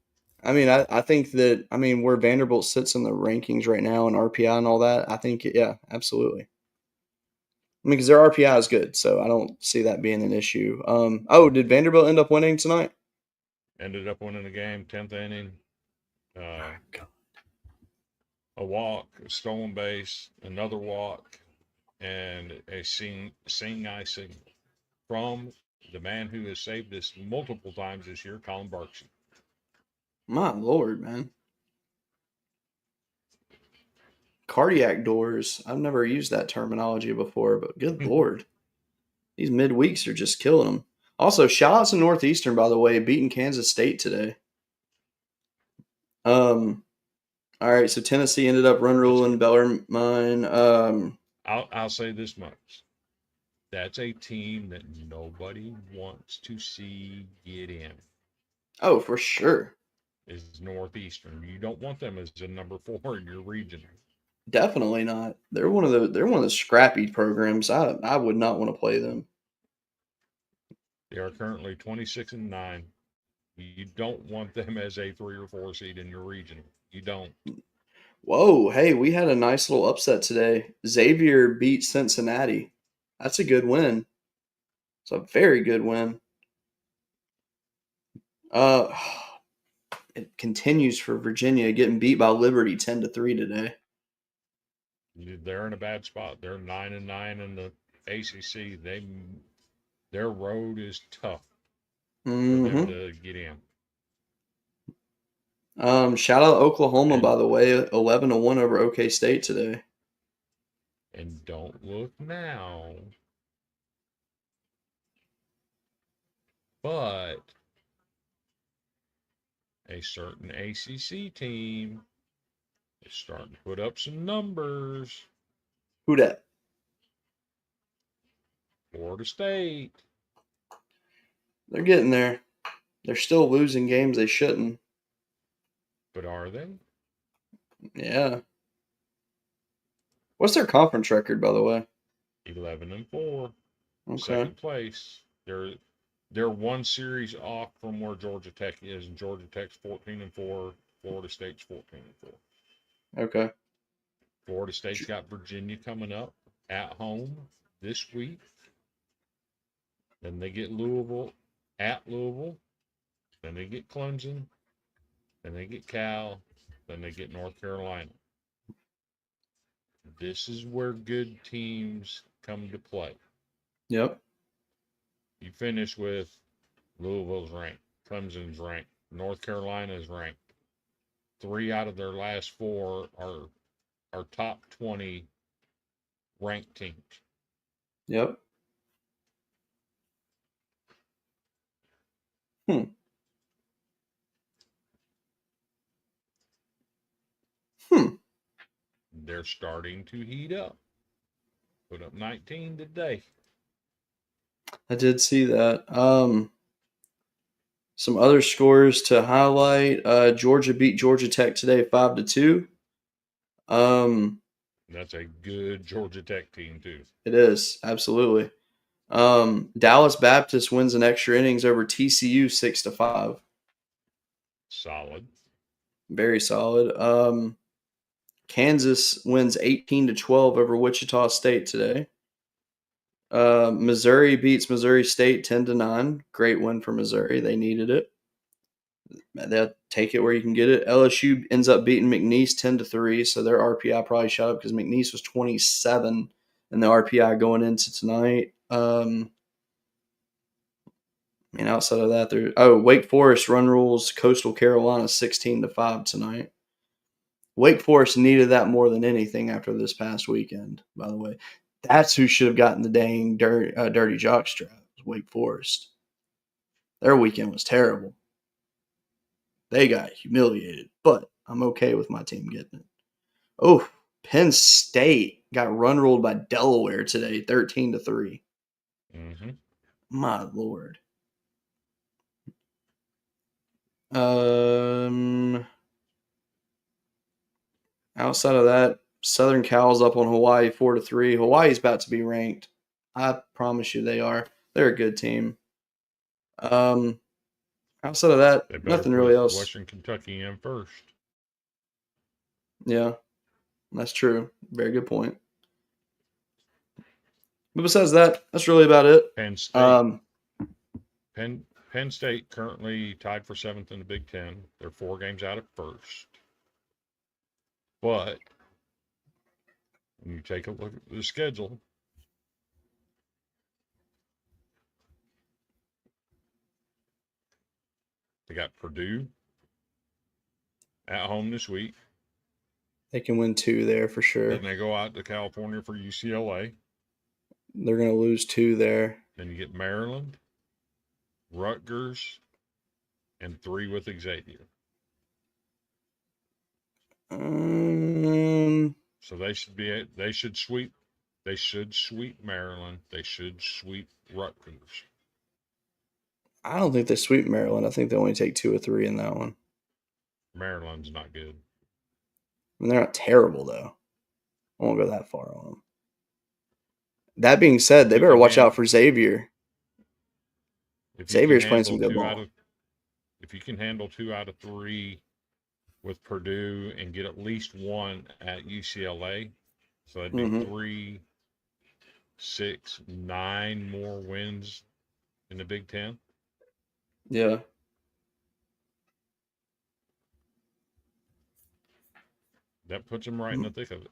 S2: I mean, I think that where Vanderbilt sits in the rankings right now and RPI and all that, I think yeah, absolutely. I mean, because their RPI is good, so I don't see that being an issue. Did Vanderbilt end up winning tonight?
S3: Ended up winning the game, 10th inning. A walk, a stolen base, another walk, and a seeing eye signal from the man who has saved us multiple times this year, Colin Barksey.
S2: My Lord, man. Cardiac doors. I've never used that terminology before, but good Lord. These midweeks are just killing them. Also, shout out to Northeastern, by the way, beating Kansas State today. All right, so Tennessee ended up run ruling Bellarmine.
S3: I'll say this much. That's a team that nobody wants to see get in.
S2: Oh, for sure.
S3: Is Northeastern. You don't want them as the number 4 in your region.
S2: Definitely not. They're one of the scrappy programs. I would not want to play them.
S3: They are currently 26-9. You don't want them as a 3 or 4 seed in your region. You don't.
S2: Whoa, hey, we had a nice little upset today. Xavier beat Cincinnati. That's a good win. It's a very good win. Uh, it continues for Virginia getting beat by Liberty 10-3 today.
S3: They're in a bad spot. They're 9-9 in the ACC. Their road is tough for them to get in.
S2: Shout out Oklahoma, by the way, 11-1 over OK State today.
S3: And don't look now, but a certain ACC team is starting to put up some numbers.
S2: Who dat?
S3: Florida State.
S2: They're getting there. They're still losing games they shouldn't.
S3: But are they?
S2: Yeah. What's their conference record, by the way?
S3: 11-4.
S2: Okay.
S3: Second place. They're one series off from where Georgia Tech is, and Georgia Tech's 14-4. Florida State's 14-4.
S2: Okay.
S3: Florida State's got Virginia coming up at home this week. Then they get Louisville at Louisville. Then they get Clemson. Then they get Cal. Then they get North Carolina. This is where good teams come to play.
S2: Yep.
S3: You finish with Louisville's ranked, Clemson's ranked, North Carolina's ranked. 3 out of their last 4 are top 20 ranked teams.
S2: Yep.
S3: They're starting to heat up. Put up 19 today.
S2: I did see that. Some other scores to highlight. Georgia beat Georgia Tech today 5-2.
S3: That's a good Georgia Tech team, too.
S2: It is, absolutely. Dallas Baptist wins in extra innings over TCU 6-5.
S3: Solid.
S2: Very solid. Kansas wins 18-12 over Wichita State today. Missouri beats Missouri State 10-9. Great win for Missouri. They needed it. They'll take it where you can get it. LSU ends up beating McNeese 10-3, so their RPI probably shot up because McNeese was 27 in the RPI going into tonight. Outside of that, Wake Forest run rules Coastal Carolina 16-5 tonight. Wake Forest needed that more than anything after this past weekend, by the way. That's who should have gotten the dang dirty jockstrap, Wake Forest. Their weekend was terrible. They got humiliated, but I'm okay with my team getting it. Oh, Penn State got run ruled by Delaware today, 13-3.
S3: Mm-hmm.
S2: My Lord. Outside of that, Southern Cal's up on Hawaii 4-3. Hawaii's about to be ranked. I promise you they are. They're a good team. Outside of that, nothing really else.
S3: Western Kentucky in first.
S2: Yeah, that's true. Very good point. But besides that, that's really about it.
S3: Penn State. Penn State currently tied for 7th in the Big Ten. They're 4 games out of first. But when you take a look at the schedule, they got Purdue at home this week.
S2: They can win 2 there for sure.
S3: Then they go out to California for UCLA.
S2: They're going to lose 2 there.
S3: Then you get Maryland, Rutgers, and 3 with Xavier. So they should sweep Maryland. They should sweep Rutgers.
S2: I don't think they sweep Maryland. I think they only take 2 or 3 in that one.
S3: Maryland's not good.
S2: They're not terrible, though. I won't go that far on them. That being said, they better watch out for Xavier.
S3: If you can
S2: Xavier's playing some
S3: handle
S2: good ball.
S3: if you can handle 2 out of 3 with Purdue and get at least one at UCLA, so that'd be
S2: Hmm.
S3: 3, 6, 9 more wins in the Big Ten.
S2: Yeah.
S3: That puts them right in the thick of it.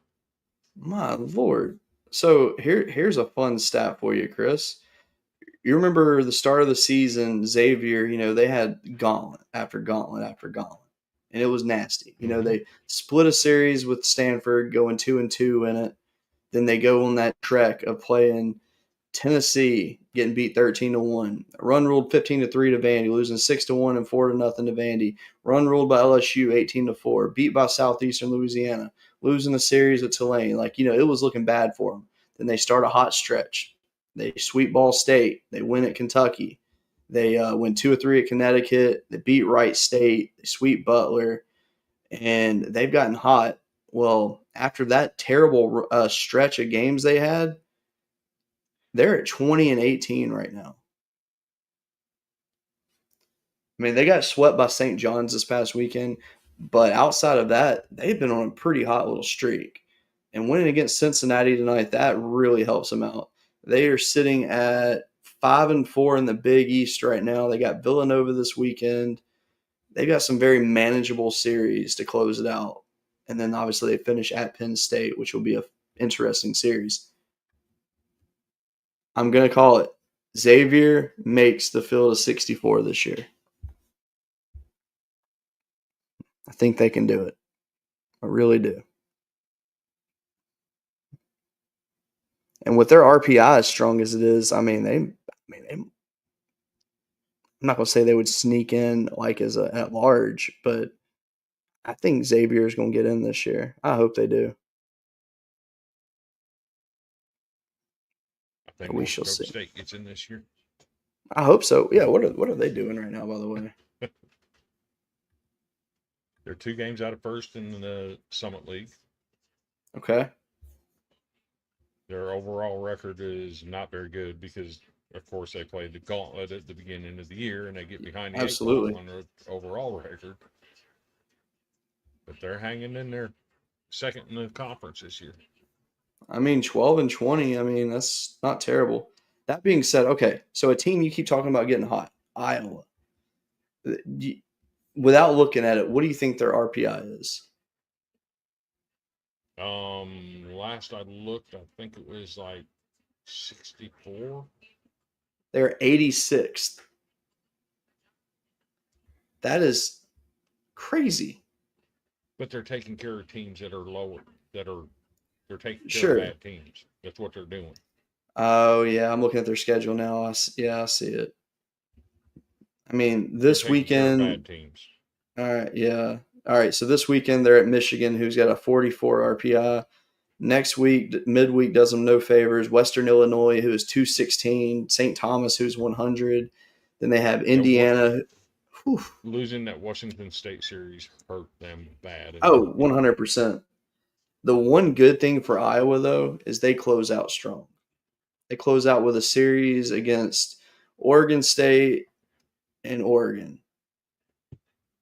S2: My Lord. So here's a fun stat for you, Chris. You remember the start of the season, Xavier, they had gauntlet after gauntlet after gauntlet. And it was nasty.
S3: Mm-hmm.
S2: They split a series with Stanford, going 2-2 in it. Then they go on that trek of playing Tennessee, getting beat 13-1. Run ruled 15-3 to Vandy, losing 6-1 and 4-0 to Vandy. Run ruled by LSU 18-4. Beat by Southeastern Louisiana, losing the series at Tulane. It was looking bad for them. Then they start a hot stretch. They sweep Ball State. They win at Kentucky. They win 2 or 3 at Connecticut. They beat Wright State. They sweep Butler, and they've gotten hot. Well, after that terrible stretch of games they had, they're at 20-18 right now. I mean, they got swept by St. John's this past weekend, but outside of that, they've been on a pretty hot little streak. And winning against Cincinnati tonight, that really helps them out. They are sitting at 5-4 in the Big East right now. They got Villanova this weekend. They got some very manageable series to close it out. And then obviously they finish at Penn State, which will be an interesting series. I'm going to call it. Xavier makes the field of 64 this year. I think they can do it. I really do. And with their RPI as strong as it is, I'm not going to say they would sneak in like as at large, but I think Xavier is going to get in this year. I hope they do.
S3: I think
S2: We
S3: North
S2: shall
S3: Dakota
S2: see.
S3: State gets in this year.
S2: I hope so. Yeah, what are they doing right now, by the way?
S3: They're 2 games out of first in the Summit League.
S2: Okay.
S3: Their overall record is not very good because, of course, they played the gauntlet at the beginning of the year and they get behind the 8 ball on their overall record. But they're hanging in there second in the conference this year.
S2: 12-20. That's not terrible. That being said, okay, so a team you keep talking about getting hot, Iowa. Without looking at it, what do you think their RPI is?
S3: Last I looked, I think it was like 64.
S2: They're 86th. That is crazy.
S3: But they're taking care of teams that are lower, they're taking care
S2: Sure.
S3: of bad teams. That's what they're doing.
S2: Oh, yeah, I'm looking at their schedule now. I see it. This
S3: They're taking care of
S2: weekend.
S3: bad teams.
S2: All right, yeah. All right, so this weekend they're at Michigan, who's got a 44 RPI. Next week, midweek does them no favors. Western Illinois, who is 216. St. Thomas, who's 100. Then they have Indiana.
S3: Losing that Washington State series hurt them bad.
S2: Oh, 100%. The one good thing for Iowa, though, is they close out strong. They close out with a series against Oregon State and Oregon.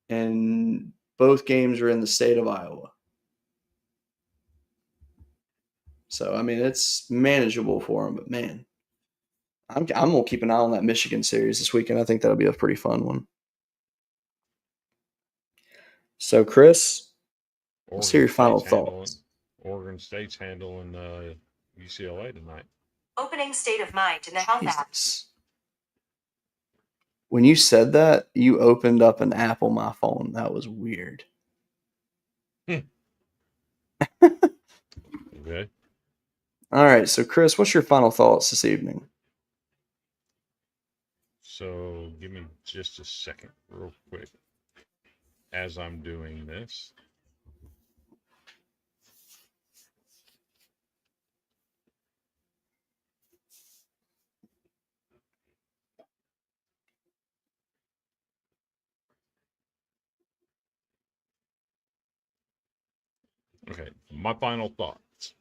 S2: And both games are in the state of Iowa. So, it's manageable for them. But, man, I'm going to keep an eye on that Michigan series this weekend. I think that'll be a pretty fun one. So, Chris, let's hear your final thoughts.
S3: Oregon State's handling UCLA tonight.
S6: Opening state of mind in the health app.
S2: When you said that, you opened up an app on my phone. That was weird.
S3: Okay.
S2: All right. So, Chris, what's your final thoughts this evening?
S3: So, give me just a second, real quick, as I'm doing this. Okay, my final thoughts.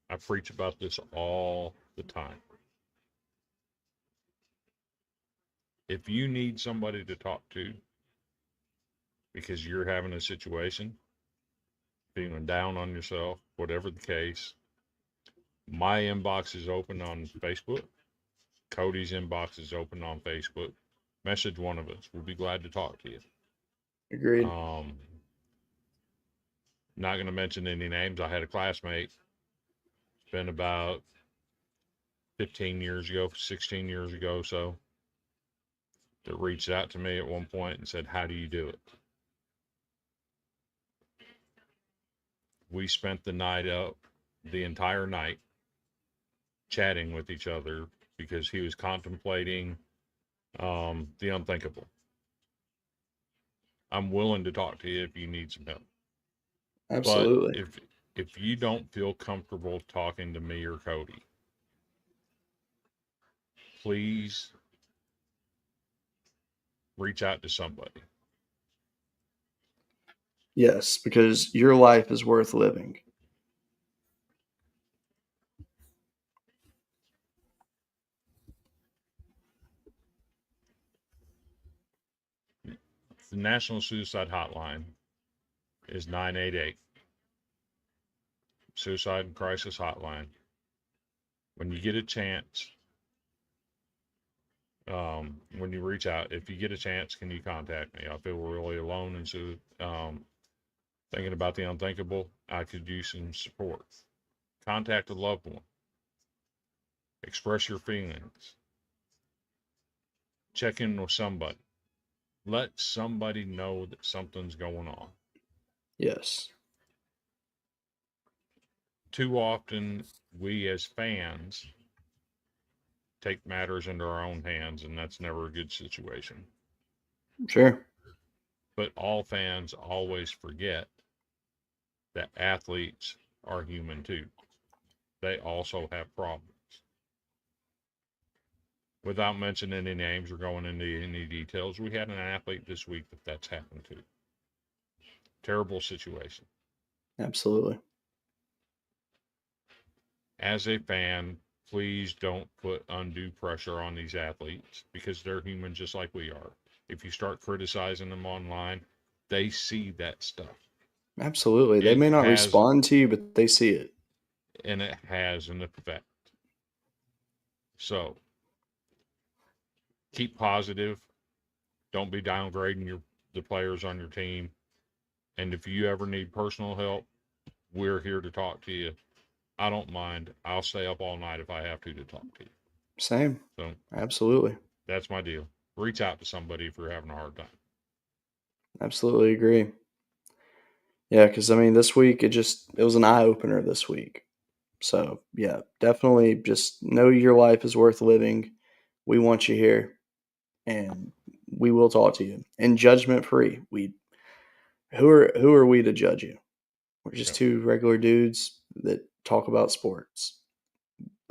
S3: I preach about this all the time. If you need somebody to talk to because you're having a situation, feeling down on yourself, whatever the case, my inbox is open on Facebook. Cody's inbox is open on Facebook. Message one of us. We'll be glad to talk to you.
S2: Agreed.
S3: Not going to mention any names. I had a classmate. It's been about 15 years ago, 16 years ago, so that reached out to me at one point and said, "How do you do it?" We spent the night up, the entire night, chatting with each other because he was contemplating the unthinkable. I'm willing to talk to you if you need some help.
S2: Absolutely.
S3: But if you don't feel comfortable talking to me or Cody, please reach out to somebody.
S2: Yes, because your life is worth living.
S3: The National Suicide Hotline is 988. Suicide and Crisis Hotline. When you get a chance, when you reach out, if you get a chance, can you contact me? I feel really alone and so thinking about the unthinkable. I could use some support. Contact a loved one. Express your feelings. Check in with somebody. Let somebody know that something's going on.
S2: Yes.
S3: Too often, we as fans take matters into our own hands, and that's never a good situation.
S2: Sure.
S3: But all fans always forget that athletes are human too. They also have problems. Without mentioning any names or going into any details, we had an athlete this week that's happened to. Terrible situation.
S2: Absolutely.
S3: As a fan, please don't put undue pressure on these athletes because they're human just like we are. If you start criticizing them online, they see that stuff.
S2: Absolutely. They
S3: It
S2: may not
S3: has,
S2: respond to you, but they see it.
S3: and it has an effect. So keep positive. Don't be downgrading the players on your team. And if you ever need personal help, we're here to talk to you. I don't mind. I'll stay up all night if I have to talk to you.
S2: Same.
S3: So
S2: Absolutely.
S3: that's my deal. Reach out to somebody if you're having a hard time.
S2: Absolutely agree. Yeah, because I mean, this week it was an eye opener this week. So yeah, definitely just know your life is worth living. We want you here, and we will talk to you. And judgment free. Who are we to judge you? We're just
S3: Yep.
S2: two regular dudes that talk about sports.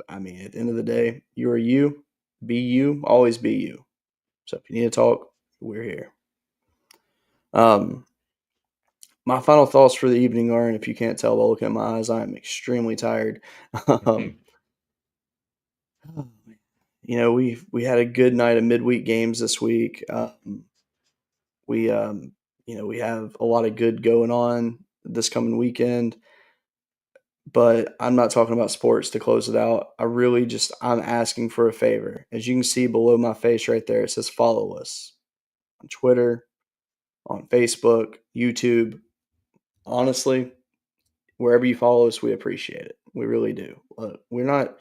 S2: I mean, at the end of the day, you are you. Be you. Always be you. So if you need to talk, we're here. My final thoughts for the evening are, and if you can't tell by looking at my eyes, I am extremely tired. Um, we had a good night of midweek games this week. We we have a lot of good going on this coming weekend. But I'm not talking about sports to close it out. I'm asking for a favor. As you can see below my face right there, it says follow us on Twitter, on Facebook, YouTube. Honestly, wherever you follow us, we appreciate it. We really do. We're not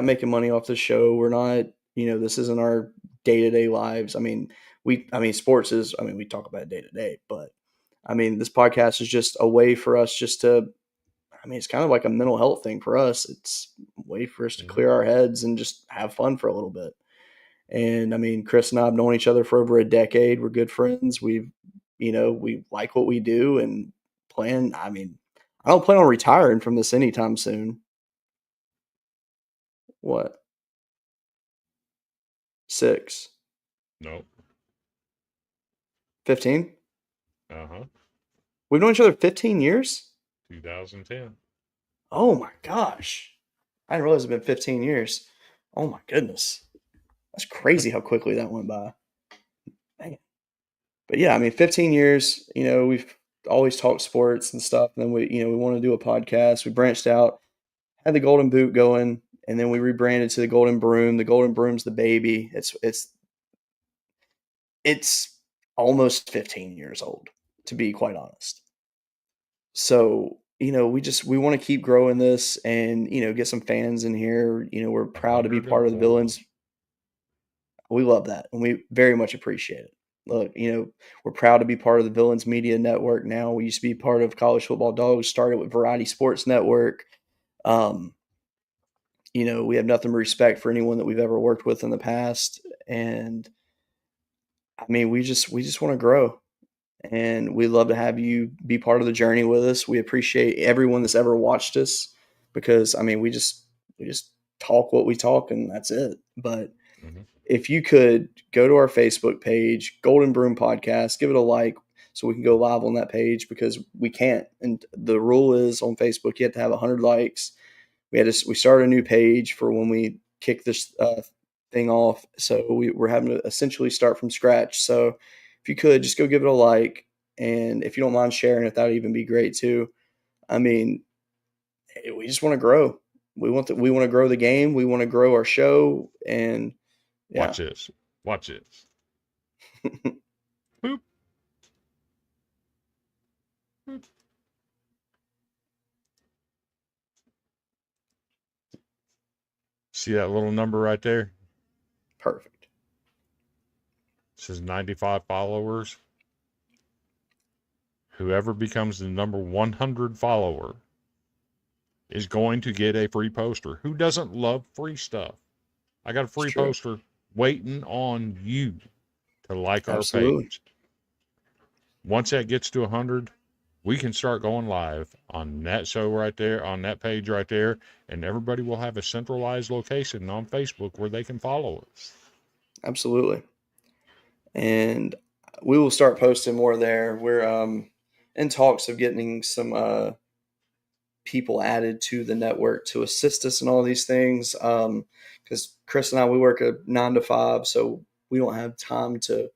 S2: making money off the show. We're not, this isn't our day-to-day lives. Sports is, we talk about it day to day, but this podcast is just a way for us just to, it's kind of like a mental health thing for us. It's a way for us to clear our heads and just have fun for a little bit. And Chris and I have known each other for over a decade. We're good friends. We like what we do and plan. I don't plan on retiring from this anytime soon. What? 6?
S3: Nope.
S2: 15?
S3: Uh-huh.
S2: We've known each other 15 years?
S3: 2010.
S2: Oh my gosh. I didn't realize it's been 15 years. Oh my goodness. That's crazy how quickly that went by. But yeah, I mean, 15 years, we've always talked sports and stuff. And then we want to do a podcast. We branched out, had the Golden Boot going, and then we rebranded to the Golden Broom. The Golden Broom's the baby. It's almost 15 years old, to be quite honest. So, we want to keep growing this and, get some fans in here. We're proud to be part of the
S3: 104.
S2: Villains. We love that, and we very much appreciate it. Look, we're proud to be part of the Villains Media Network now. We used to be part of College Football Dogs, started with Variety Sports Network. Um, we have nothing but respect for anyone that we've ever worked with in the past. And I mean, we just want to grow, and we love to have you be part of the journey with us. We appreciate everyone that's ever watched us because I mean, we just talk what we talk and that's it. But
S3: Mhm.
S2: if you could go to our Facebook page, Golden Broom Podcast, give it a like so we can go live on that page because we can't. And the rule is on Facebook, you have to have 100 likes. We started a new page for when we kick this thing off. So we're having to essentially start from scratch. So if you could just go give it a like. And if you don't mind sharing it, that would even be great too. I mean, we just want to grow. We want to grow the game. We want to grow our show. And yeah.
S3: Watch this. Watch this. Boop. Boop. See that little number right there?
S2: Perfect.
S3: It says 95 followers. Whoever becomes the number 100 follower is going to get a free poster. Who doesn't love free stuff? I got a free poster waiting on you to like our
S2: Absolutely.
S3: page. Once that gets to 100, we can start going live on that show right there, on that page right there, and everybody will have a centralized location on Facebook where they can follow us.
S2: Absolutely. And we will start posting more there. We're in talks of getting some people added to the network to assist us in all these things. Because Chris and I, we work a 9 to 5, so we don't have time to,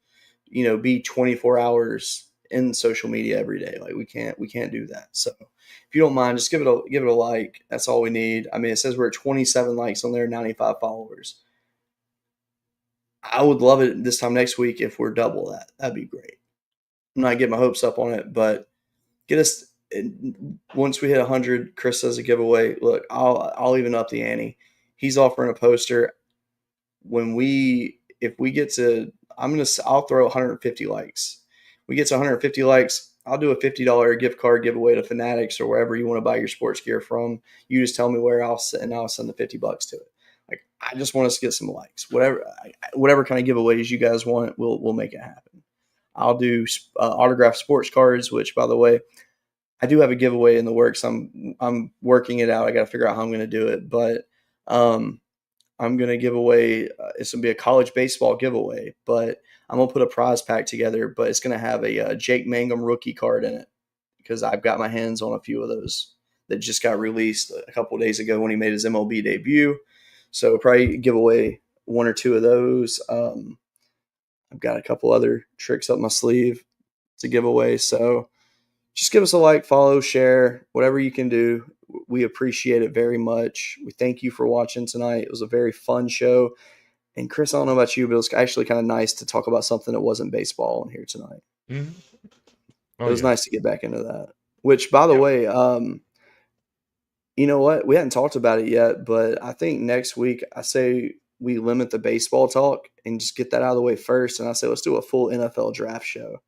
S2: be 24 hours in social media every day. Like we can't do that. So if you don't mind, just give it a like. That's all we need. I mean, it says we're at 27 likes on there, 95 followers. I would love it this time next week if we're double that. That'd be great. I'm not getting my hopes up on it, but get us once we hit 100. Chris does a giveaway. Look, I'll even up the ante. He's offering a poster. If we get to, I'll throw 150 likes. We get to 150 likes. I'll do a $50 gift card giveaway to Fanatics or wherever you want to buy your sports gear from. You just tell me where I'll send the $50 to it. Like I just want us to get some likes. Whatever kind of giveaways you guys want, we'll make it happen. I'll do autographed sports cards, which by the way, I do have a giveaway in the works. I'm working it out. I got to figure out how I'm going to do it, but I'm going to give away. It's going to be a college baseball giveaway, but I'm going to put a prize pack together. But it's going to have a Jake Mangum rookie card in it because I've got my hands on a few of those that just got released a couple of days ago when he made his MLB debut. So we'll probably give away one or two of those. I've got a couple other tricks up my sleeve to give away. So just give us a like, follow, share, whatever you can do. We appreciate it very much. We thank you for watching tonight. It was a very fun show. And Chris, I don't know about you, but it was actually kind of nice to talk about something that wasn't baseball in here tonight.
S3: Mm-hmm.
S2: It was nice to get back into that. Which, by the way, you know what? We hadn't talked about it yet, but I think next week I say we limit the baseball talk and just get that out of the way first. And I say let's do a full NFL draft show.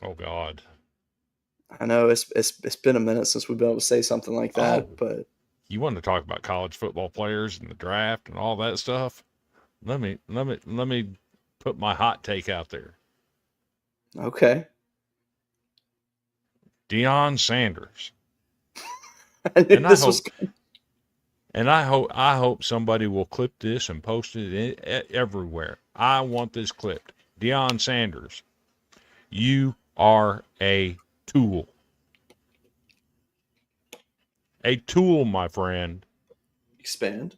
S3: Oh God.
S2: I know it's been a minute since we've been able to say something like that, but
S3: you want to talk about college football players and the draft and all that stuff? Let me put my hot take out there.
S2: Okay.
S3: Deion Sanders.
S2: And
S3: I hope somebody will clip this and post it everywhere. I want this clipped. Deion Sanders, you are a tool. A tool, my friend.
S2: Expand.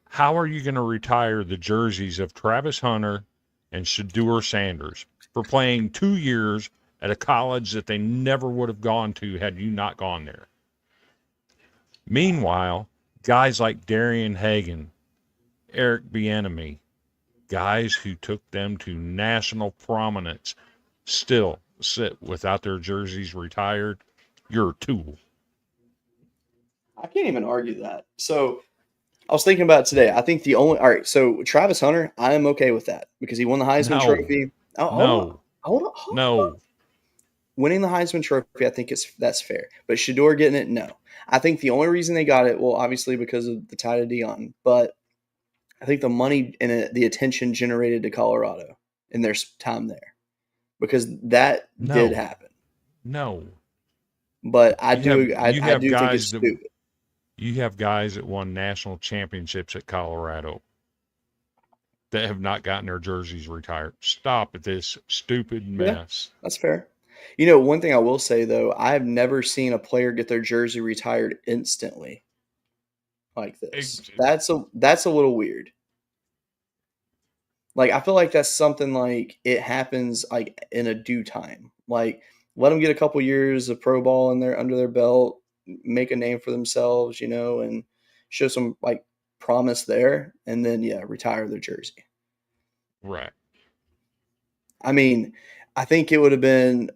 S3: How are you going to retire the jerseys of Travis Hunter, and Shadeur Sanders for playing 2 years at a college that they never would have gone to had you not gone there. Meanwhile, guys like Darian Hagan, Eric Bieniemy, guys who took them to national prominence, still sit without their jerseys retired. You're a tool.
S2: I can't even argue that. So I was thinking about it today. I think all right. So Travis Hunter, I am okay with that because he won the Heisman
S3: No,
S2: Trophy. Oh,
S3: no,
S2: hold on.
S3: no.
S2: Winning the Heisman Trophy, I think that's fair. But Shador getting it, no. I think the only reason they got it, well, obviously because of the tie to Dion, but I think the money and the attention generated to Colorado in their time there, because that did
S3: No,
S2: happen.
S3: no.
S2: But I
S3: You have
S2: do think it's
S3: guys that
S2: stupid.
S3: you have guys that won national championships at Colorado that have not gotten their jerseys retired. Stop at this stupid
S2: Yeah,
S3: mess.
S2: that's fair. You know, one thing I will say though, I have never seen a player get their jersey retired instantly like this.
S3: It-
S2: That's a little weird. Like, I feel like that's something like it happens like in a due time. Like, let them get a couple years of pro ball in their under their belt, make a name for themselves, and show some like promise there, and then yeah, retire their jersey.
S3: right.
S2: I mean, I think it'd have been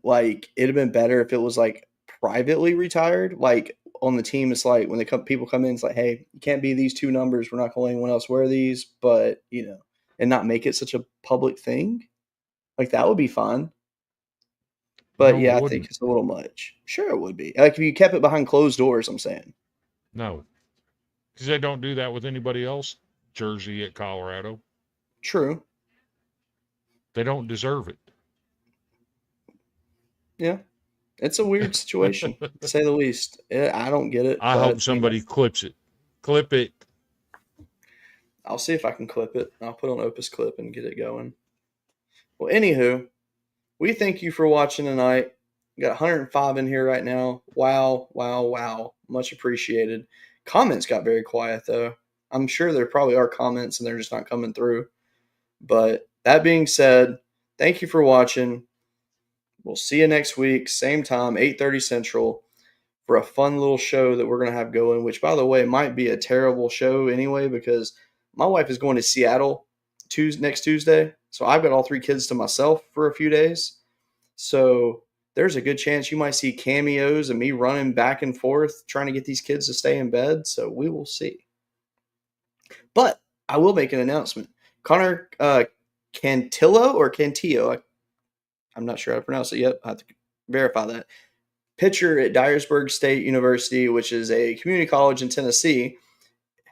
S2: better if it was like privately retired. Like on the team, it's like when people come in, it's like, hey, you can't be these two numbers. We're not going to let anyone else wear these, but and not make it such a public thing. Like that would be fun. But
S3: No, it
S2: yeah, I think
S3: wouldn't.
S2: it's a little much. Sure, it would be. Like if you kept it behind closed doors, I'm saying.
S3: No. Because they don't do that with anybody else jersey at Colorado.
S2: True.
S3: They don't deserve it.
S2: Yeah. It's a weird situation, to say the least. I don't get it,
S3: I hope
S2: but
S3: somebody clips it. Clip it.
S2: I'll see if I can clip it. I'll put on Opus Clip and get it going. Well, anywho, we thank you for watching tonight. We got 105 in here right now. Wow, wow, wow. Much appreciated. Comments got very quiet, though. I'm sure there probably are comments and they're just not coming through. But that being said, thank you for watching. We'll see you next week, same time, 8:30 Central, for a fun little show that we're going to have going, which, by the way, might be a terrible show anyway because my wife is going to Seattle next Tuesday. So I've got all three kids to myself for a few days. So there's a good chance you might see cameos and me running back and forth trying to get these kids to stay in bed. So we will see. But I will make an announcement. Connor Cantillo or Cantillo, I'm not sure how to pronounce it yet. I have to verify that. Pitcher at Dyersburg State University, which is a community college in Tennessee,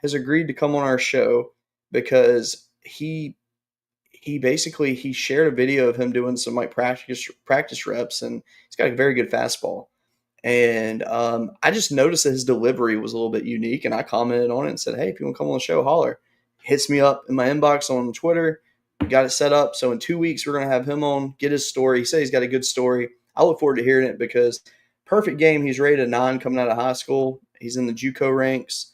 S2: has agreed to come on our show because he basically shared a video of him doing some like practice reps, and he's got a very good fastball. And I just noticed that his delivery was a little bit unique, and I commented on it and said, "Hey, if you want to come on the show, holler." Hits me up in my inbox on Twitter. Got it set up. So in 2 weeks, we're going to have him on, get his story. He said he's got a good story. I look forward to hearing it because perfect game. He's rated a 9 coming out of high school. He's in the JUCO ranks.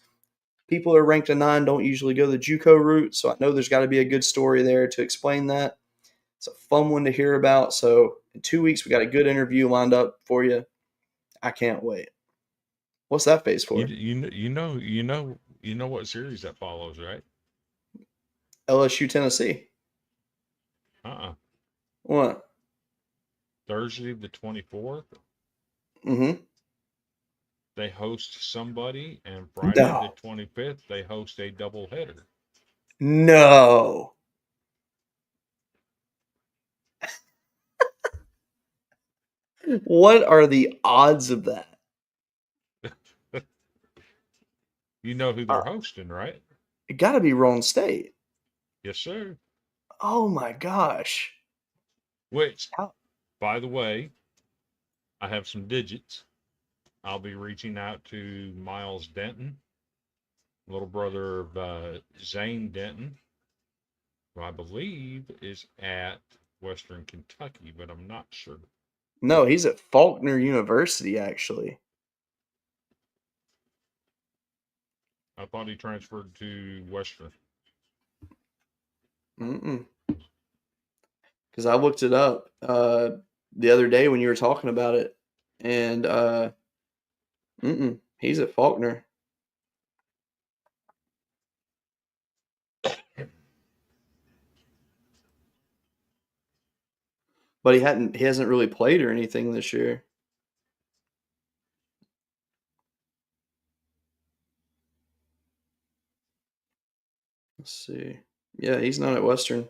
S2: People that are ranked a 9 don't usually go the JUCO route, so I know there's got to be a good story there to explain that. It's a fun one to hear about. So in 2 weeks, we got a good interview lined up for you. I can't wait. What's that face for?
S3: You know what series that follows, right?
S2: LSU, Tennessee.
S3: Uh-uh.
S2: What?
S3: Thursday the 24th,
S2: Mm-hmm.
S3: they host somebody, and Friday
S2: No.
S3: the 25th, they host a doubleheader.
S2: No. What are the odds of that?
S3: You know who they're hosting, right?
S2: It got to be Roan State.
S3: Yes, sir.
S2: Oh my gosh.
S3: Which,
S2: How-
S3: by the way, I have some digits. I'll be reaching out to Miles Denton, little brother of Zane Denton, who I believe is at Western Kentucky, but I'm not sure.
S2: No, he's at Faulkner University, actually.
S3: I thought he transferred to Western.
S2: Mm-mm. because I looked it up the other day when you were talking about it, and he's at Faulkner. But he hasn't really played or anything this year. Let's see. Yeah, he's not at Western.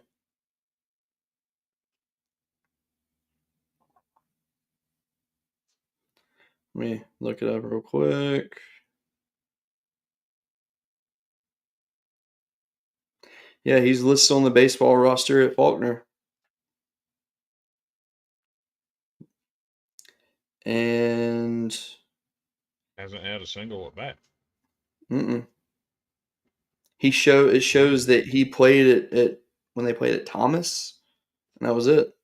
S2: Let me look it up real quick. Yeah, he's listed on the baseball roster at Faulkner. And
S3: Hasn't had a single at bat.
S2: it shows that he played at when they played at Thomas, and that was it.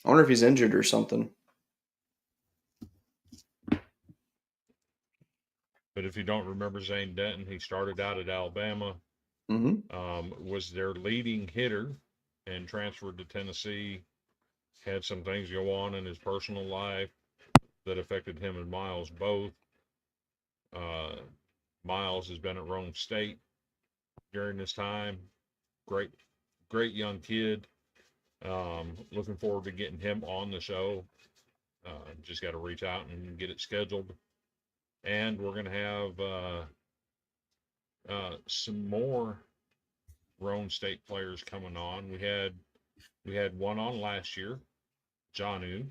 S2: I wonder if he's injured or something.
S3: But if you don't remember Zane Denton, he started out at Alabama, was their leading hitter, and transferred to Tennessee. Had some things go on in his personal life that affected him and Miles both. Miles has been at Rome State during this time. Great young kid. Looking forward to getting him on the show. Just got to reach out and get it scheduled. And we're going to have some more Rome State players coming on. We had one on last year, Janu.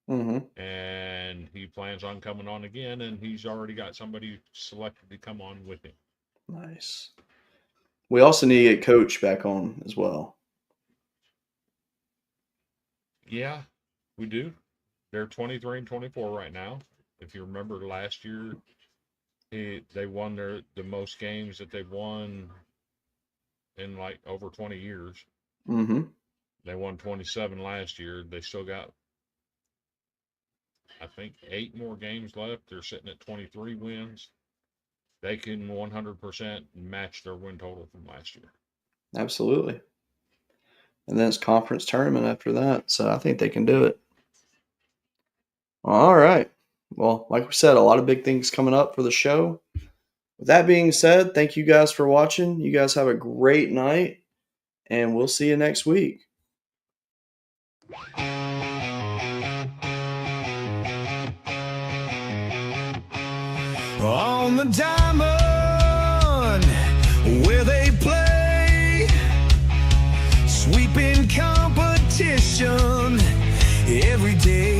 S3: And he plans on coming on again, and he's already got somebody selected to come on with him.
S2: Nice. We also need to get Coach back on as well.
S3: Yeah, we do. They're 23 and 24 right now. If you remember last year, they won the most games that they've won in like over 20 years. They won 27 last year. They still got, I think, 8 more games left. They're sitting at 23 wins. They can 100% match their win total from last year.
S2: Absolutely. And then it's conference tournament after that. So I think they can do it. All right. Well, like we said, a lot of big things coming up for the show. With that being said, thank you guys for watching. You guys have a great night, and we'll see you next week.
S1: On the diamond where they play, sweeping competition every day.